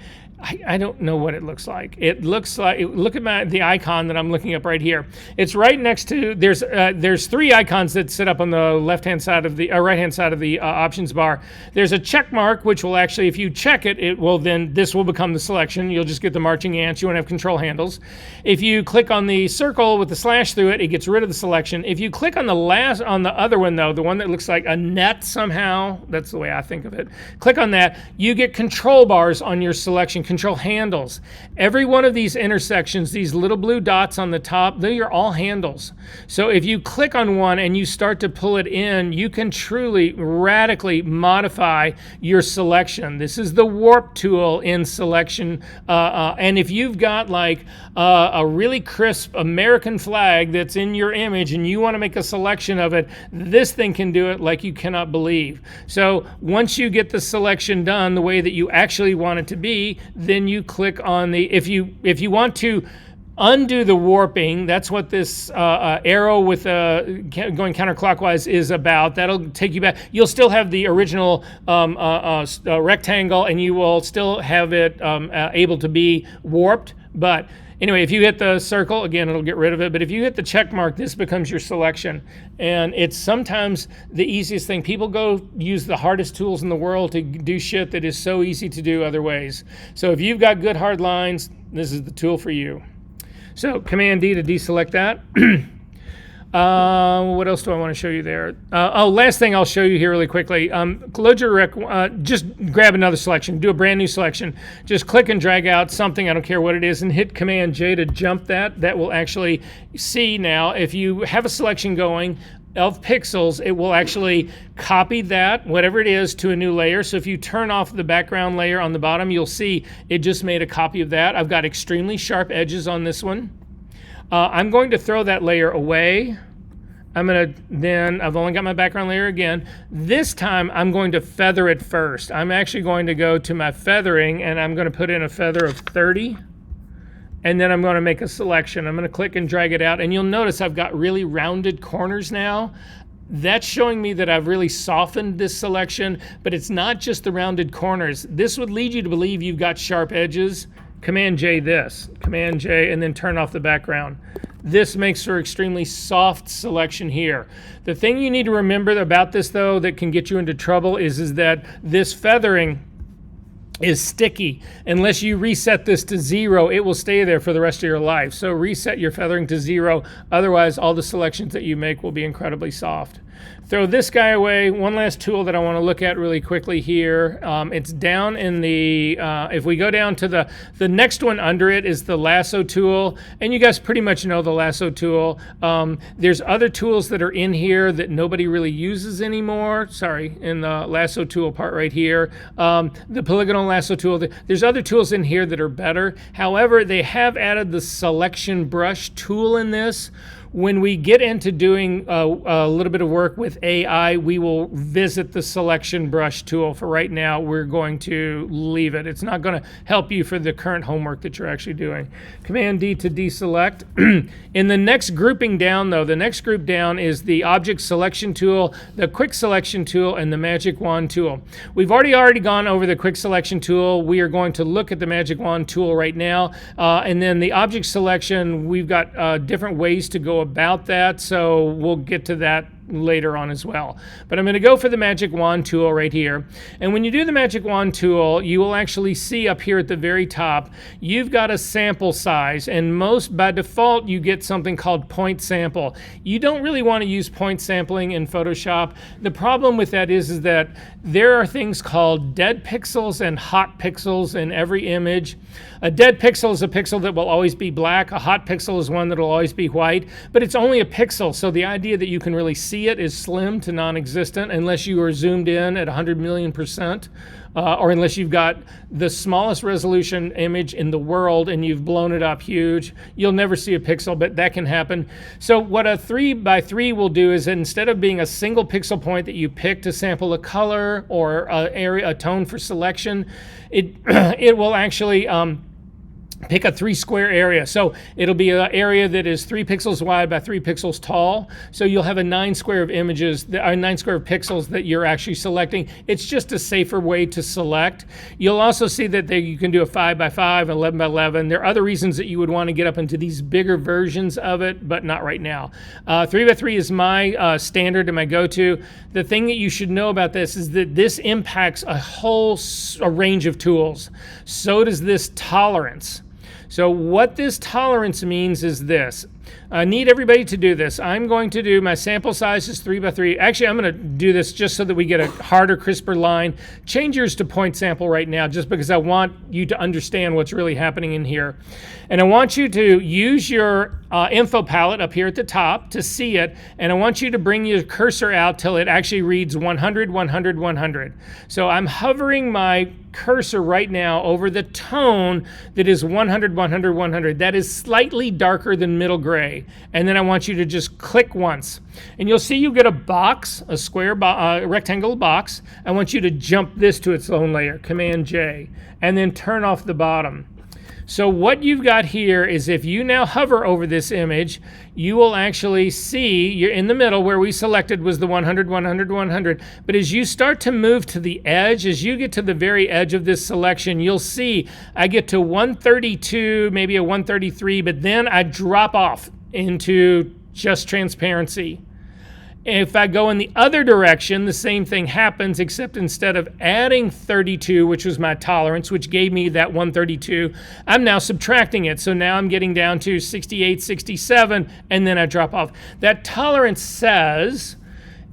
I don't know what it looks like. It looks like, look at the icon that I'm looking up right here. It's right next to, there's three icons that sit up on the left-hand side of the, right-hand side of the options bar. There's a check mark, which will actually, if you check it, it will then, this will become the selection. You'll just get the marching ants. You won't have control handles. If you click on the circle with the slash through it, it gets rid of the selection. If you click on the other one though, the one that looks like a net somehow, that's the way I think of it. Click on that, you get control bars on your selection, control handles. Every one of these intersections, these little blue dots on the top, they are all handles. So if you click on one and you start to pull it in, you can truly radically modify your selection. This is the warp tool in selection. And if you've got like a really crisp American flag that's in your image and you want to make a selection of it, this thing can do it like you cannot believe. So once you get the selection done the way that you actually want it to be, then you click on the, if you want to undo the warping, that's what this arrow with going counterclockwise is about. That'll take you back. You'll still have the original rectangle and you will still have it able to be warped. But anyway, if you hit the circle, again, it'll get rid of it. But if you hit the check mark, this becomes your selection. And it's sometimes the easiest thing. People go use the hardest tools in the world to do shit that is so easy to do other ways. So if you've got good hard lines, this is the tool for you. So Command D to deselect that. What else do I want to show you there? Last thing I'll show you here really quickly. Load your just grab another selection, do a brand new selection. Just click and drag out something, I don't care what it is, and hit Command J to jump that. That will actually see now, if you have a selection going of pixels, it will actually copy that, whatever it is, to a new layer. So if you turn off the background layer on the bottom, you'll see it just made a copy of that. I've got extremely sharp edges on this one. I'm going to throw that layer away. I've only got my background layer again. This time I'm going to feather it first. I'm actually going to go to my feathering and I'm going to put in a feather of 30. And then I'm going to make a selection. I'm going to click and drag it out. And you'll notice I've got really rounded corners now. That's showing me that I've really softened this selection, but it's not just the rounded corners. This would lead you to believe you've got sharp edges. Command J this, Command J, and then turn off the background. This makes for extremely soft selection here. The thing you need to remember about this though that can get you into trouble is that this feathering is sticky. Unless you reset this to 0, it will stay there for the rest of your life. So reset your feathering to 0, otherwise all the selections that you make will be incredibly soft. Throw this guy away. One last tool that I want to look at really quickly here. It's down in the, if we go down to the next one under it is the lasso tool. And you guys pretty much know the lasso tool. There's other tools that are in here that nobody really uses anymore. Sorry, in the lasso tool part right here. The polygonal lasso tool. There's other tools in here that are better. However, they have added the selection brush tool in this. When we get into doing a little bit of work with AI, we will visit the selection brush tool. For right now, we're going to leave it. It's not going to help you for the current homework that you're actually doing. Command D to deselect. In the next grouping down, though, the next group down is the object selection tool, the quick selection tool, and the magic wand tool. We've already gone over the quick selection tool. We are going to look at the magic wand tool right now. And then the object selection, we've got different ways to go about that, so we'll get to that later on as well. But I'm going to go for the magic wand tool right here. And when you do the magic wand tool, you will actually see up here at the very top, you've got a sample size, and by default you get something called point sample. You don't really want to use point sampling in Photoshop. The problem with that is that there are things called dead pixels and hot pixels in every image. A dead pixel is a pixel that will always be black. A hot pixel is one that will always be white, but it's only a pixel, so the idea that you can really see see it is slim to non-existent unless you are zoomed in at 100 million %, or unless you've got the smallest resolution image in the world and you've blown it up huge. You'll never see a pixel, but that can happen. So what a 3x3 will do is, instead of being a single pixel point that you pick to sample a color or a tone for selection, it will actually pick a 3 square area. So it'll be an area that is 3 pixels wide by 3 pixels tall. So you'll have a 9 square of images, 9 square of pixels that you're actually selecting. It's just a safer way to select. You'll also see that you can do a 5x5, 11x11. There are other reasons that you would want to get up into these bigger versions of it, but not right now. 3x3 is my standard and my go-to. The thing that you should know about this is that this impacts a whole range of tools. So does this tolerance. So what this tolerance means is this. I need everybody to do this. I'm going to do, my sample size is 3x3. Actually, I'm going to do this just so that we get a harder, crisper line. Change yours to point sample right now, just because I want you to understand what's really happening in here. And I want you to use your info palette up here at the top to see it. And I want you to bring your cursor out till it actually reads 100, 100, 100. So I'm hovering my cursor right now over the tone that is 100, 100, 100. That is slightly darker than middle gray. And then I want you to just click once. And you'll see you get a box, a square rectangle box. I want you to jump this to its own layer, Command J, and then turn off the bottom. So what you've got here is, if you now hover over this image, you will actually see, you're in the middle where we selected was the 100, 100, 100. But as you start to move to the edge, as you get to the very edge of this selection, you'll see I get to 132, maybe a 133, but then I drop off into just transparency. If I go in the other direction, the same thing happens, except instead of adding 32, which was my tolerance, which gave me that 132, I'm now subtracting it. So now I'm getting down to 68, 67, and then I drop off. That tolerance says,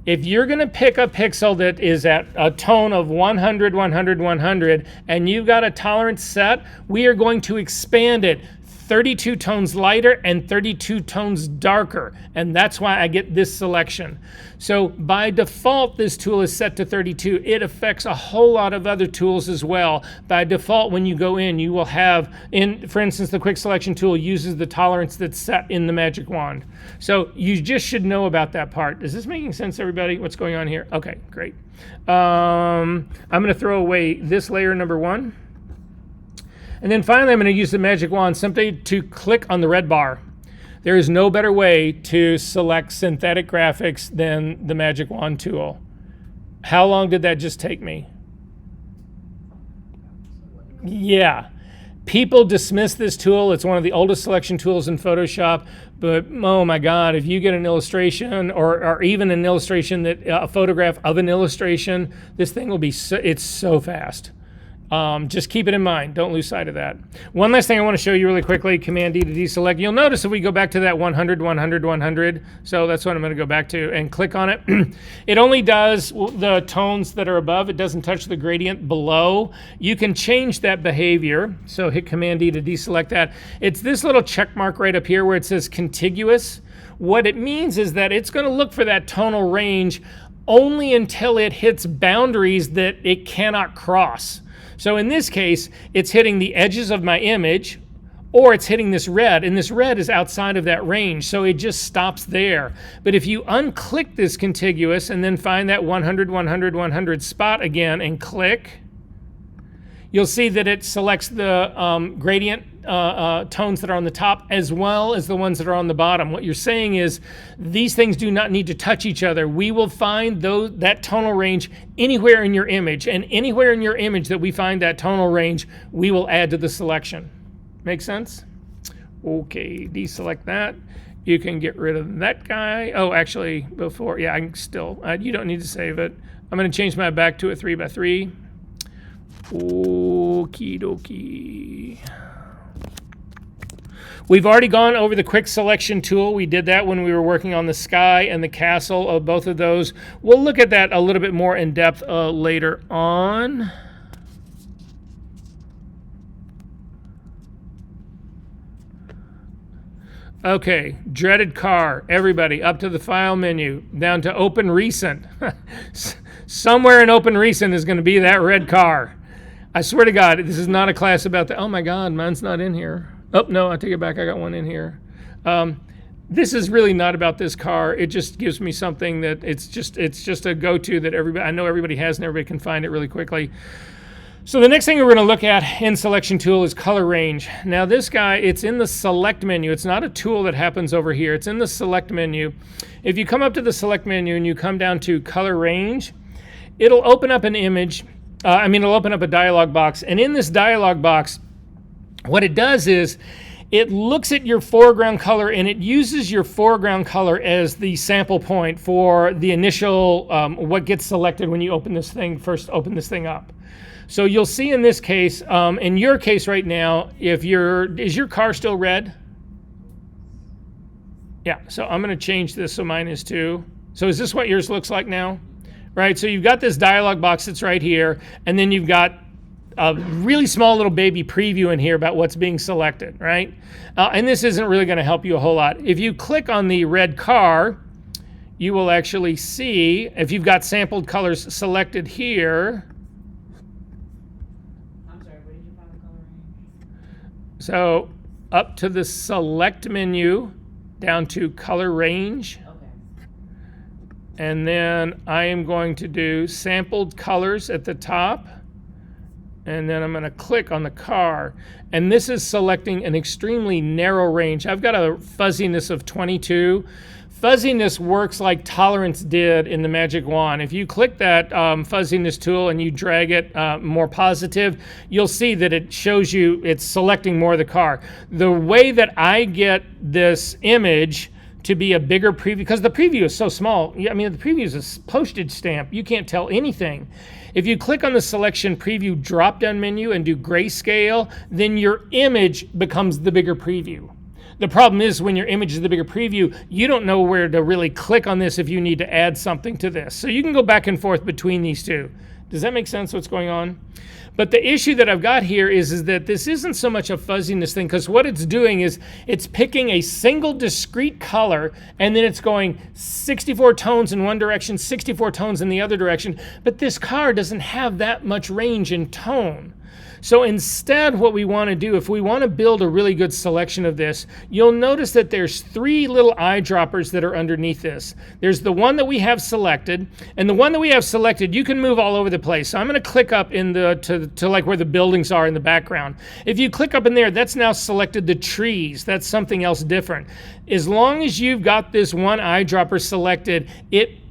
if you're going to pick a pixel that is at a tone of 100, 100, 100, and you've got a tolerance set, we are going to expand it 32 tones lighter and 32 tones darker, and that's why I get this selection. So by default, this tool is set to 32. It affects a whole lot of other tools as well. By default, when you go in, you will have, for instance, the quick selection tool uses the tolerance that's set in the magic wand. So you just should know about that part. Is this making sense, everybody? What's going on here? Okay, great. I'm going to throw away this layer number 1. And then finally, I'm going to use the magic wand simply to click on the red bar. There is no better way to select synthetic graphics than the magic wand tool. How long did that just take me? Yeah. People dismiss this tool. It's one of the oldest selection tools in Photoshop. But oh my God, if you get an illustration or even an illustration, that a photograph of an illustration, this thing will be it's so fast. Just keep it in mind. Don't lose sight of that. One last thing I want to show you really quickly, Command D to deselect. You'll notice if we go back to that 100, 100, 100, so that's what I'm going to go back to and click on it. It only does the tones that are above. It doesn't touch the gradient below. You can change that behavior. So hit Command D to deselect that. It's this little check mark right up here where it says contiguous. What it means is that it's going to look for that tonal range only until it hits boundaries that it cannot cross. So in this case, it's hitting the edges of my image, or it's hitting this red, and this red is outside of that range, so it just stops there. But if you unclick this contiguous and then find that 100, 100, 100 spot again and click, you'll see that it selects the gradient tones that are on the top as well as the ones that are on the bottom. What you're saying is these things do not need to touch each other. We will find that tonal range anywhere in your image, and anywhere in your image that we find that tonal range, we will add to the selection. Make sense? Okay, deselect that. You can get rid of that guy. Oh, actually, before, yeah, I can still, you don't need to save it. I'm going to change my back to a 3x3. Okie dokie. We've already gone over the quick selection tool. We did that when we were working on the sky and the castle of both of those. We'll look at that a little bit more in depth later on. Okay, dreaded car. Everybody up to the file menu, down to open recent. Somewhere in open recent is going to be that red car. I swear to God, this is not a class about the, oh my God, mine's not in here. Oh, no, I take it back. I got one in here. This is really not about this car. It just gives me something that it's just a go-to that I know everybody has and everybody can find it really quickly. So the next thing we're going to look at in selection tool is color range. Now this guy, it's in the select menu. It's not a tool that happens over here. It's in the select menu. If you come up to the select menu and you come down to color range, it'll open up an image. It'll open up a dialog box. And in this dialog box, what it does is it looks at your foreground color and it uses your foreground color as the sample point for the initial, what gets selected when you open this thing up. So you'll see in this case, in your case right now, is your car still red? Yeah, so I'm gonna change this so mine is too. So is this what yours looks like now? Right, so you've got this dialog box that's right here, and then you've got a really small little baby preview in here about what's being selected, right? And this isn't really gonna help you a whole lot. If you click on the red car, you will actually see, if you've got sampled colors selected here. I'm sorry, what did you find the color range? So up to the select menu, down to color range. Okay. And then I am going to do sampled colors at the top. And then I'm going to click on the car. And this is selecting an extremely narrow range. I've got a fuzziness of 22. Fuzziness works like tolerance did in the magic wand. If you click that fuzziness tool and you drag it more positive, you'll see that it shows you it's selecting more of the car. The way that I get this image to be a bigger preview, because the preview is so small. I mean, the preview is a postage stamp. You can't tell anything. If you click on the selection preview drop-down menu and do grayscale, then your image becomes the bigger preview. The problem is when your image is the bigger preview, you don't know where to really click on this if you need to add something to this. So you can go back and forth between these two. Does that make sense what's going on? But the issue that I've got here is that this isn't so much a fuzziness thing, because what it's doing is it's picking a single discrete color and then it's going 64 tones in one direction, 64 tones in the other direction. But this car doesn't have that much range in tone. So instead, what we want to do, if we want to build a really good selection of this, you'll notice that there's three little eyedroppers that are underneath this. There's the one that we have selected, and the one that we have selected, you can move all over the place. So I'm going to click up in to like where the buildings are in the background. If you click up in there, that's now selected the trees. That's something else different. As long as you've got this one eyedropper selected,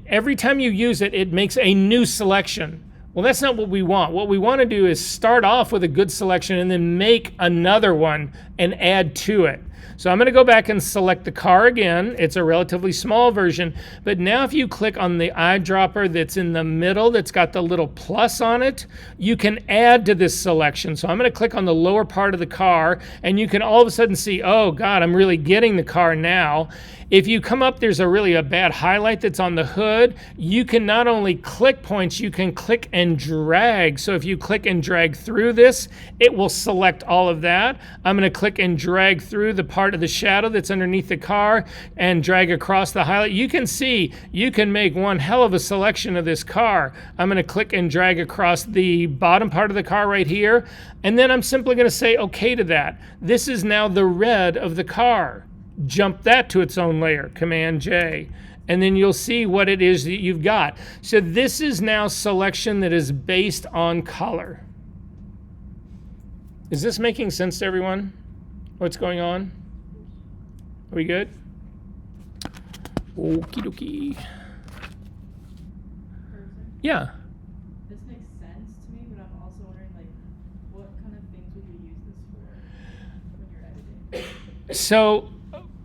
every time you use it, it makes a new selection. Well, that's not what we want. What we want to do is start off with a good selection and then make another one and add to it. So I'm going to go back and select the car again. It's a relatively small version, but now if you click on the eyedropper that's in the middle that's got the little plus on it, you can add to this selection. So I'm going to click on the lower part of the car and you can all of a sudden see, oh God, I'm really getting the car now. If you come up, there's a bad highlight that's on the hood. You can not only click points, you can click and drag. So if you click and drag through this, it will select all of that. I'm going to click and drag through the part of the shadow that's underneath the car and drag across the highlight. You can see you can make one hell of a selection of this car. I'm going to click and drag across the bottom part of the car right here. And then I'm simply going to say okay to that. This is now the red of the car. Jump that to its own layer, Command J, and then you'll see what it is that you've got. So this is now selection that is based on color. Is this making sense to everyone? What's going on? Are we good? Okie dokie. Yeah. This makes sense to me, but I'm also wondering, like, what kind of things would you use this for when you're editing? So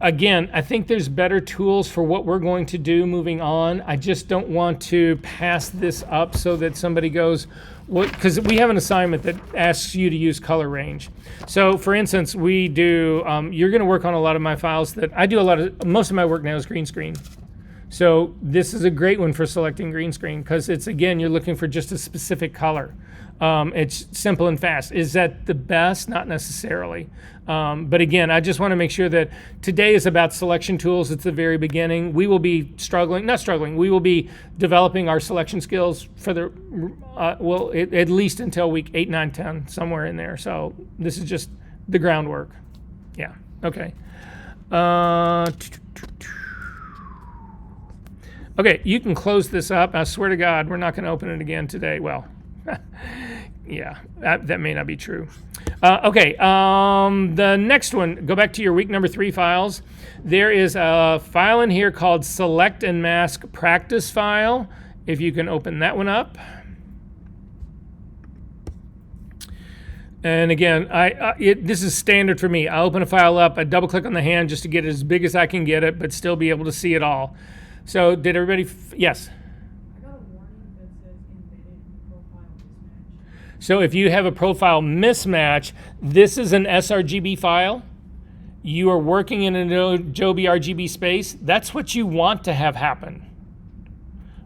again, I think there's better tools for what we're going to do moving on. I just don't want to pass this up so that somebody goes, what? Because we have an assignment that asks you to use color range. So for instance, we do, you're going to work on a lot of my files that I do most of my work now is green screen. So this is a great one for selecting green screen because it's, again, you're looking for just a specific color. It's simple and fast. Is that the best? Not necessarily. But again, I just want to make sure that today is about selection tools. It's the very beginning. We will be we will be developing our selection skills for the, at least until week 8, 9, 10, somewhere in there. So this is just the groundwork. Yeah, okay. Okay, you can close this up. I swear to God, we're not going to open it again today. Well, yeah, that may not be true. Okay, the next one, go back to your week number 3 files. There is a file in here called Select and Mask Practice File. If you can open that one up. And again, this is standard for me. I open a file up, I double click on the hand just to get it as big as I can get it, but still be able to see it all. So did everybody, yes? I got a warning that says embedded profile mismatch. So if you have a profile mismatch, this is an sRGB file. You are working in an Adobe RGB space. That's what you want to have happen.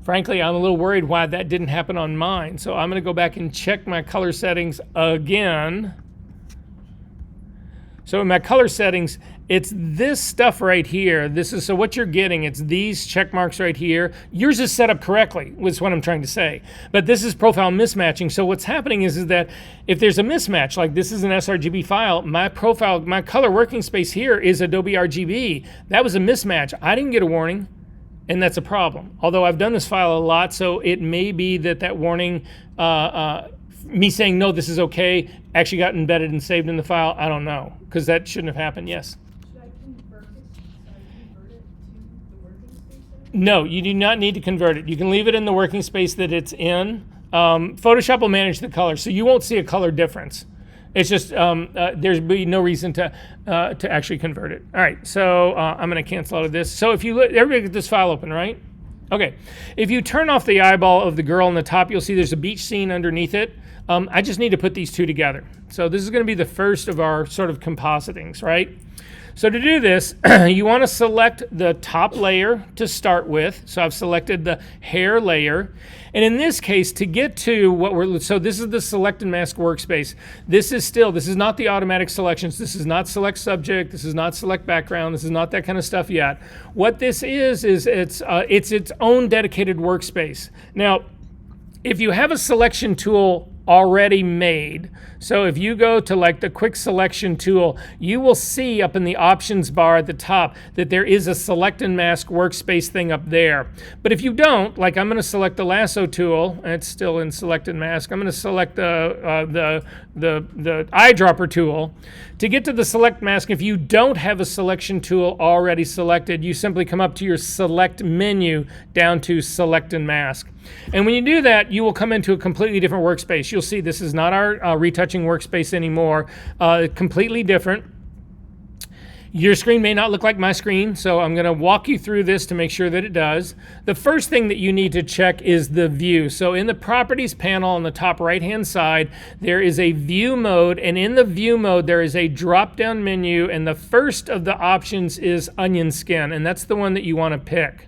Frankly, I'm a little worried why that didn't happen on mine. So I'm going to go back and check my color settings again. So in my color settings, it's this stuff right here. So what you're getting, it's these check marks right here. Yours is set up correctly, is what I'm trying to say. But this is profile mismatching. So what's happening is that if there's a mismatch, like this is an sRGB file, my color working space here is Adobe RGB. That was a mismatch. I didn't get a warning. And that's a problem. Although I've done this file a lot, so it may be that warning, me saying, no, this is okay, actually got embedded and saved in the file. I don't know, because that shouldn't have happened. Yes? Should I convert it to the working space then? No, you do not need to convert it. You can leave it in the working space that it's in. Photoshop will manage the color, so you won't see a color difference. It's just there's be no reason to actually convert it. All right, so I'm going to cancel out of this. So if you look, everybody get this file open, right? Okay. If you turn off the eyeball of the girl on the top, you'll see there's a beach scene underneath it. I just need to put these two together. So this is going to be the first of our sort of compositings, right? So to do this, you want to select the top layer to start with. So I've selected the hair layer. And in this case, to get to so this is the select and mask workspace. This is not the automatic selections. This is not select subject. This is not select background. This is not that kind of stuff yet. What this is it's its own dedicated workspace. Now, if you have a selection tool already made, so if you go to like the quick selection tool, you will see up in the options bar at the top that there is a select and mask workspace thing up there. But if you don't, like I'm going to select the lasso tool, and it's still in select and mask. I'm going to select the eyedropper tool. To get to the select mask, if you don't have a selection tool already selected, you simply come up to your select menu down to select and mask. And when you do that, you will come into a completely different workspace. You'll see this is not our retouching workspace anymore, completely different. Your screen may not look like my screen, so I'm going to walk you through this to make sure that it does. The first thing that you need to check is the view. So in the properties panel on the top right-hand side, there is a view mode, and in the view mode, there is a drop-down menu, and the first of the options is onion skin, and that's the one that you want to pick.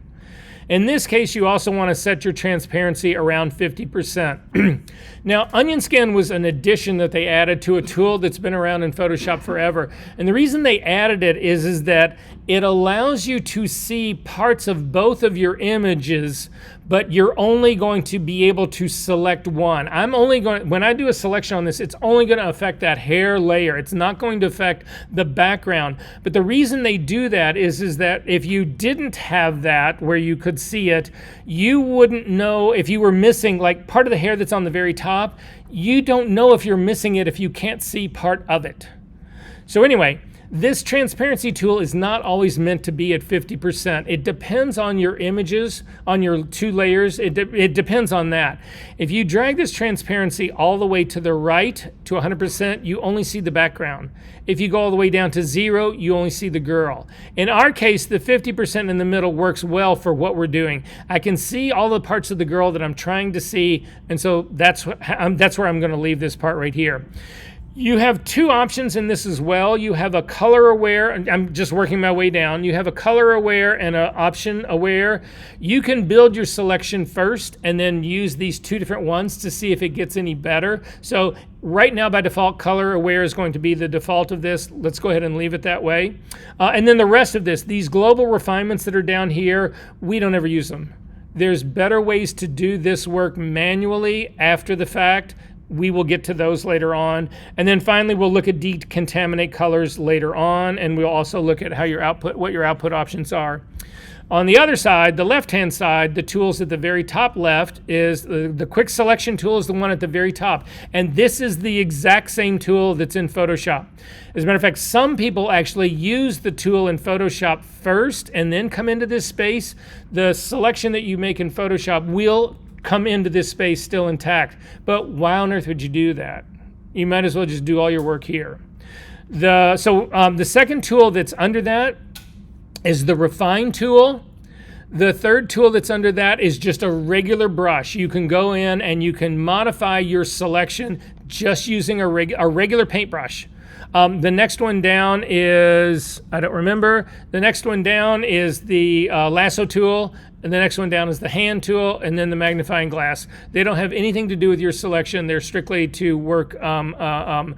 In this case, you also want to set your transparency around 50%. Now, onion skin was an addition that they added to a tool that's been around in Photoshop forever. And the reason they added it is that it allows you to see parts of both of your images, but you're only going to be able to select one. When I do a selection on this, it's only going to affect that hair layer. It's not going to affect the background. But the reason they do that is that if you didn't have that where you could see it, you wouldn't know if you were missing like part of the hair that's on the very top. You don't know if you're missing it if you can't see part of it. So anyway, this transparency tool is not always meant to be at 50%. It depends on your images, on your two layers. It depends on that. If you drag this transparency all the way to the right to 100%, you only see the background. If you go all the way down to 0, you only see the girl. In our case, the 50% in the middle works well for what we're doing. I can see all the parts of the girl that I'm trying to see, and so that's where I'm going to leave this part right here. You have two options in this as well. You have a color aware, and I'm just working my way down. You have a color aware and an option aware. You can build your selection first and then use these two different ones to see if it gets any better. So right now by default, color aware is going to be the default of this. Let's go ahead and leave it that way. And then the rest of this, these global refinements that are down here, we don't ever use them. There's better ways to do this work manually after the fact. We will get to those later on. And then finally, we'll look at decontaminate colors later on, and we'll also look at how what your output options are. On the other side, the left-hand side, the tools at the very top left is the quick selection tool is the one at the very top. And this is the exact same tool that's in Photoshop. As a matter of fact, some people actually use the tool in Photoshop first and then come into this space. The selection that you make in Photoshop will come into this space still intact. But why on earth would you do that? You might as well just do all your work here. The second tool that's under that is the refine tool. The third tool that's under that is just a regular brush. You can go in and you can modify your selection just using a regular paintbrush. The next one down is, I don't remember, the next one down is the lasso tool, and the next one down is the hand tool, and then the magnifying glass. They don't have anything to do with your selection. They're strictly to work, to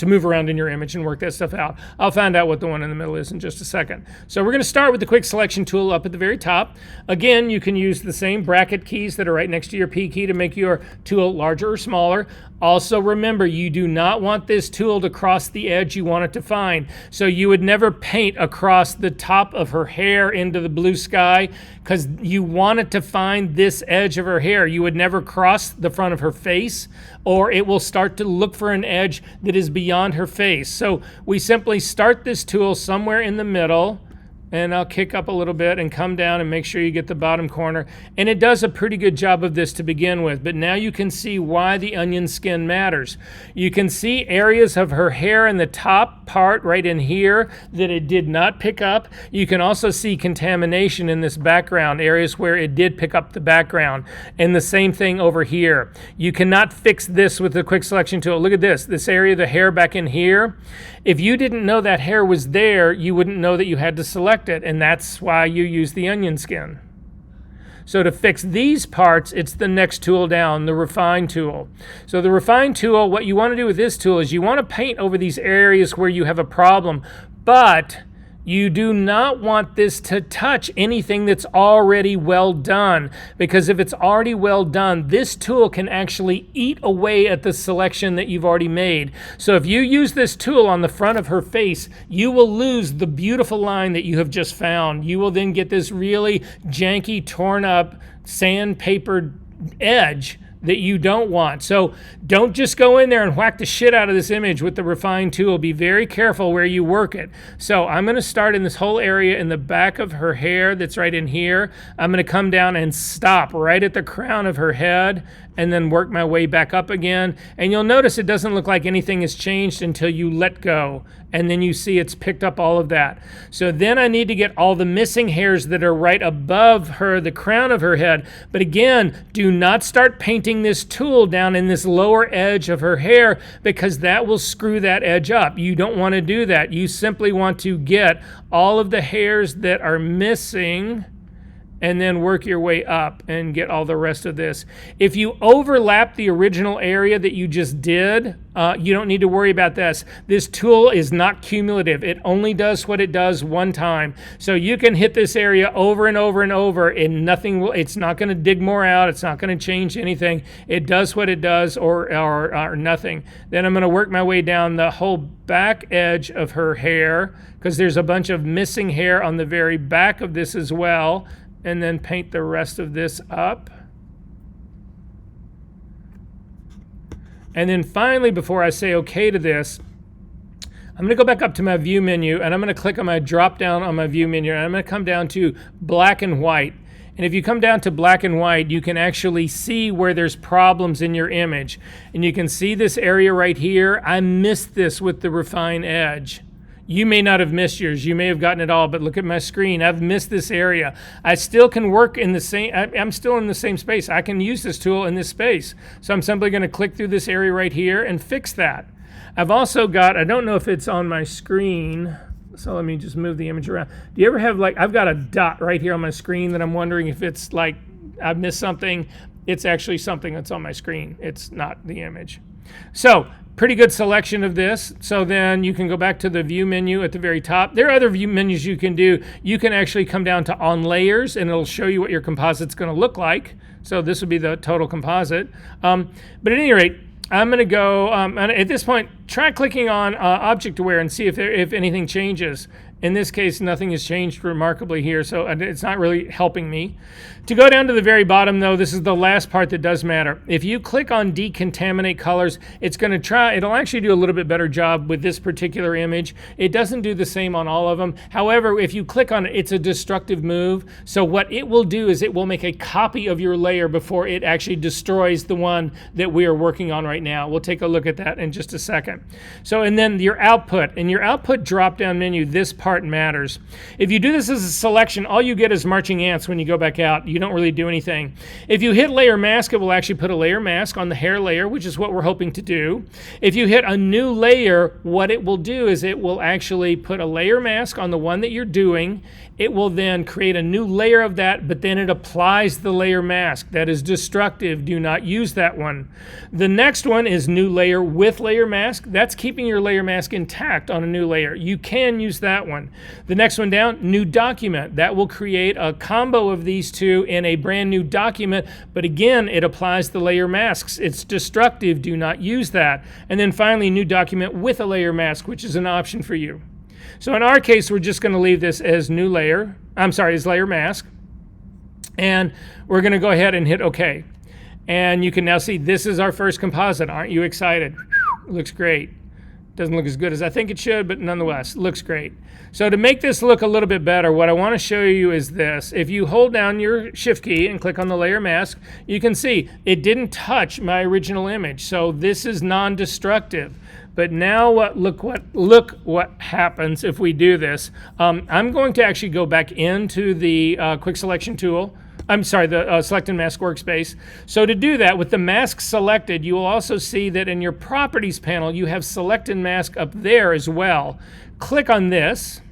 move around in your image and work that stuff out. I'll find out what the one in the middle is in just a second. So we're going to start with the quick selection tool up at the very top. Again, you can use the same bracket keys that are right next to your P key to make your tool larger or smaller. Also remember, you do not want this tool to cross the edge you want it to find. So you would never paint across the top of her hair into the blue sky because you want it to find this edge of her hair. You would never cross the front of her face, or it will start to look for an edge that is beyond her face. So we simply start this tool somewhere in the middle, and I'll kick up a little bit and come down and make sure you get the bottom corner. And it does a pretty good job of this to begin with, but now you can see why the onion skin matters. You can see areas of her hair in the top part right in here that it did not pick up. You can also see contamination in this background, areas where it did pick up the background. And the same thing over here. You cannot fix this with the quick selection tool. Look at this area of the hair back in here. If you didn't know that hair was there, you wouldn't know that you had to select it, and that's why you use the onion skin. So to fix these parts, it's the next tool down, the refine tool. So the refine tool, what you want to do with this tool is you want to paint over these areas where you have a problem, but you do not want this to touch anything that's already well done, because if it's already well done, this tool can actually eat away at the selection that you've already made. So if you use this tool on the front of her face, you will lose the beautiful line that you have just found. You will then get this really janky, torn up, sandpapered edge that you don't want. So don't just go in there and whack the shit out of this image with the refine tool. Be very careful where you work it. So I'm going to start in this whole area in the back of her hair that's right in here. I'm going to come down and stop right at the crown of her head and then work my way back up again. And you'll notice it doesn't look like anything has changed until you let go. And then you see it's picked up all of that. So then I need to get all the missing hairs that are right above her, the crown of her head. But again, do not start painting this tool down in this lower edge of her hair, because that will screw that edge up. You don't want to do that. You simply want to get all of the hairs that are missing and then work your way up and get all the rest of this. If you overlap the original area that you just did, you don't need to worry about this. This tool is not cumulative. It only does what it does one time. So you can hit this area over and over and over, and nothing will, it's not going to dig more out. It's not going to change anything. It does what it does, or nothing. Then I'm going to work my way down the whole back edge of her hair, because there's a bunch of missing hair on the very back of this as well. And then paint the rest of this up. And then finally, before I say okay to this, I'm going to go back up to my view menu, and I'm going to click on my drop down on my view menu, and I'm going to come down to black and white. And if you come down to black and white, you can actually see where there's problems in your image. And you can see this area right here. I missed this with the refine edge. You may not have missed yours. You may have gotten it all, but look at my screen. I've missed this area. I still can work in the same, I'm still in the same space. I can use this tool in this space. So I'm simply going to click through this area right here and fix that. I've also got, I don't know if it's on my screen, so let me just move the image around. Do you ever have like, I've got a dot right here on my screen that I'm wondering if it's like I've missed something. It's actually something that's on my screen. It's not the image. So pretty good selection of this. So then you can go back to the view menu at the very top. There are other view menus you can do. You can actually come down to on layers and it'll show you what your composite's going to look like. So this would be the total composite. But at any rate, I'm going to go, and at this point, try clicking on object aware and see if anything changes. In this case, nothing has changed remarkably here, so it's not really helping me. To go down to the very bottom, though, this is the last part that does matter. If you click on decontaminate colors, it's going to try, it'll actually do a little bit better job with this particular image. It doesn't do the same on all of them. However, if you click on it, it's a destructive move. So what it will do is it will make a copy of your layer before it actually destroys the one that we are working on right now. We'll take a look at that in just a second. So, and then your output. In your output drop-down menu, this part matters. If you do this as a selection, all you get is marching ants when you go back out. You don't really do anything. If you hit layer mask, it will actually put a layer mask on the hair layer, which is what we're hoping to do. If you hit a new layer, what it will do is it will actually put a layer mask on the one that you're doing. It will then create a new layer of that, but then it applies the layer mask. That is destructive. Do not use that one. The next one is new layer with layer mask. That's keeping your layer mask intact on a new layer. You can use that one. The next one down, new document. That will create a combo of these two in a brand new document, but again, it applies the layer masks. It's destructive. Do not use that. And then finally, new document with a layer mask, which is an option for you. So in our case, we're just going to leave this as new layer. As layer mask. And we're going to go ahead and hit OK. And you can now see this is our first composite. Aren't you excited? It looks great. Doesn't look as good as I think it should, but nonetheless, looks great. So to make this look a little bit better, what I want to show you is this. If you hold down your shift key and click on the layer mask, you can see it didn't touch my original image. So this is non-destructive. But now look what happens if we do this. I'm going to actually go back into the quick selection tool. The select and mask workspace. So to do that, with the mask selected, you will also see that in your properties panel, you have select and mask up there as well. Click on this.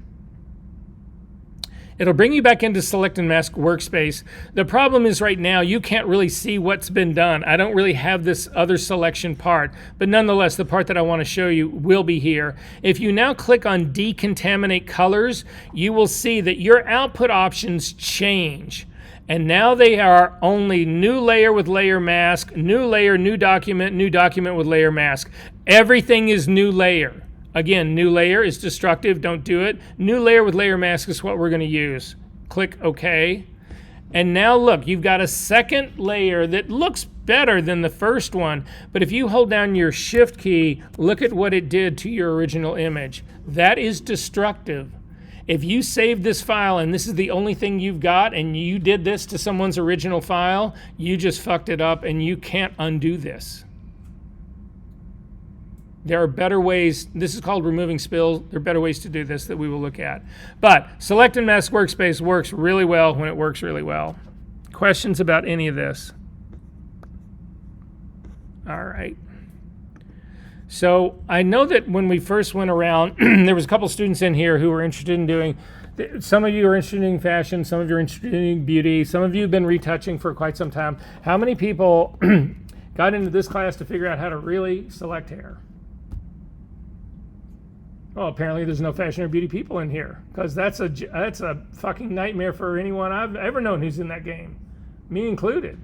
It'll bring you back into select and mask workspace. The problem is right now you can't really see what's been done. I don't really have this other selection part, but nonetheless, the part that I want to show you will be here. If you now click on decontaminate colors, you will see that your output options change. And now they are only new layer with layer mask, new layer, new document with layer mask. Everything is new layer. Again, new layer is destructive, don't do it. New layer with layer mask is what we're going to use. Click OK. And now look, you've got a second layer that looks better than the first one, but if you hold down your shift key, look at what it did to your original image. That is destructive. If you save this file and this is the only thing you've got and you did this to someone's original file, you just fucked it up and you can't undo this. There are better ways. This is called removing spills. There are better ways to do this that we will look at. But select and mask workspace works really well when it works really well. Questions about any of this? All right. So I know that when we first went around, there was a couple students in here who were interested in doing, some of you are interested in fashion, some of you are interested in beauty, some of you have been retouching for quite some time. How many people got into this class to figure out how to really select hair? Well, apparently there's no fashion or beauty people in here, because that's a fucking nightmare for anyone I've ever known who's in that game, me included.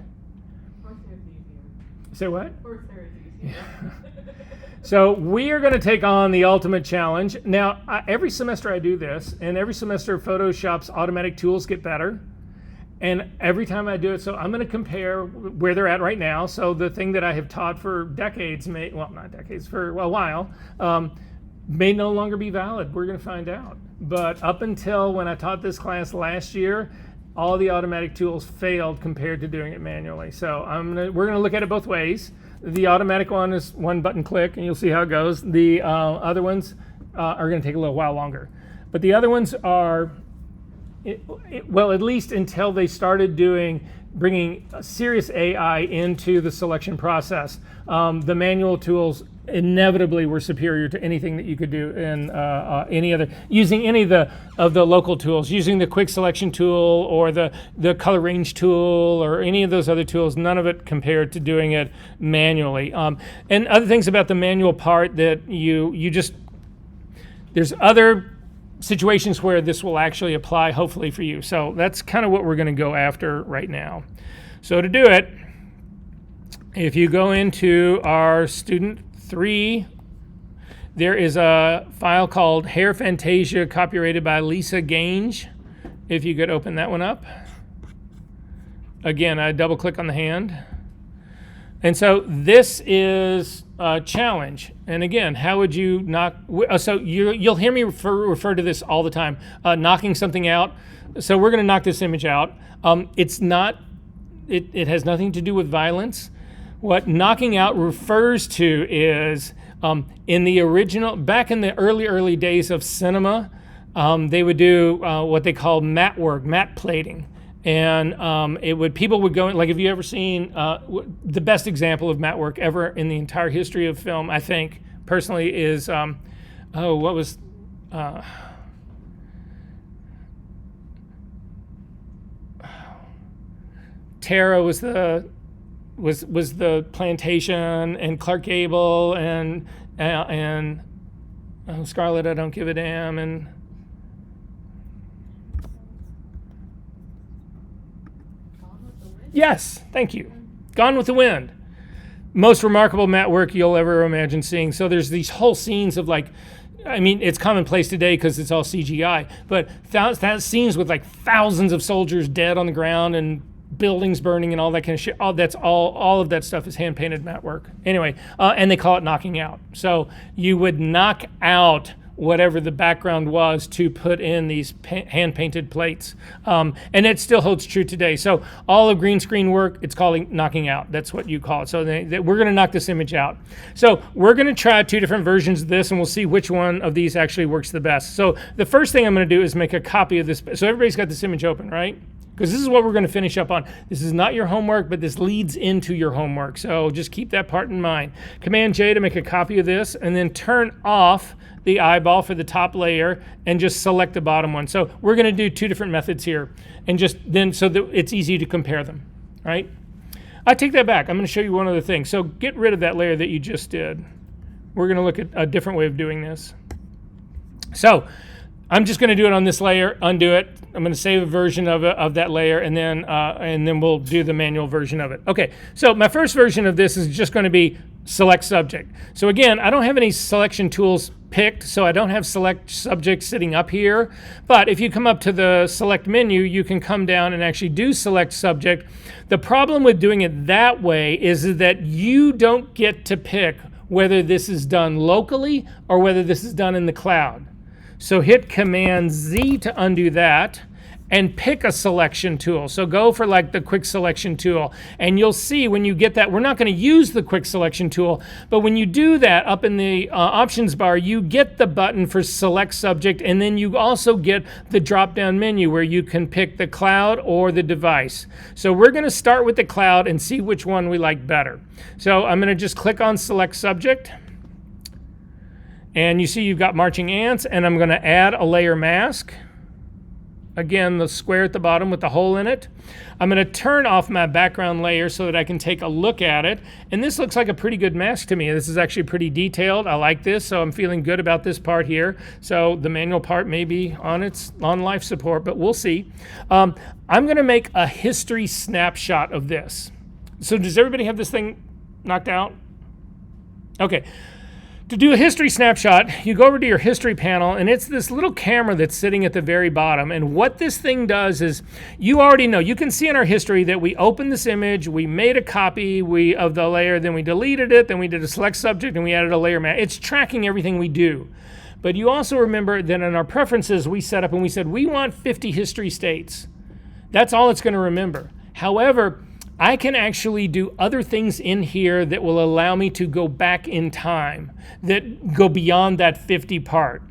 First hair is easier. Say what? First hair is easier. So we are going to take on the ultimate challenge. Now, every semester I do this, and every semester Photoshop's automatic tools get better. And every time I do it, so I'm going to compare where they're at right now. So the thing that I have taught for decades, not decades, for a while, may no longer be valid. We're going to find out. But up until when I taught this class last year, all the automatic tools failed compared to doing it manually. So we're going to look at it both ways. The automatic one is one button click, and you'll see how it goes. The other ones, are going to take a little while longer. But the other ones are, well, at least until they started bringing serious AI into the selection process, the manual tools inevitably were superior to anything that you could do in using any of the local tools, using the quick selection tool or the color range tool or any of those other tools. None of it compared to doing it manually. And other things about the manual part that there's other situations where this will actually apply, hopefully for you. So that's kind of what we're going to go after right now. So to do it, if you go into our student 3, there is a file called Hair Fantasia, copyrighted by Lisa Gange. If you could open that one up. Again, I double click on the hand. And so this is a challenge. And again, how would you knock? So you'll hear me refer to this all the time, knocking something out. So we're going to knock this image out. It has nothing to do with violence. What knocking out refers to is in the original, back in the early days of cinema, they would do what they call matte work, matte plating. And people would go in, like, have you ever seen the best example of matte work ever in the entire history of film, I think, personally, is, Tara was the plantation, and Clark Gable and Scarlett, I don't give a damn, and yes, thank you. Gone with the Wind. Most remarkable matte work you'll ever imagine seeing. So there's these whole scenes of, like, I mean, it's commonplace today because it's all CGI, but scenes with like thousands of soldiers dead on the ground and buildings burning and all that kind of shit. All of that stuff is hand painted matte work. Anyway, and they call it knocking out. So you would knock out whatever the background was to put in these hand painted plates. And it still holds true today. So all of green screen work, it's called knocking out. That's what you call it. So we're going to knock this image out. So we're going to try 2 different versions of this, and we'll see which one of these actually works the best. So the first thing I'm going to do is make a copy of this. So everybody's got this image open, right? Because this is what we're going to finish up on. This is not your homework, but this leads into your homework. So just keep that part in mind. Command J to make a copy of this, and then turn off the eyeball for the top layer and just select the bottom one. So we're going to do 2 different methods here, and just then so that it's easy to compare them, right? I take that back. I'm going to show you one other thing. So get rid of that layer that you just did. We're going to look at a different way of doing this. So I'm just going to do it on this layer, undo it. I'm going to save a version of that layer, and then we'll do the manual version of it. Okay, so my first version of this is just going to be select subject. So again, I don't have any selection tools picked, so I don't have select subject sitting up here. But if you come up to the select menu, you can come down and actually do select subject. The problem with doing it that way is that you don't get to pick whether this is done locally or whether this is done in the cloud. So hit Command Z to undo that and pick a selection tool. So go for like the quick selection tool, and you'll see when you get that, we're not going to use the quick selection tool, but when you do that up in the options bar, you get the button for select subject, and then you also get the drop down menu where you can pick the cloud or the device. So we're going to start with the cloud and see which one we like better. So I'm going to just click on select subject. And you see you've got marching ants, and I'm going to add a layer mask. Again, the square at the bottom with the hole in it. I'm going to turn off my background layer so that I can take a look at it. And this looks like a pretty good mask to me. This is actually pretty detailed. I like this, so I'm feeling good about this part here. So the manual part may be on life support, but we'll see. I'm going to make a history snapshot of this. So does everybody have this thing knocked out? Okay. To do a history snapshot, you go over to your history panel, and it's this little camera that's sitting at the very bottom. And what this thing does is, you already know, you can see in our history that we opened this image, we made a copy of the layer, then we deleted it, then we did a select subject, and we added a layer mask. It's tracking everything we do. But you also remember that in our preferences, we set up and we said, we want 50 history states. That's all it's going to remember. However, I can actually do other things in here that will allow me to go back in time, that go beyond that 50 part.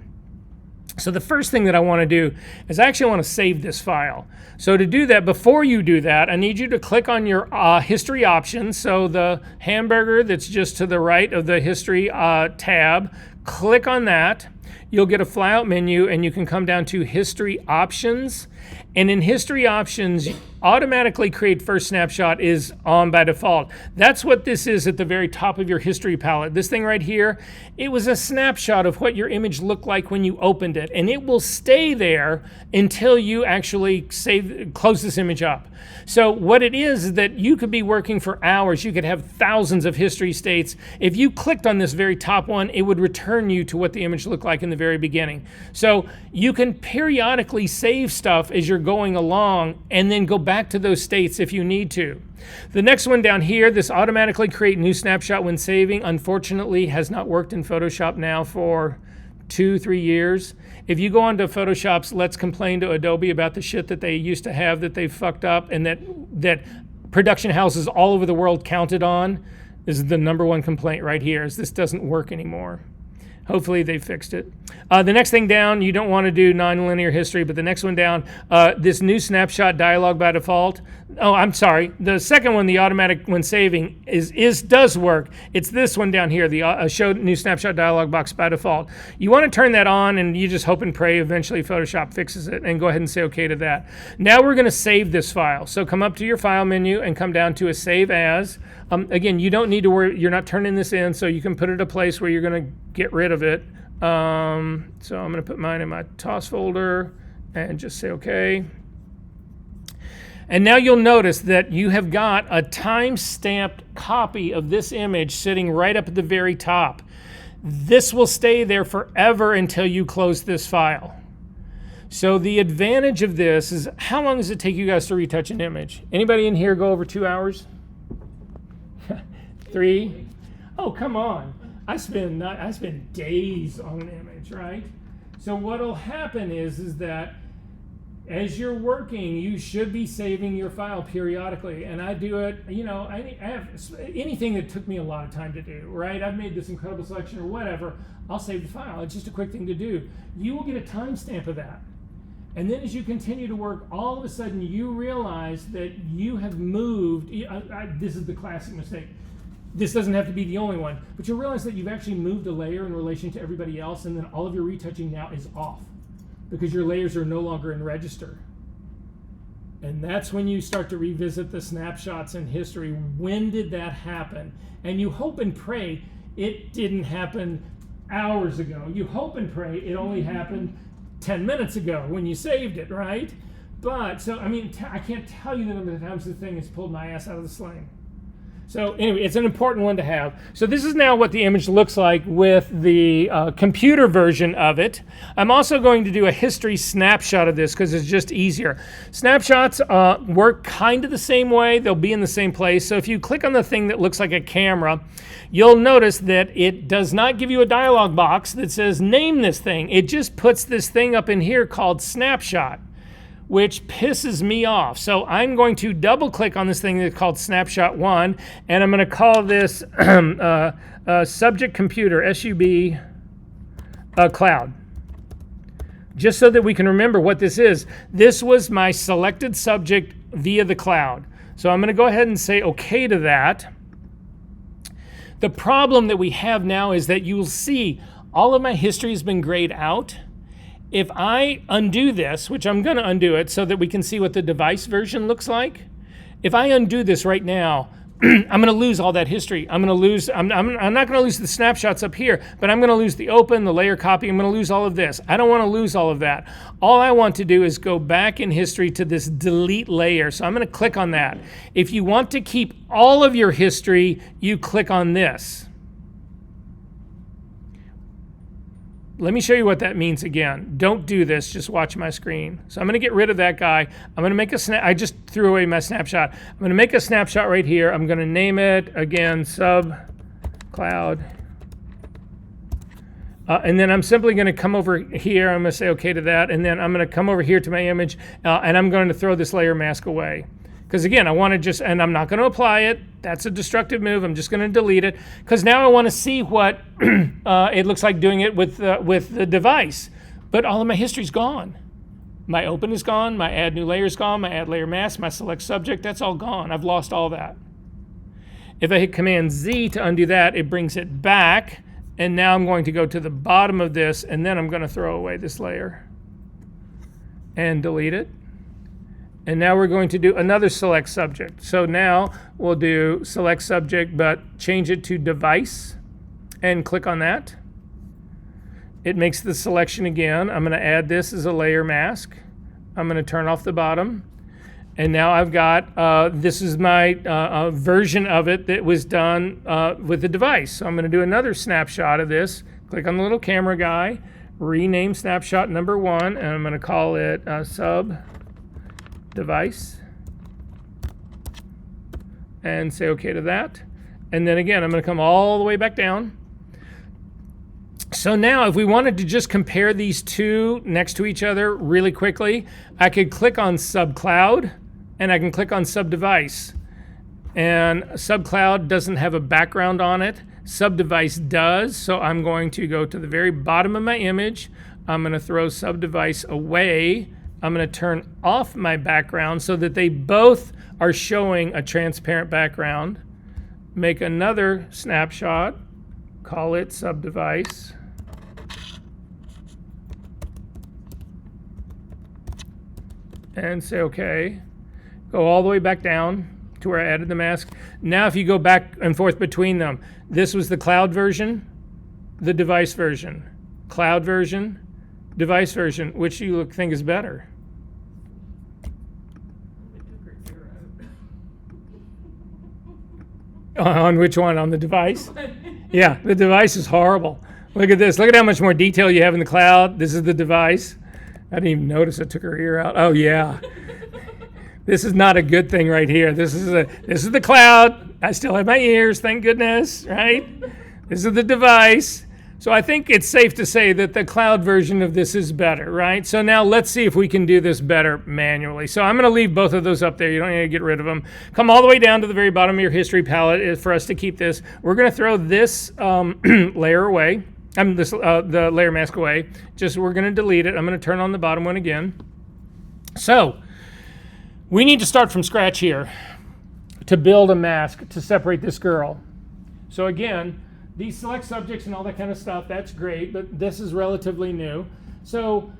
So the first thing that I want to do is I actually want to save this file. So to do that, before you do that, I need you to click on your history options. So the hamburger that's just to the right of the history tab, click on that. You'll get a flyout menu and you can come down to history options. And in history options, automatically create first snapshot is on by default. That's what this is at the very top of your history palette. This thing right here, it was a snapshot of what your image looked like when you opened it. And it will stay there until you actually close this image up. So what it is that you could be working for hours. You could have thousands of history states. If you clicked on this very top one, it would return you to what the image looked like in the very beginning. So you can periodically save stuff as you're going along and then go back to those states if you need to. The next one down here, this automatically create new snapshot when saving, unfortunately has not worked in Photoshop now for 2-3 years. If you go onto Photoshop's Let's Complain to Adobe about the shit that they used to have that they fucked up and that production houses all over the world counted on, is the #1 complaint right here, is this doesn't work anymore. Hopefully they fixed it. The next thing down, you don't want to do nonlinear history, but the next one down, this new snapshot dialog by default. Oh, I'm sorry. The second one, the automatic when saving, does work. It's this one down here, the show new snapshot dialog box by default. You want to turn that on, and you just hope and pray eventually Photoshop fixes it, and go ahead and say OK to that. Now we're going to save this file. So come up to your file menu and come down to a save as. Again, you don't need to worry. You're not turning this in, so you can put it a place where you're going to get rid of it. So I'm going to put mine in my toss folder and just say OK. And now you'll notice that you have got a time-stamped copy of this image sitting right up at the very top. This will stay there forever until you close this file. So the advantage of this is, how long does it take you guys to retouch an image? Anybody in here go over 2 hours? 3? Oh, come on. I spend days on an image, right? So what'll happen is that as you're working, you should be saving your file periodically. And I do it, I have anything that took me a lot of time to do, right? I've made this incredible selection or whatever, I'll save the file. It's just a quick thing to do. You will get a timestamp of that. And then as you continue to work, all of a sudden you realize that you have moved. This is the classic mistake. This doesn't have to be the only one, but you'll realize that you've actually moved a layer in relation to everybody else, and then all of your retouching now is off because your layers are no longer in register. And that's when you start to revisit the snapshots in history. When did that happen? And you hope and pray it didn't happen hours ago. You hope and pray it only happened 10 minutes ago when you saved it, right? But, so, I can't tell you the number of times the thing has pulled my ass out of the sling. So anyway, it's an important one to have. So this is now what the image looks like with the computer version of it. I'm also going to do a history snapshot of this because it's just easier. Snapshots work kind of the same way. They'll be in the same place. So if you click on the thing that looks like a camera, you'll notice that it does not give you a dialog box that says name this thing. It just puts this thing up in here called snapshot, which pisses me off. So I'm going to double click on this thing that's called Snapshot 1, and I'm going to call this Subject Computer, SUB Cloud. Just so that we can remember what this is. This was my selected subject via the cloud. So I'm going to go ahead and say OK to that. The problem that we have now is that you'll see all of my history has been grayed out. If I undo this, which I'm going to undo it so that we can see what the device version looks like. If I undo this right now, I'm going to lose all that history. I'm not going to lose the snapshots up here, but I'm going to lose the open, the layer copy. I'm going to lose all of this. I don't want to lose all of that. All I want to do is go back in history to this delete layer. So I'm going to click on that. If you want to keep all of your history, you click on this. Let me show you what that means again. Don't do this, just watch my screen. So I'm going to get rid of that guy. I'm going to make a I just threw away my snapshot. I'm going to make a snapshot right here. I'm going to name it, again, sub cloud. And then I'm simply going to come over here. I'm going to say OK to that. And then I'm going to come over here to my image. And I'm going to throw this layer mask away. Because again, I want to just, and I'm not going to apply it. That's a destructive move. I'm just going to delete it. Because now I want to see what it looks like doing it with the device. But all of my history's gone. My open is gone. My add new layer is gone. My add layer mask, my select subject, that's all gone. I've lost all that. If I hit Command Z to undo that, it brings it back. And now I'm going to go to the bottom of this, and then I'm going to throw away this layer and delete it. And now we're going to do another select subject. So now we'll do select subject, but change it to device and click on that. It makes the selection again. I'm going to add this as a layer mask. I'm going to turn off the bottom. And now I've got, this is my version of it that was done with the device. So I'm going to do another snapshot of this. Click on the little camera guy, rename snapshot number 1, and I'm going to call it sub device. And say OK to that. And then again, I'm going to come all the way back down. So now if we wanted to just compare these two next to each other really quickly, I could click on subcloud. And I can click on subdevice. And subcloud doesn't have a background on it. Subdevice does. So I'm going to go to the very bottom of my image. I'm going to throw subdevice away. I'm going to turn off my background so that they both are showing a transparent background. Make another snapshot. Call it subdevice. And say OK. Go all the way back down to where I added the mask. Now if you go back and forth between them, this was the cloud version, the device version. Cloud version, device version. Which do you think is better? On which one? On the device? Yeah, the device is horrible. Look at this. Look at how much more detail you have in the cloud. This is the device. I didn't even notice I took her ear out. Oh, yeah. This is not a good thing right here. This is the cloud. I still have my ears, thank goodness, right? This is the device. So I think it's safe to say that the cloud version of this is better, right? So now let's see if we can do this better manually. So I'm going to leave both of those up there. You don't need to get rid of them. Come all the way down to the very bottom of your history palette for us to keep this. We're going to throw this layer away. The layer mask away. We're going to delete it. I'm going to turn on the bottom one again. So we need to start from scratch here to build a mask to separate this girl. So again, these select subjects and all that kind of stuff, that's great, but this is relatively new. So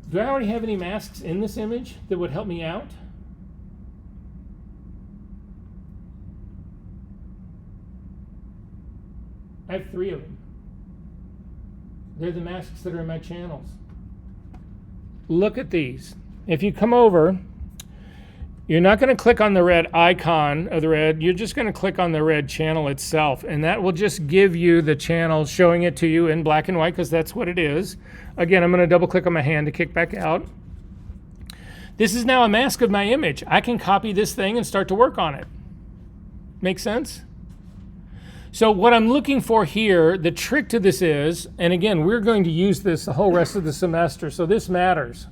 do I already have any masks in this image that would help me out? I have 3 of them. They're the masks that are in my channels. Look at these. If you come over, you're not going to click on the red icon of the red. You're just going to click on the red channel itself, and that will just give you the channel, showing it to you in black and white, because that's what it is. Again, I'm going to double click on my hand to kick back out. This is now a mask of my image. I can copy this thing and start to work on it. Make sense? So what I'm looking for here, the trick to this is, and again, we're going to use this the whole rest of the semester, so this matters.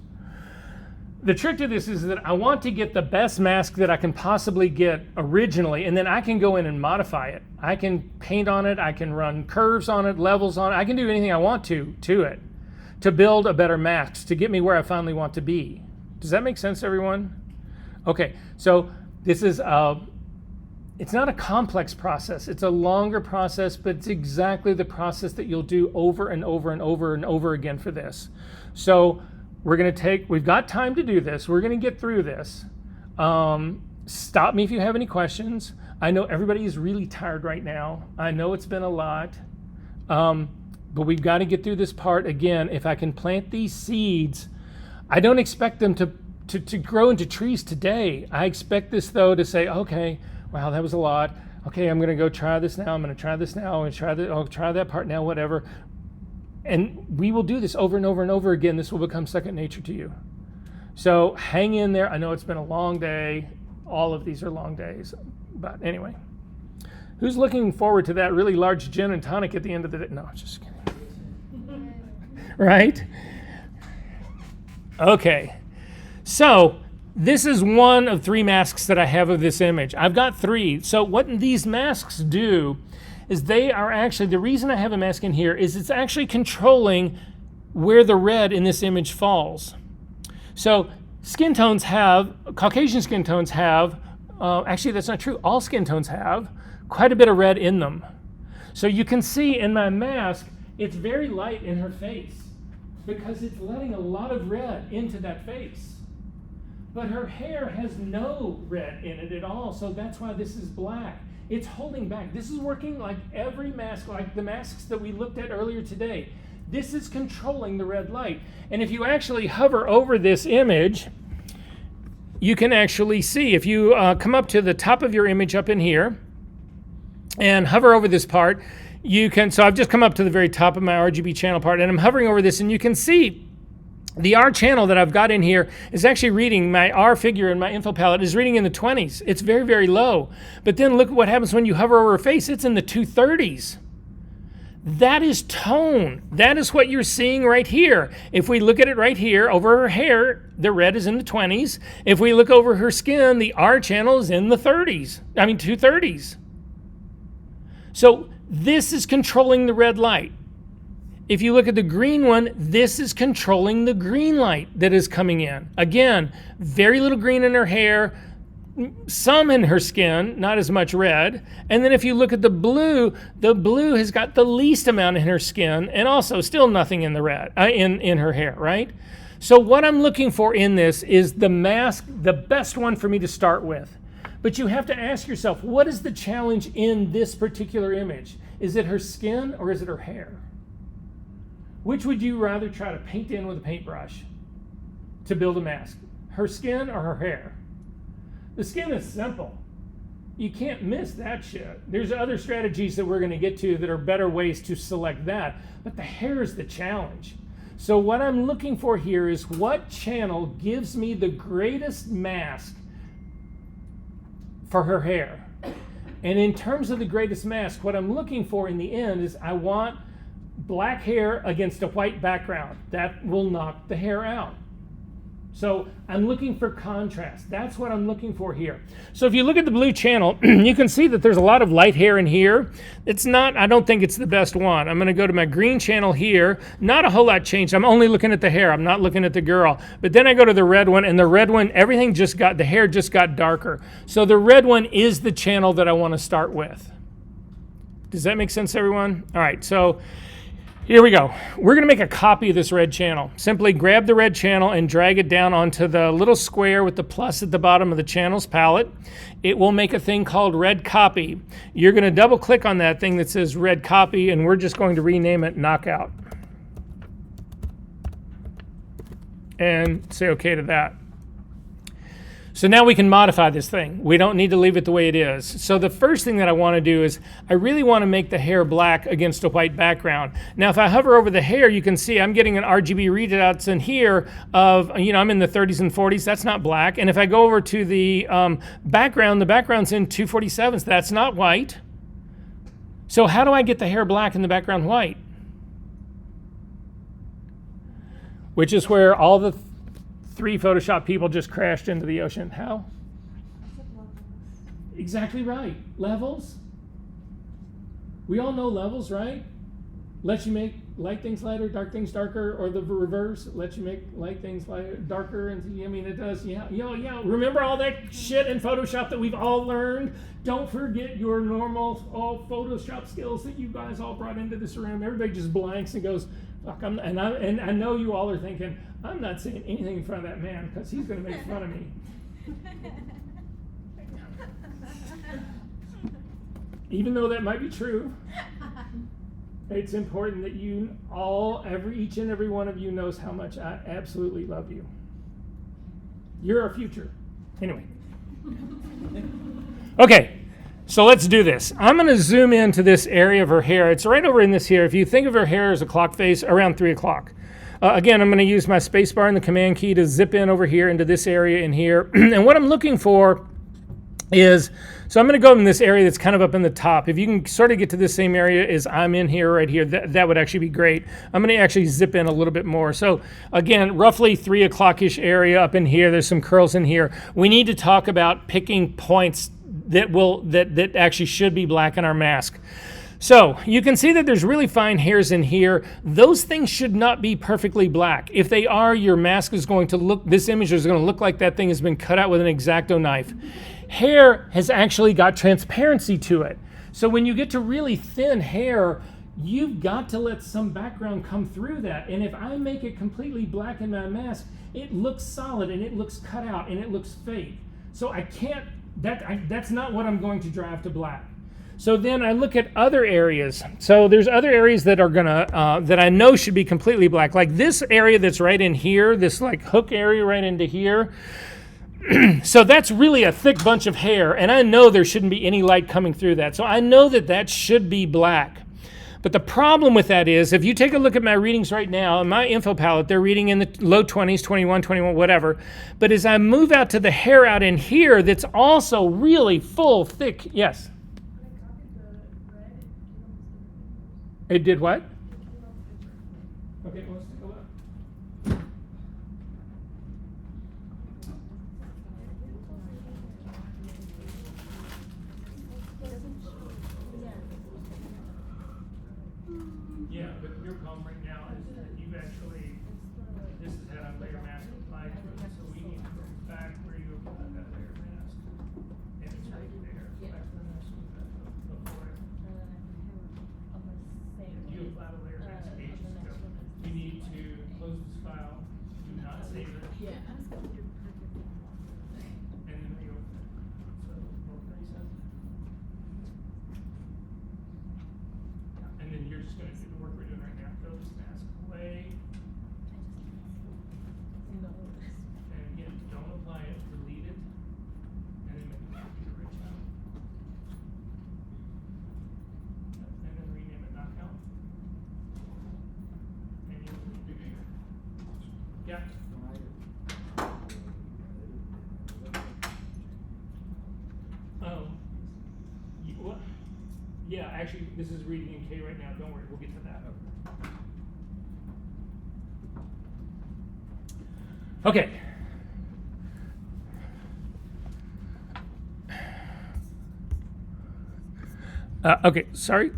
The trick to this is that I want to get the best mask that I can possibly get originally, and then I can go in and modify it. I can paint on it, I can run curves on it, levels on it, I can do anything I want to it to build a better mask, to get me where I finally want to be. Does that make sense, everyone? Okay, so this is, it's not a complex process, it's a longer process, but it's exactly the process that you'll do over and over and over and over again for this. So we've got time to do this. We're going to get through this. Stop me if you have any questions. I know everybody is really tired right now. I know it's been a lot. But we've got to get through this part. Again, if I can plant these seeds, I don't expect them to grow into trees today. I expect this, though, to say, okay, wow, that was a lot. Okay, I'm going to go try this now. I'm going to try this now. I'm going to try that part now, whatever. And we will do this over and over and over again. This will become second nature to you. So hang in there. I know it's been a long day. All of these are long days. But anyway, who's looking forward to that really large gin and tonic at the end of the day? No, just kidding. Right? Okay. So this is one of 3 masks that I have of this image. I've got 3. So what these masks do is they are actually, the reason I have a mask in here is it's actually controlling where the red in this image falls. So skin tones have, Caucasian skin tones have, actually that's not true, all skin tones have quite a bit of red in them. So you can see in my mask, it's very light in her face because it's letting a lot of red into that face. But her hair has no red in it at all, so that's why this is black. It's holding back. This is working like every mask, like the masks that we looked at earlier today. This is controlling the red light. And if you actually hover over this image, you can actually see, if you come up to the top of your image up in here and hover over this part, you can, so I've just come up to the very top of my RGB channel part and I'm hovering over this and you can see the R channel that I've got in here is actually reading, my R figure in my info palette is reading in the 20s. It's very, very low. But then look at what happens when you hover over her face. It's in the 230s. That is tone. That is what you're seeing right here. If we look at it right here, over her hair, the red is in the 20s. If we look over her skin, the R channel is in the 230s. So this is controlling the red light. If you look at the green one, this is controlling the green light that is coming in. Again, very little green in her hair, some in her skin, not as much red. And then if you look at the blue has got the least amount in her skin and also still nothing in the red, in her hair, right? So what I'm looking for in this is the mask, the best one for me to start with. But you have to ask yourself, what is the challenge in this particular image? Is it her skin or is it her hair? Which would you rather try to paint in with a paintbrush to build a mask? Her skin or her hair? The skin is simple. You can't miss that shit. There's other strategies that we're going to get to that are better ways to select that, but the hair is the challenge. So what I'm looking for here is what channel gives me the greatest mask for her hair. And in terms of the greatest mask, what I'm looking for in the end is I want black hair against a white background. That will knock the hair out. So I'm looking for contrast. That's what I'm looking for here. So if you look at the blue channel, you can see that there's a lot of light hair in here. It's not, I don't think it's the best one. I'm gonna go to my green channel here. Not a whole lot changed. I'm only looking at the hair. I'm not looking at the girl. But then I go to the red one, and the red one, everything just got, the hair just got darker. So the red one is the channel that I wanna start with. Does that make sense, everyone? All right, so here we go. We're going to make a copy of this red channel. Simply grab the red channel and drag it down onto the little square with the plus at the bottom of the channels palette. It will make a thing called red copy. You're going to double click on that thing that says red copy, and we're just going to rename it knockout. And say okay to that. So now we can modify this thing. We don't need to leave it the way it is. So the first thing that I want to do is I really want to make the hair black against a white background. Now if I hover over the hair, you can see I'm getting an RGB readouts in here of, I'm in the 30s and 40s. That's not black. And if I go over to the background, the background's in 247s. That's not white. So how do I get the hair black and the background white? Which is where all the 3 Photoshop people just crashed into the ocean. How? Exactly right. Levels. We all know levels, right? Lets you make light things lighter, dark things darker, or the reverse. Lets you make light things lighter, darker, and it does. Yeah. Remember all that shit in Photoshop that we've all learned? Don't forget your normal Photoshop skills that you guys all brought into this room. Everybody just blanks and goes, fuck, and I know you all are thinking, I'm not saying anything in front of that man because he's going to make fun of me. Even though that might be true, it's important that you all, each and every one of you knows how much I absolutely love you. You're our future. Anyway. Okay, so let's do this. I'm going to zoom into this area of her hair. It's right over in this here. If you think of her hair as a clock face, around 3 o'clock. Again, I'm going to use my space bar and the command key to zip in over here into this area in here. And what I'm looking for is, so I'm going to go in this area that's kind of up in the top. If you can sort of get to the same area as I'm in here, right here, that would actually be great. I'm going to actually zip in a little bit more. So again, roughly 3 o'clock-ish area up in here. There's some curls in here. We need to talk about picking points that actually should be black in our mask. So you can see that there's really fine hairs in here. Those things should not be perfectly black. If they are, your mask is going to look, this image is going to look like that thing has been cut out with an X-Acto knife. Hair has actually got transparency to it. So when you get to really thin hair, you've got to let some background come through that. And if I make it completely black in my mask, it looks solid and it looks cut out and it looks fake. So I can't, that's not what I'm going to drive to black. So then I look at other areas. So there's other areas that are gonna, that I know should be completely black. Like this area that's right in here, this like hook area right into here. So that's really a thick bunch of hair, and I know there shouldn't be any light coming through that. So I know that that should be black. But the problem with that is, if you take a look at my readings right now, in my info palette, they're reading in the low 20s, 21, 21, whatever. But as I move out to the hair out in here, that's also really full, thick, yes? When I copied the red, it came up with different It did what? It came up with different. Okay, well, let's take a look. Yeah, but your problem right now is that you've actually, this is had a layer mask applied to it, so we need to go back where you applied that layer mask. And it's right there, back to the mask with that before it. You applied a layer mask ages ago. You need to close this file, do not save it. And then reopen it. So we'll reset. And then you're just gonna do the work we're doing right now. Throw this mask away. And again, don't apply it, delete it. And then make a copy of the original. And then rename it knockout. And you yeah. What? Yeah, actually, this is reading in K right now. Don't worry, we'll get to that. Okay. Okay, sorry.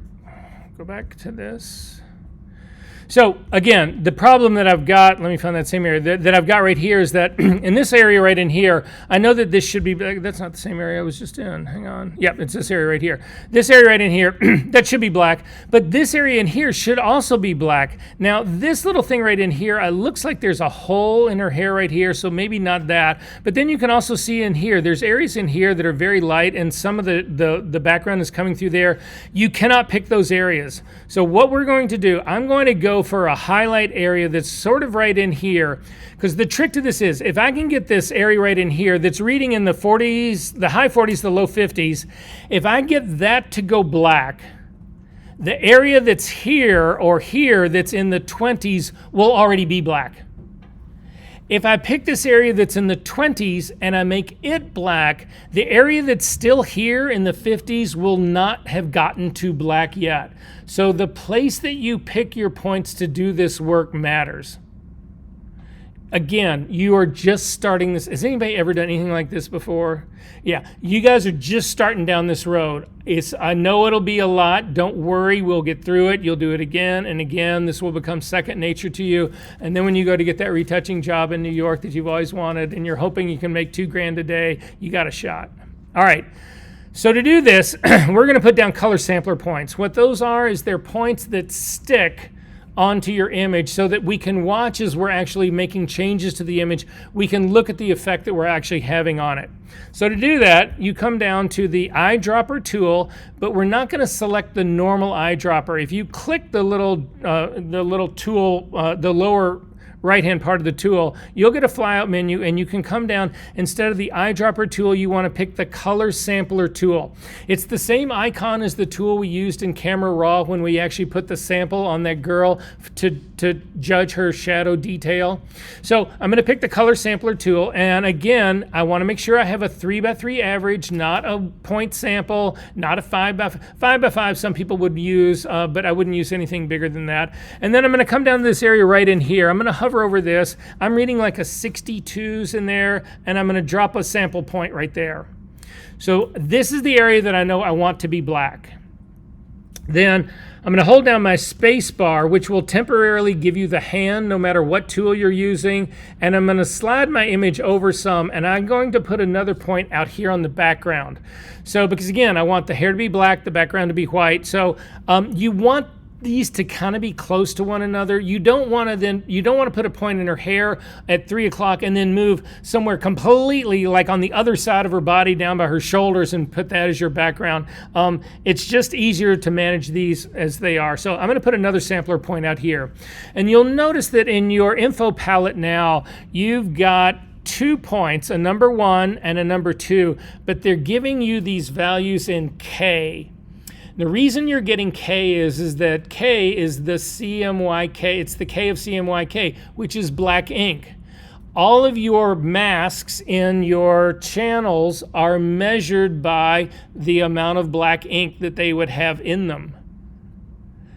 Go back to this. So again, the problem that I've got, let me find that same area, that I've got right here is that in this area right in here, I know that this should be, that's not the same area I was just in, hang on. Yep, it's this area right here. This area right in here, that should be black, but this area in here should also be black. Now this little thing right in here, it looks like there's a hole in her hair right here, so maybe not that, but then you can also see in here, there's areas in here that are very light and some of the background is coming through there. You cannot pick those areas. So what we're going to do, I'm going to go for a highlight area that's sort of right in here, because the trick to this is if I can get this area right in here that's reading in the 40s, the high 40s, the low 50s, if I get that to go black, the area that's here or here that's in the 20s will already be black. If I pick this area that's in the 20s and I make it black, the area that's still here in the 50s will not have gotten to black yet. So the place that you pick your points to do this work matters. Again, you are just starting this. Has anybody ever done anything like this before? Yeah, you guys are just starting down this road. I know it'll be a lot. Don't worry, we'll get through it. You'll do it again and again. This will become second nature to you. And then when you go to get that retouching job in New York that you've always wanted and you're hoping you can make $2,000 a day, you got a shot. All right. So to do this, we're going to put down color sampler points. What those are is they're points that stick onto your image so that we can watch as we're actually making changes to the image. We can look at the effect that we're actually having on it. So to do that, you come down to the eyedropper tool, but we're not going to select the normal eyedropper. If you click the little tool, the lower right-hand part of the tool, you'll get a flyout menu, and you can come down. Instead of the eyedropper tool, you want to pick the color sampler tool. It's the same icon as the tool we used in Camera Raw when we actually put the sample on that girl to judge her shadow detail. So I'm going to pick the color sampler tool, and again, I want to make sure I have a 3x3 average, not a point sample, not a 5x5 some people would use, but I wouldn't use anything bigger than that. And then I'm going to come down to this area right in here. I'm going to hover over this. I'm reading like a 62s in there, and I'm going to drop a sample point right there. So this is the area that I know I want to be black. Then I'm going to hold down my space bar, which will temporarily give you the hand no matter what tool you're using. And I'm going to slide my image over some, and I'm going to put another point out here on the background. So because again, I want the hair to be black, the background to be white. So you want these to kind of be close to one another. You don't want to put a point in her hair at 3 o'clock and then move somewhere completely like on the other side of her body down by her shoulders and put that as your background. It's just easier to manage these as they are. So I'm going to put another sampler point out here. And you'll notice that in your info palette now, you've got 2 points, a number 1 and a number 2, but they're giving you these values in K. The reason you're getting K is that K is the CMYK. It's the K of CMYK, which is black ink. All of your masks in your channels are measured by the amount of black ink that they would have in them.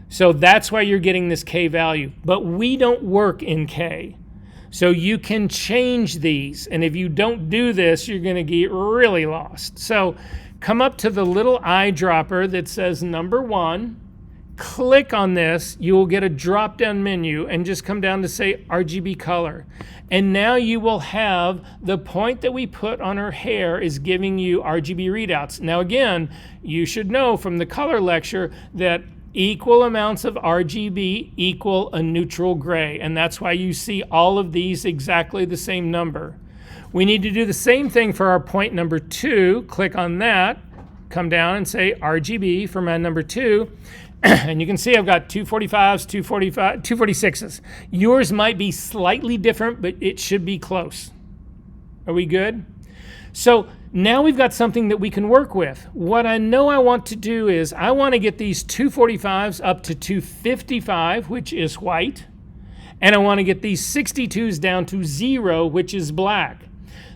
So that's why you're getting this K value. But we don't work in K. So you can change these. And if you don't do this, you're going to get really lost. So come up to the little eyedropper that says number 1, click on this, you will get a drop-down menu and just come down to say RGB color. And now you will have the point that we put on her hair is giving you RGB readouts. Now again, you should know from the color lecture that equal amounts of RGB equal a neutral gray, and that's why you see all of these exactly the same number. We need to do the same thing for our point number 2. Click on that, come down and say RGB for my number 2. And you can see I've got 245s, 246s. Yours might be slightly different, but it should be close. Are we good? So now we've got something that we can work with. What I know I want to do is I want to get these 245s up to 255, which is white. And I want to get these 62s down to 0, which is black.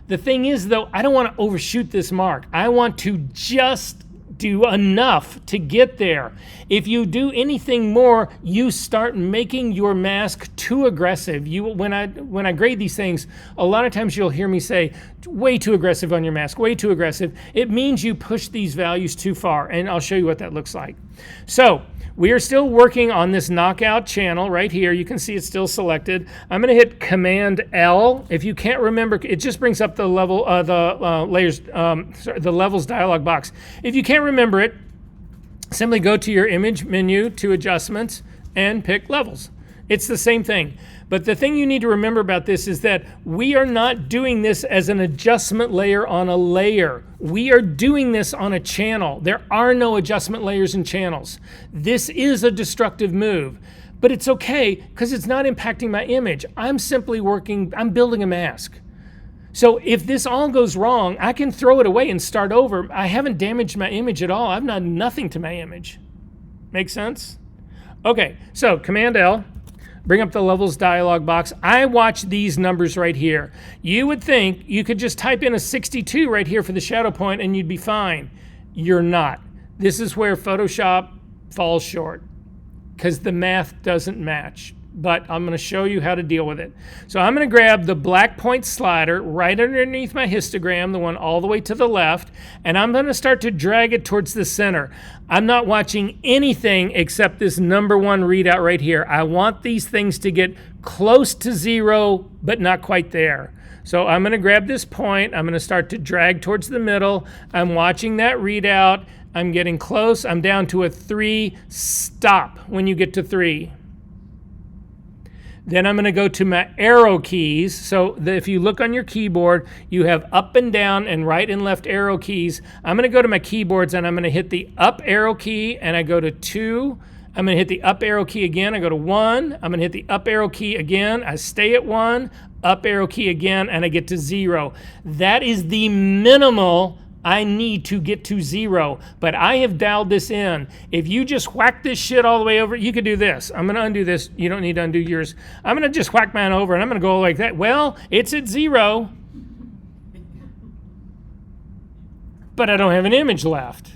The thing is, though, I don't want to overshoot this mark. I want to just do enough to get there. If you do anything more, you start making your mask too aggressive. When I grade these things, a lot of times you'll hear me say, way too aggressive on your mask, way too aggressive. It means you push these values too far, and I'll show you what that looks like. So we are still working on this knockout channel right here. You can see it's still selected. I'm going to hit Command L. If you can't remember, it just brings up the level, the levels dialog box. If you can't remember it, simply go to your image menu to adjustments and pick levels. It's the same thing. But the thing you need to remember about this is that we are not doing this as an adjustment layer on a layer. We are doing this on a channel. There are no adjustment layers in channels. This is a destructive move, but it's okay because it's not impacting my image. I'm building a mask. So if this all goes wrong, I can throw it away and start over. I haven't damaged my image at all. I've done nothing to my image. Make sense? Okay, so Command L. Bring up the levels dialog box. I watch these numbers right here. You would think you could just type in a 62 right here for the shadow point and you'd be fine. You're not. This is where Photoshop falls short because the math doesn't match. But I'm going to show you how to deal with it. So I'm going to grab the black point slider right underneath my histogram, the one all the way to the left, and I'm going to start to drag it towards the center. I'm not watching anything except this number 1 readout right here. I want these things to get close to 0, but not quite there. So I'm going to grab this point. I'm going to start to drag towards the middle. I'm watching that readout. I'm getting close. I'm down to a 3. Stop when you get to 3. Then I'm going to go to my arrow keys. So if you look on your keyboard, you have up and down and right and left arrow keys. I'm going to go to my keyboards and I'm going to hit the up arrow key and I go to 2 I'm going to hit the up arrow key again. I go to 1. I'm going to hit the up arrow key again. I stay at 1, up arrow key again, and I get to 0. That is the minimal I need to get to 0, but I have dialed this in. If you just whack this shit all the way over, you could do this. I'm going to undo this. You don't need to undo yours. I'm going to just whack mine over, and I'm going to go like that. Well, it's at 0, but I don't have an image left,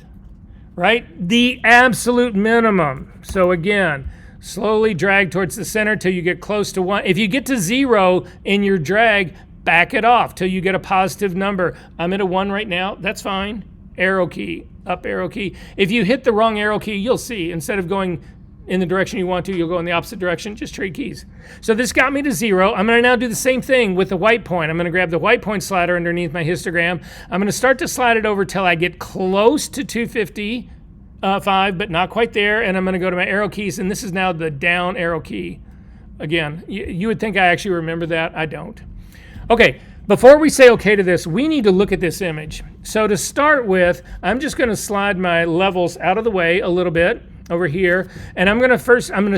right? The absolute minimum. So again, slowly drag towards the center till you get close to 1. If you get to 0 in your drag, back it off till you get a positive number. I'm at a 1 right now. That's fine. Arrow key, up arrow key. If you hit the wrong arrow key, you'll see, instead of going in the direction you want to, you'll go in the opposite direction. Just trade keys. So this got me to 0. I'm going to now do the same thing with the white point. I'm going to grab the white point slider underneath my histogram. I'm going to start to slide it over till I get close to 255, but not quite there. And I'm going to go to my arrow keys, and this is now the down arrow key. Again, you would think I actually remember that. I don't. Okay, before we say okay to this, we need to look at this image. So to start with, I'm just going to slide my levels out of the way a little bit over here, and I'm going to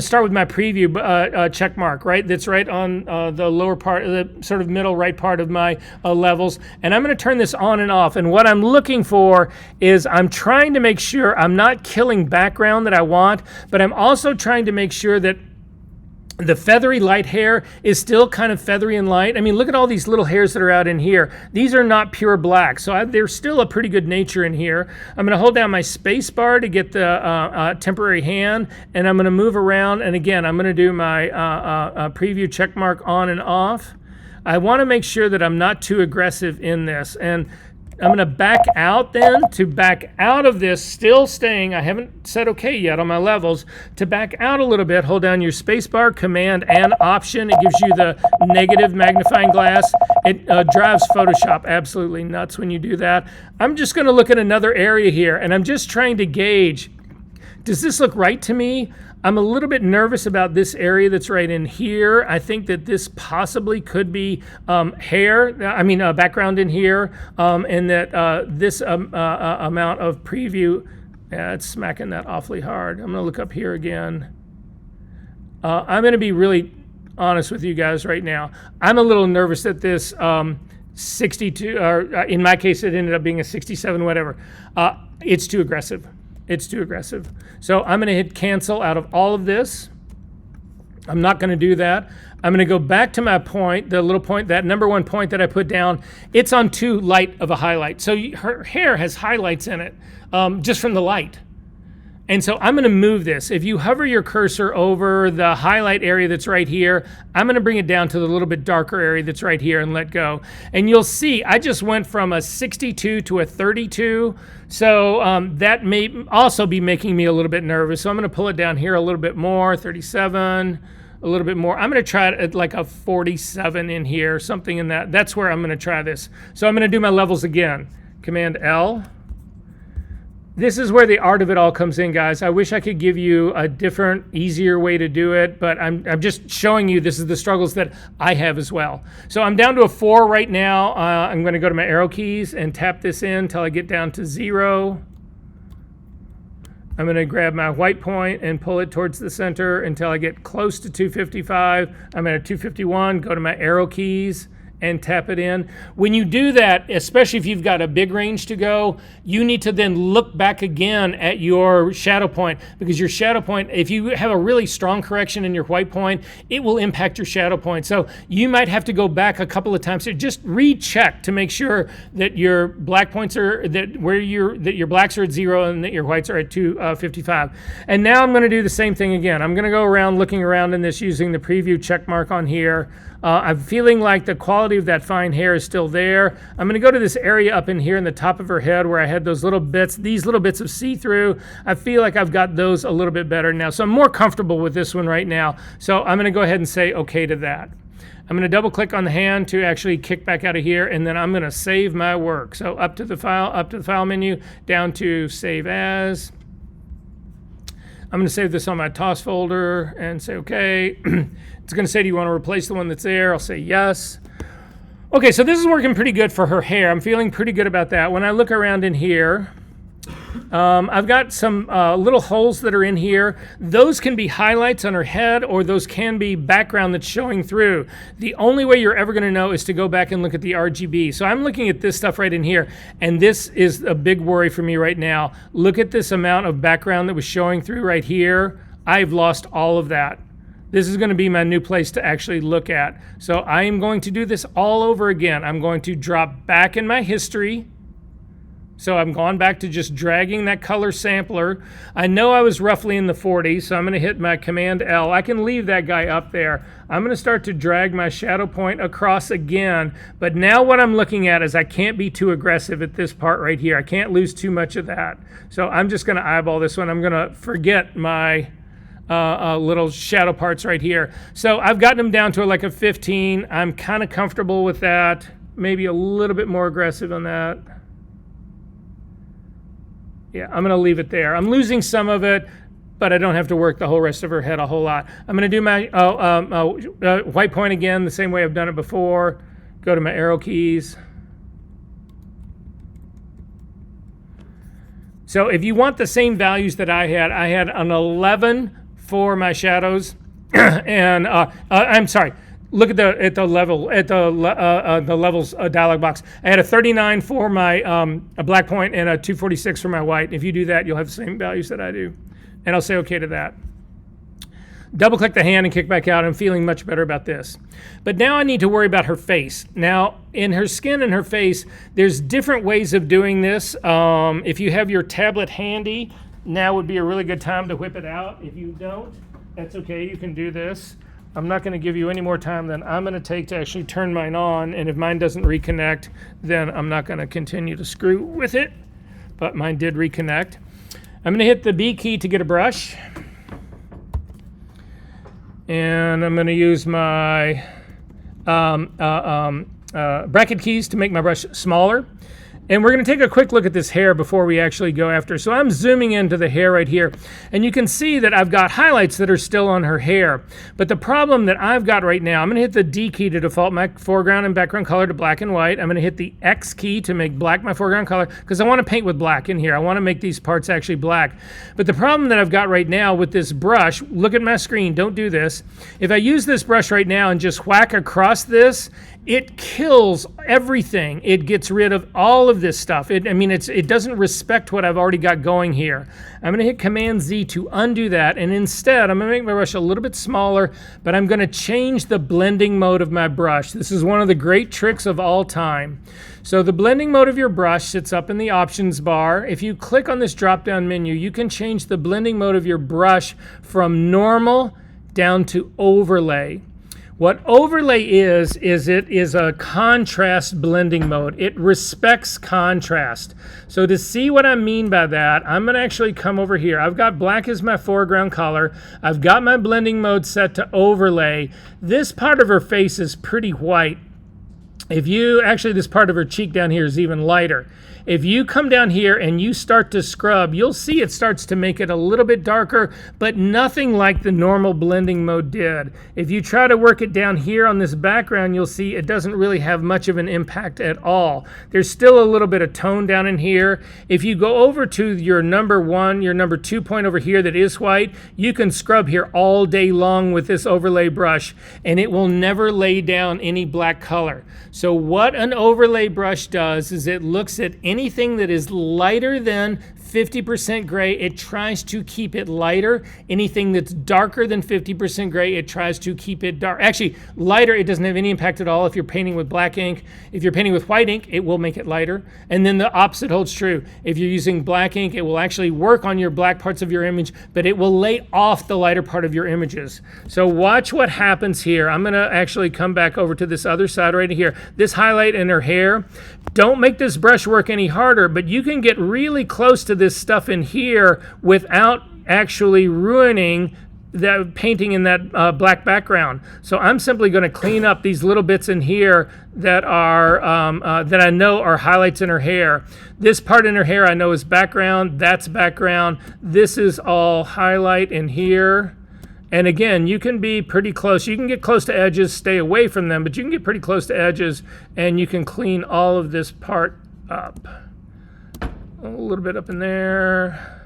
start with my preview check mark, right? That's right on the lower part, the sort of middle right part of my levels, and I'm going to turn this on and off. And what I'm looking for is I'm trying to make sure I'm not killing background that I want, but I'm also trying to make sure that the feathery light hair is still kind of feathery and light. I mean, look at all these little hairs that are out in here. These are not pure black, so there's still a pretty good nature in here. I'm going to hold down my space bar to get the temporary hand, and I'm going to move around. And again, I'm going to do my preview check mark on and off. I want to make sure that I'm not too aggressive in this. And I'm going to back out then. To back out of this, still staying, I haven't said okay yet on my levels. To back out a little bit, hold down your spacebar, Command and Option. It gives you the negative magnifying glass. It drives Photoshop absolutely nuts when you do that. I'm just going to look at another area here, and I'm just trying to gauge, does this look right to me? I'm a little bit nervous about this area that's right in here. I think that this possibly could be background in here, and that this amount of preview, it's smacking that awfully hard. I'm going to look up here again. I'm going to be really honest with you guys right now. I'm a little nervous that this 62, or in my case, it ended up being a 67, whatever. It's too aggressive. It's too aggressive. So I'm going to hit cancel out of all of this. I'm not going to do that. I'm going to go back to my point, the little point, that number 1 point that I put down. It's on too light of a highlight. So her hair has highlights in it just from the light. And so I'm going to move this. If you hover your cursor over the highlight area that's right here, I'm going to bring it down to the little bit darker area that's right here and let go. And you'll see I just went from a 62 to a 32. So that may also be making me a little bit nervous. So I'm going to pull it down here a little bit more, 37, a little bit more. I'm going to try it at like a 47 in here, something in that. That's where I'm going to try this. So I'm going to do my levels again. Command L. This is where the art of it all comes in, guys. I wish I could give you a different, easier way to do it, but I'm just showing you this is the struggles that I have as well. So I'm down to a 4 right now. I'm going to go to my arrow keys and tap this in until I get down to 0. I'm going to grab my white point and pull it towards the center until I get close to 255. I'm at a 251. Go to my arrow keys and tap it in. When you do that, especially if you've got a big range to go, you need to then look back again at your shadow point, because your shadow point, if you have a really strong correction in your white point, it will impact your shadow point. So you might have to go back a couple of times to just recheck to make sure that your black points are, that your blacks are at 0 and that your whites are at 255. And now I'm going to do the same thing again. I'm going to go around looking around in this using the preview check mark on here. I'm feeling like the quality of that fine hair is still there. I'm going to go to this area up in here in the top of her head where I had those little bits, these little bits of see-through. I feel like I've got those a little bit better now. So I'm more comfortable with this one right now. So I'm going to go ahead and say okay to that. I'm going to double click on the hand to actually kick back out of here, and then I'm going to save my work. So up to the file menu, down to save as. I'm going to save this on my TOS folder and say okay. It's going to say, do you want to replace the one that's there? I'll say yes. Okay, so this is working pretty good for her hair. I'm feeling pretty good about that. When I look around in here, I've got some little holes that are in here. Those can be highlights on her head, or those can be background that's showing through. The only way you're ever going to know is to go back and look at the RGB. So I'm looking at this stuff right in here, and this is a big worry for me right now. Look at this amount of background that was showing through right here. I've lost all of that. This is going to be my new place to actually look at. So I am going to do this all over again. I'm going to drop back in my history. So I'm going back to just dragging that color sampler. I know I was roughly in the 40s, so I'm going to hit my Command L. I can leave that guy up there. I'm going to start to drag my shadow point across again. But now what I'm looking at is I can't be too aggressive at this part right here. I can't lose too much of that. So I'm just going to eyeball this one. I'm going to forget my little shadow parts right here. So I've gotten them down to like a 15. I'm kind of comfortable with that. Maybe a little bit more aggressive on that. Yeah, I'm going to leave it there. I'm losing some of it, but I don't have to work the whole rest of her head a whole lot. I'm going to do my white point again the same way I've done it before. Go to my arrow keys. So if you want the same values that I had an 11 for my shadows, and I'm sorry. Look at the levels dialog box. I had a 39 for my a black point and a 246 for my white. If you do that, you'll have the same values that I do. And I'll say OK to that. Double click the hand and kick back out. I'm feeling much better about this. But now I need to worry about her face. Now, in her skin and her face, there's different ways of doing this. If you have your tablet handy, now would be a really good time to whip it out. If you don't, that's OK. You can do this. I'm not going to give you any more time than I'm going to take to actually turn mine on, and if mine doesn't reconnect, then I'm not going to continue to screw with it, but mine did reconnect. I'm going to hit the B key to get a brush, and I'm going to use my bracket keys to make my brush smaller. And we're going to take a quick look at this hair before we actually go after. So I'm zooming into the hair right here. And you can see that I've got highlights that are still on her hair. But the problem that I've got right now, I'm going to hit the D key to default my foreground and background color to black and white. I'm going to hit the X key to make black my foreground color, because I want to paint with black in here. I want to make these parts actually black. But the problem that I've got right now with this brush, look at my screen, don't do this. If I use this brush right now and just whack across this, it kills everything. It gets rid of all of this stuff. It doesn't respect what I've already got going here. I'm going to hit Command Z to undo that, and instead I'm going to make my brush a little bit smaller, but I'm going to change the blending mode of my brush. This is one of the great tricks of all time. So the blending mode of your brush sits up in the options bar. If you click on this drop-down menu, you can change the blending mode of your brush from normal down to overlay. What overlay is it is a contrast blending mode. It respects contrast. So to see what I mean by that, I'm going to actually come over here. I've got black as my foreground color. I've got my blending mode set to overlay. This part of her face is pretty white. This part of her cheek down here is even lighter. If you come down here and you start to scrub, you'll see it starts to make it a little bit darker, but nothing like the normal blending mode did. If you try to work it down here on this background, you'll see it doesn't really have much of an impact at all. There's still a little bit of tone down in here. If you go over to your number 1, your number 2 point over here that is white, you can scrub here all day long with this overlay brush, and it will never lay down any black color. So what an overlay brush does is it looks at anything that is lighter than 50% gray, it tries to keep it lighter. Anything that's darker than 50% gray, it tries to keep it dark. Actually, lighter, it doesn't have any impact at all if you're painting with black ink. If you're painting with white ink, it will make it lighter. And then the opposite holds true. If you're using black ink, it will actually work on your black parts of your image, but it will lay off the lighter part of your images. So watch what happens here. I'm gonna actually come back over to this other side right here. This highlight in her hair, don't make this brush work any harder, but you can get really close to this stuff in here without actually ruining the painting in that black background. So I'm simply going to clean up these little bits in here that are that I know are highlights in her hair. This part in her hair I know is background. That's background. This is all highlight in here. And again, you can be pretty close. You can get close to edges, stay away from them, but you can get pretty close to edges, and you can clean all of this part up. A little bit up in there.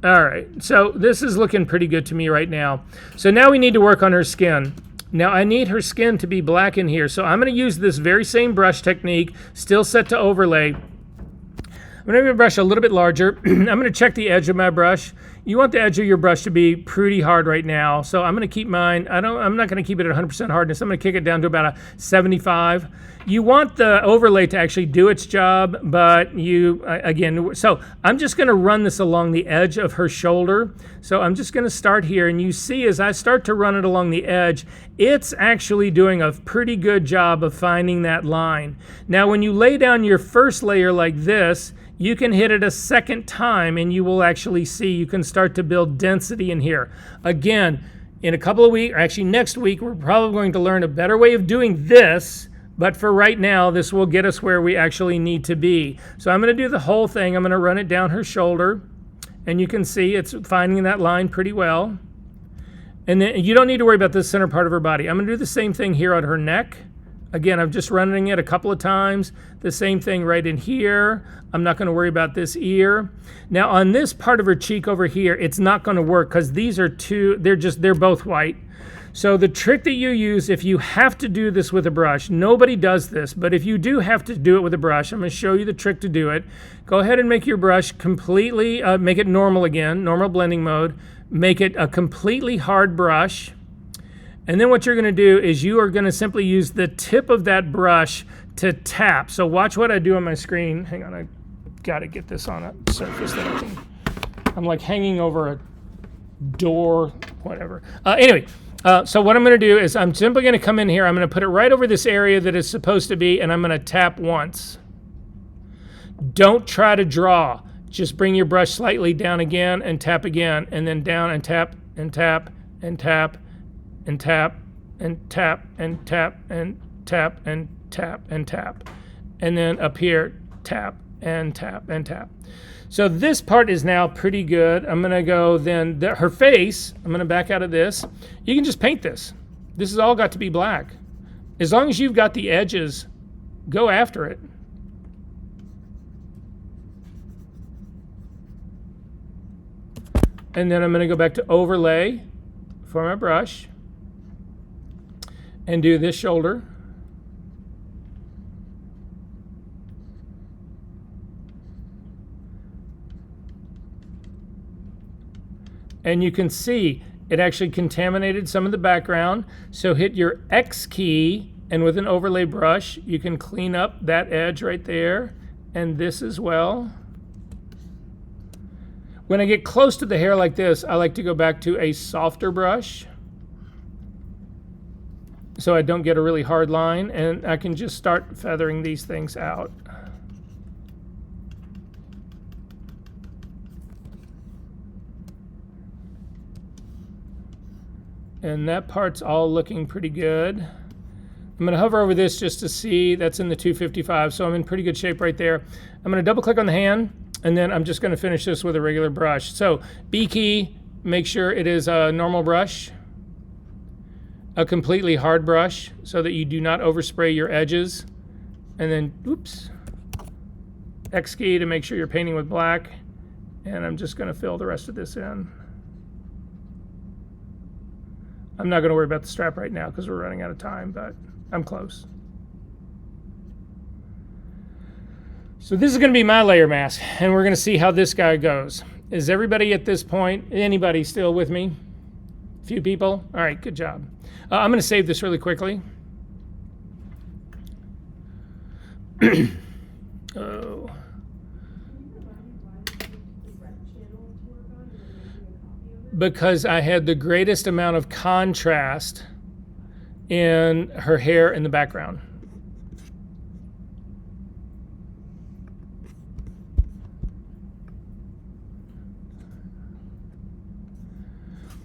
All right, so this is looking pretty good to me right now. So now we need to work on her skin. Now I need her skin to be black in here. So I'm gonna use this very same brush technique, still set to overlay. I'm gonna make my brush a little bit larger. I'm gonna check the edge of my brush. You want the edge of your brush to be pretty hard right now. So I'm gonna keep mine, I'm not gonna keep it at 100% hardness. I'm gonna kick it down to about a 75. You want the overlay to actually do its job, but again, so I'm just gonna run this along the edge of her shoulder. So I'm just gonna start here, and you see as I start to run it along the edge, it's actually doing a pretty good job of finding that line. Now, when you lay down your first layer like this, you can hit it a second time and you will actually see you can start to build density in here. Again, in a couple of weeks, or actually next week, we're probably going to learn a better way of doing this, but for right now, this will get us where we actually need to be. So I'm gonna do the whole thing. I'm gonna run it down her shoulder, and you can see it's finding that line pretty well. And then you don't need to worry about the center part of her body. I'm gonna do the same thing here on her neck. Again, I'm just running it a couple of times. The same thing right in here. I'm not gonna worry about this ear. Now on this part of her cheek over here, it's not gonna work because these are they're both white. So the trick that you use, if you have to do this with a brush, nobody does this, but if you do have to do it with a brush, I'm gonna show you the trick to do it. Go ahead and make your brush completely, make it normal again, normal blending mode. Make it a completely hard brush. And then what you're gonna do is you are gonna simply use the tip of that brush to tap. So watch what I do on my screen. Hang on, I gotta get this on a surface that I can, I'm like hanging over a door, whatever. Anyway, so what I'm gonna do is I'm simply gonna come in here, I'm gonna put it right over this area that it's supposed to be, and I'm gonna tap once. Don't try to draw. Just bring your brush slightly down again and tap again, and then down and tap and tap and tap and tap and tap and tap and tap and tap and tap. And then up here, tap and tap and tap. So this part is now pretty good. I'm gonna go then, her face, I'm gonna back out of this. You can just paint this. This has all got to be black. As long as you've got the edges, go after it. And then I'm gonna go back to overlay for my brush and do this shoulder. And you can see it actually contaminated some of the background. So hit your X key, and with an overlay brush, you can clean up that edge right there, and this as well. When I get close to the hair like this, I like to go back to a softer brush so I don't get a really hard line, and I can just start feathering these things out. And that part's all looking pretty good. I'm gonna hover over this just to see, that's in the 255, so I'm in pretty good shape right there. I'm gonna double click on the hand, and then I'm just gonna finish this with a regular brush. So B key, make sure it is a normal brush, a completely hard brush so that you do not overspray your edges. And then, oops, X key to make sure you're painting with black. And I'm just gonna fill the rest of this in. I'm not gonna worry about the strap right now because we're running out of time, but I'm close. So this is gonna be my layer mask, and we're gonna see how this guy goes. Is everybody at this point, anybody still with me? Few people? All right, good job. I'm gonna save this really quickly. Oh. Because I had the greatest amount of contrast in her hair in the background.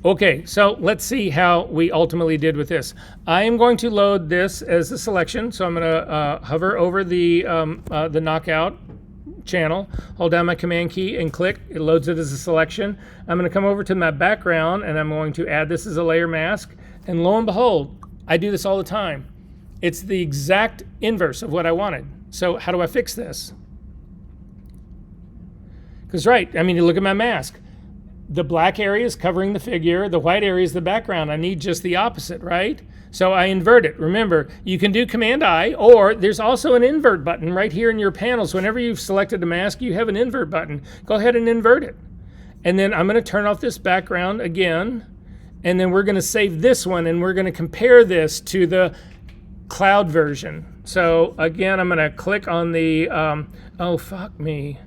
Okay, so let's see how we ultimately did with this. I am going to load this as a selection, so I'm going to hover over the knockout channel, hold down my command key and click. It loads it as a selection. I'm going to come over to my background and I'm going to add this as a layer mask. And lo and behold, I do this all the time. It's the exact inverse of what I wanted. So how do I fix this? Because right, I mean, you look at my mask. The black area is covering the figure. The white area is the background. I need just the opposite, right? So I invert it. Remember, you can do Command-I, or there's also an invert button right here in your panels. Whenever you've selected a mask, you have an invert button. Go ahead and invert it. And then I'm going to turn off this background again. And then we're going to save this one, and we're going to compare this to the cloud version. So again, I'm going to click on the, oh, fuck me.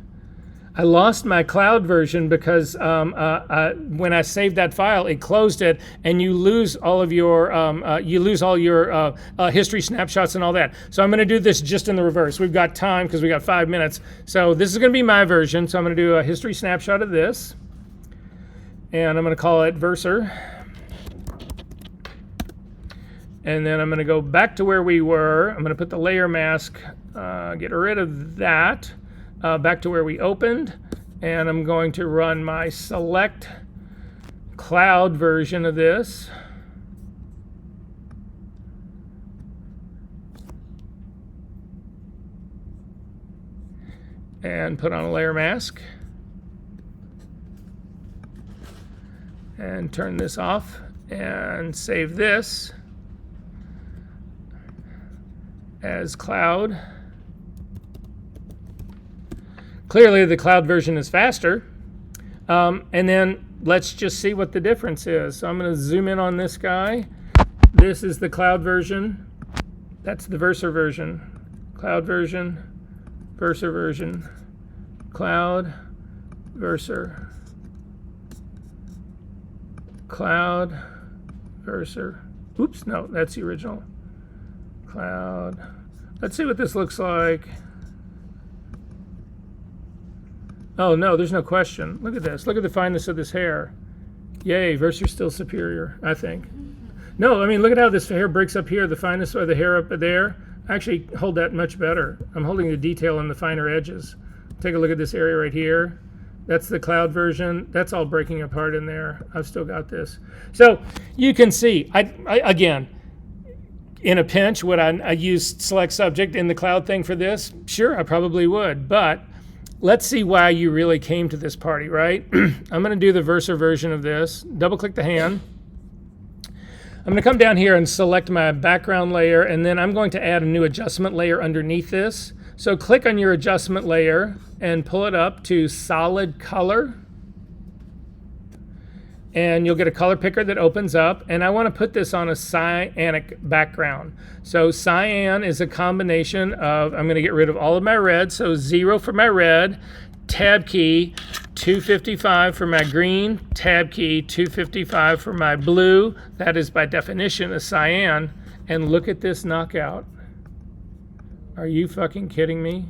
I lost my cloud version because when I saved that file, it closed it, and you lose all of your history snapshots and all that. So I'm going to do this just in the reverse. We've got time because we got 5 minutes. So this is going to be my version. So I'm going to do a history snapshot of this, and I'm going to call it Verser. And then I'm going to go back to where we were. I'm going to put the layer mask, get rid of that. Back to where we opened, and I'm going to run my select cloud version of this. And put on a layer mask. And turn this off and save this as cloud. Clearly, the cloud version is faster. And then let's just see what the difference is. So I'm going to zoom in on this guy. This is the cloud version. That's the Verser version. Cloud version, Verser version, cloud, Verser, cloud, Verser. Oops, no, that's the original. Cloud. Let's see what this looks like. Oh no, there's no question. Look at this. Look at the fineness of this hair. Yay, Verser's still superior, I think. No, I mean, look at how this hair breaks up here, the fineness of the hair up there. I actually hold that much better. I'm holding the detail on the finer edges. Take a look at this area right here. That's the cloud version. That's all breaking apart in there. I've still got this. So you can see, I again, in a pinch, would I use select subject in the cloud thing for this? Sure, I probably would, but let's see why you really came to this party, right? I'm going to do the Verser version of this. Double click the hand. I'm going to come down here and select my background layer, and then I'm going to add a new adjustment layer underneath this. So click on your adjustment layer and pull it up to solid color. And you'll get a color picker that opens up, and I want to put this on a cyanic background. So cyan is a combination of, I'm going to get rid of all of my red, so 0 for my red, tab key, 255 for my green, tab key, 255 for my blue. That is by definition a cyan, and look at this knockout. Are you fucking kidding me?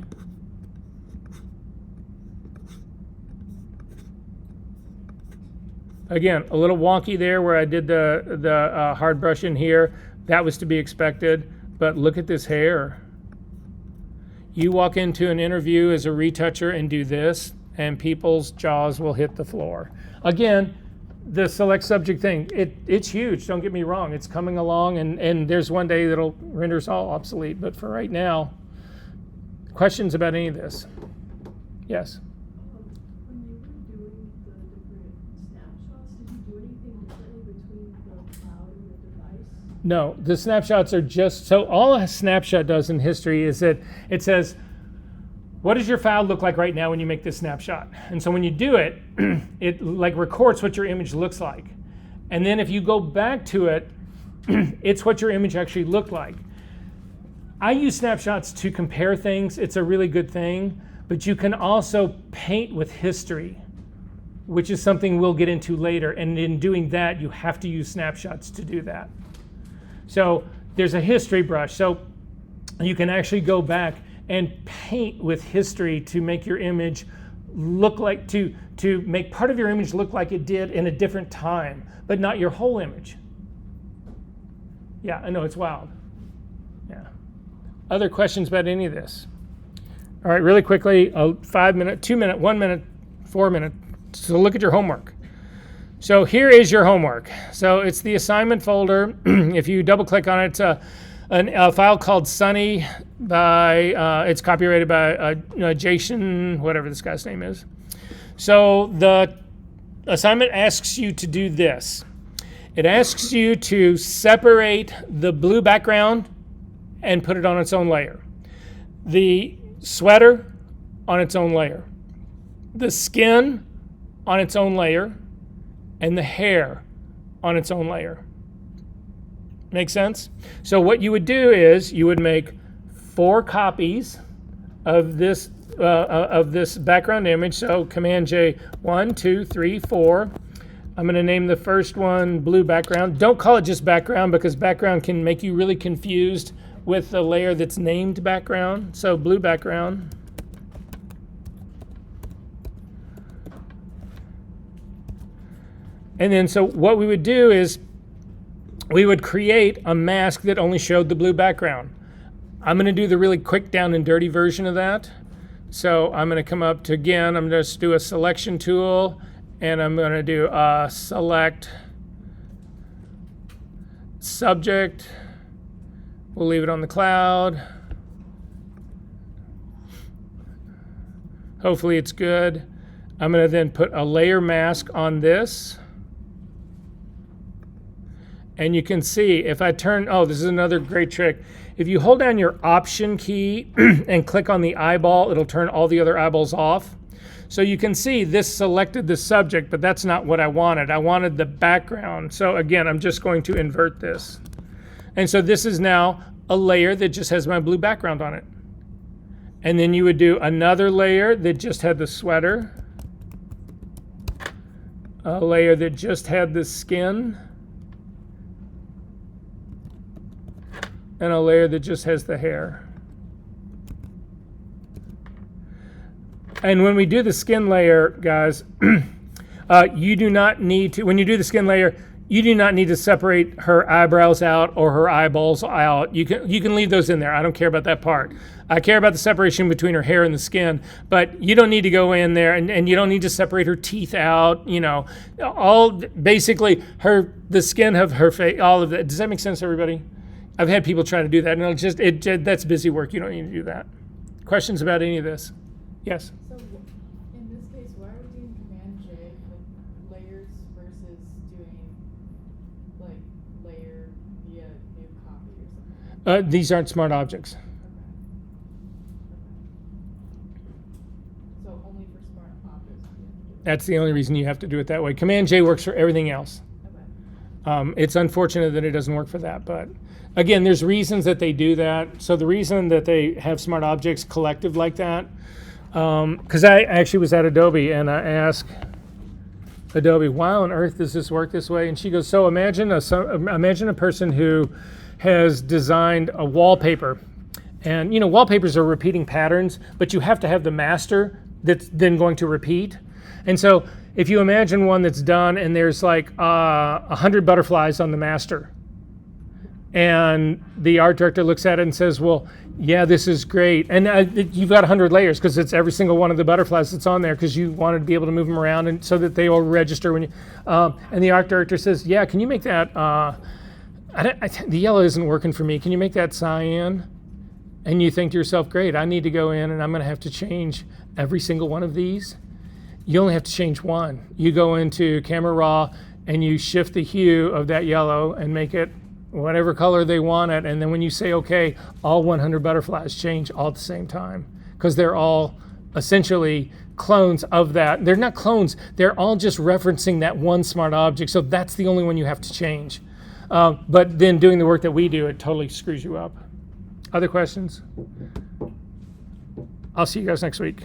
Again, a little wonky there where I did the hard brush in here. That was to be expected, but look at this hair. You walk into an interview as a retoucher and do this, and people's jaws will hit the floor. Again, the select subject thing, it's huge, don't get me wrong. It's coming along, and there's one day that'll render us all obsolete, but for right now, questions about any of this? Yes? When you were doing the different snapshots, did you do anything differently between the cloud and the device? No, the snapshots are just, so all a snapshot does in history is that it says, what does your file look like right now when you make this snapshot? And so when you do it, it like records what your image looks like. And then if you go back to it, it's what your image actually looked like. I use snapshots to compare things. It's a really good thing, but you can also paint with history, which is something we'll get into later. And in doing that, you have to use snapshots to do that. So there's a history brush. So you can actually go back and paint with history to make your image look like, to make part of your image look like it did in a different time, but not your whole image. Yeah, I know, it's wild. Yeah. Other questions about any of this? All right, really quickly, 5 minute, 2 minute, 1 minute, 4 minute. So look at your homework. So here is your homework. So it's the assignment folder. If you double click on it, it's a file called Sunny by, it's copyrighted by Jason, whatever this guy's name is. So the assignment asks you to do this. It asks you to separate the blue background and put it on its own layer. The sweater on its own layer. The skin on its own layer. And the hair on its own layer. Make sense? So what you would do is you would make 4 copies of this background image. So Command J, 1, 2, 3, 4. I'm going to name the first one blue background. Don't call it just background because background can make you really confused with the layer that's named background. So blue background. And then so what we would do is we would create a mask that only showed the blue background. I'm going to do the really quick down and dirty version of that. So I'm going to come up to, again, I'm going to do a selection tool, and I'm going to do select subject. We'll leave it on the cloud. Hopefully it's good. I'm going to then put a layer mask on this. And you can see if I turn, oh, this is another great trick. If you hold down your Option key and click on the eyeball, it'll turn all the other eyeballs off. So you can see this selected the subject, but that's not what I wanted. I wanted the background. So again, I'm just going to invert this. And so this is now a layer that just has my blue background on it. And then you would do another layer that just had the sweater, a layer that just had the skin, and a layer that just has the hair. And when we do the skin layer, guys, you do not need to, when you do the skin layer, you do not need to separate her eyebrows out or her eyeballs out. You can leave those in there. I don't care about that part. I care about the separation between her hair and the skin, but you don't need to go in there and you don't need to separate her teeth out, you know, all basically the skin of her face, all of that. Does that make sense, everybody? I've had people try to do that, and that's busy work. You don't need to do that. Questions about any of this? Yes? So in this case, why are we doing Command J with layers versus doing like layer via new copy or something? These aren't smart objects. So only for smart objects. That's the only reason you have to do it that way. Command J works for everything else. Okay. It's unfortunate that it doesn't work for that, but again, there's reasons that they do that. So the reason that they have smart objects collective like that, because I actually was at Adobe and I asked Adobe, why on earth does this work this way? And she goes, so imagine a person who has designed a wallpaper. And, you know, wallpapers are repeating patterns, but you have to have the master that's then going to repeat. And so if you imagine one that's done and there's like 100 butterflies on the master, and the art director looks at it and says, well, yeah, this is great. And you've got 100 layers because it's every single one of the butterflies that's on there because you wanted to be able to move them around and so that they all register when you, and the art director says, yeah, can you make that, the yellow isn't working for me. Can you make that cyan? And you think to yourself, great, I need to go in and I'm going to have to change every single one of these. You only have to change one. You go into Camera Raw and you shift the hue of that yellow and make it whatever color they want it. And then when you say, okay, all 100 butterflies change all at the same time because they're all essentially clones of that. They're not clones. They're all just referencing that one smart object. So that's the only one you have to change. But then doing the work that we do, it totally screws you up. Other questions? I'll see you guys next week.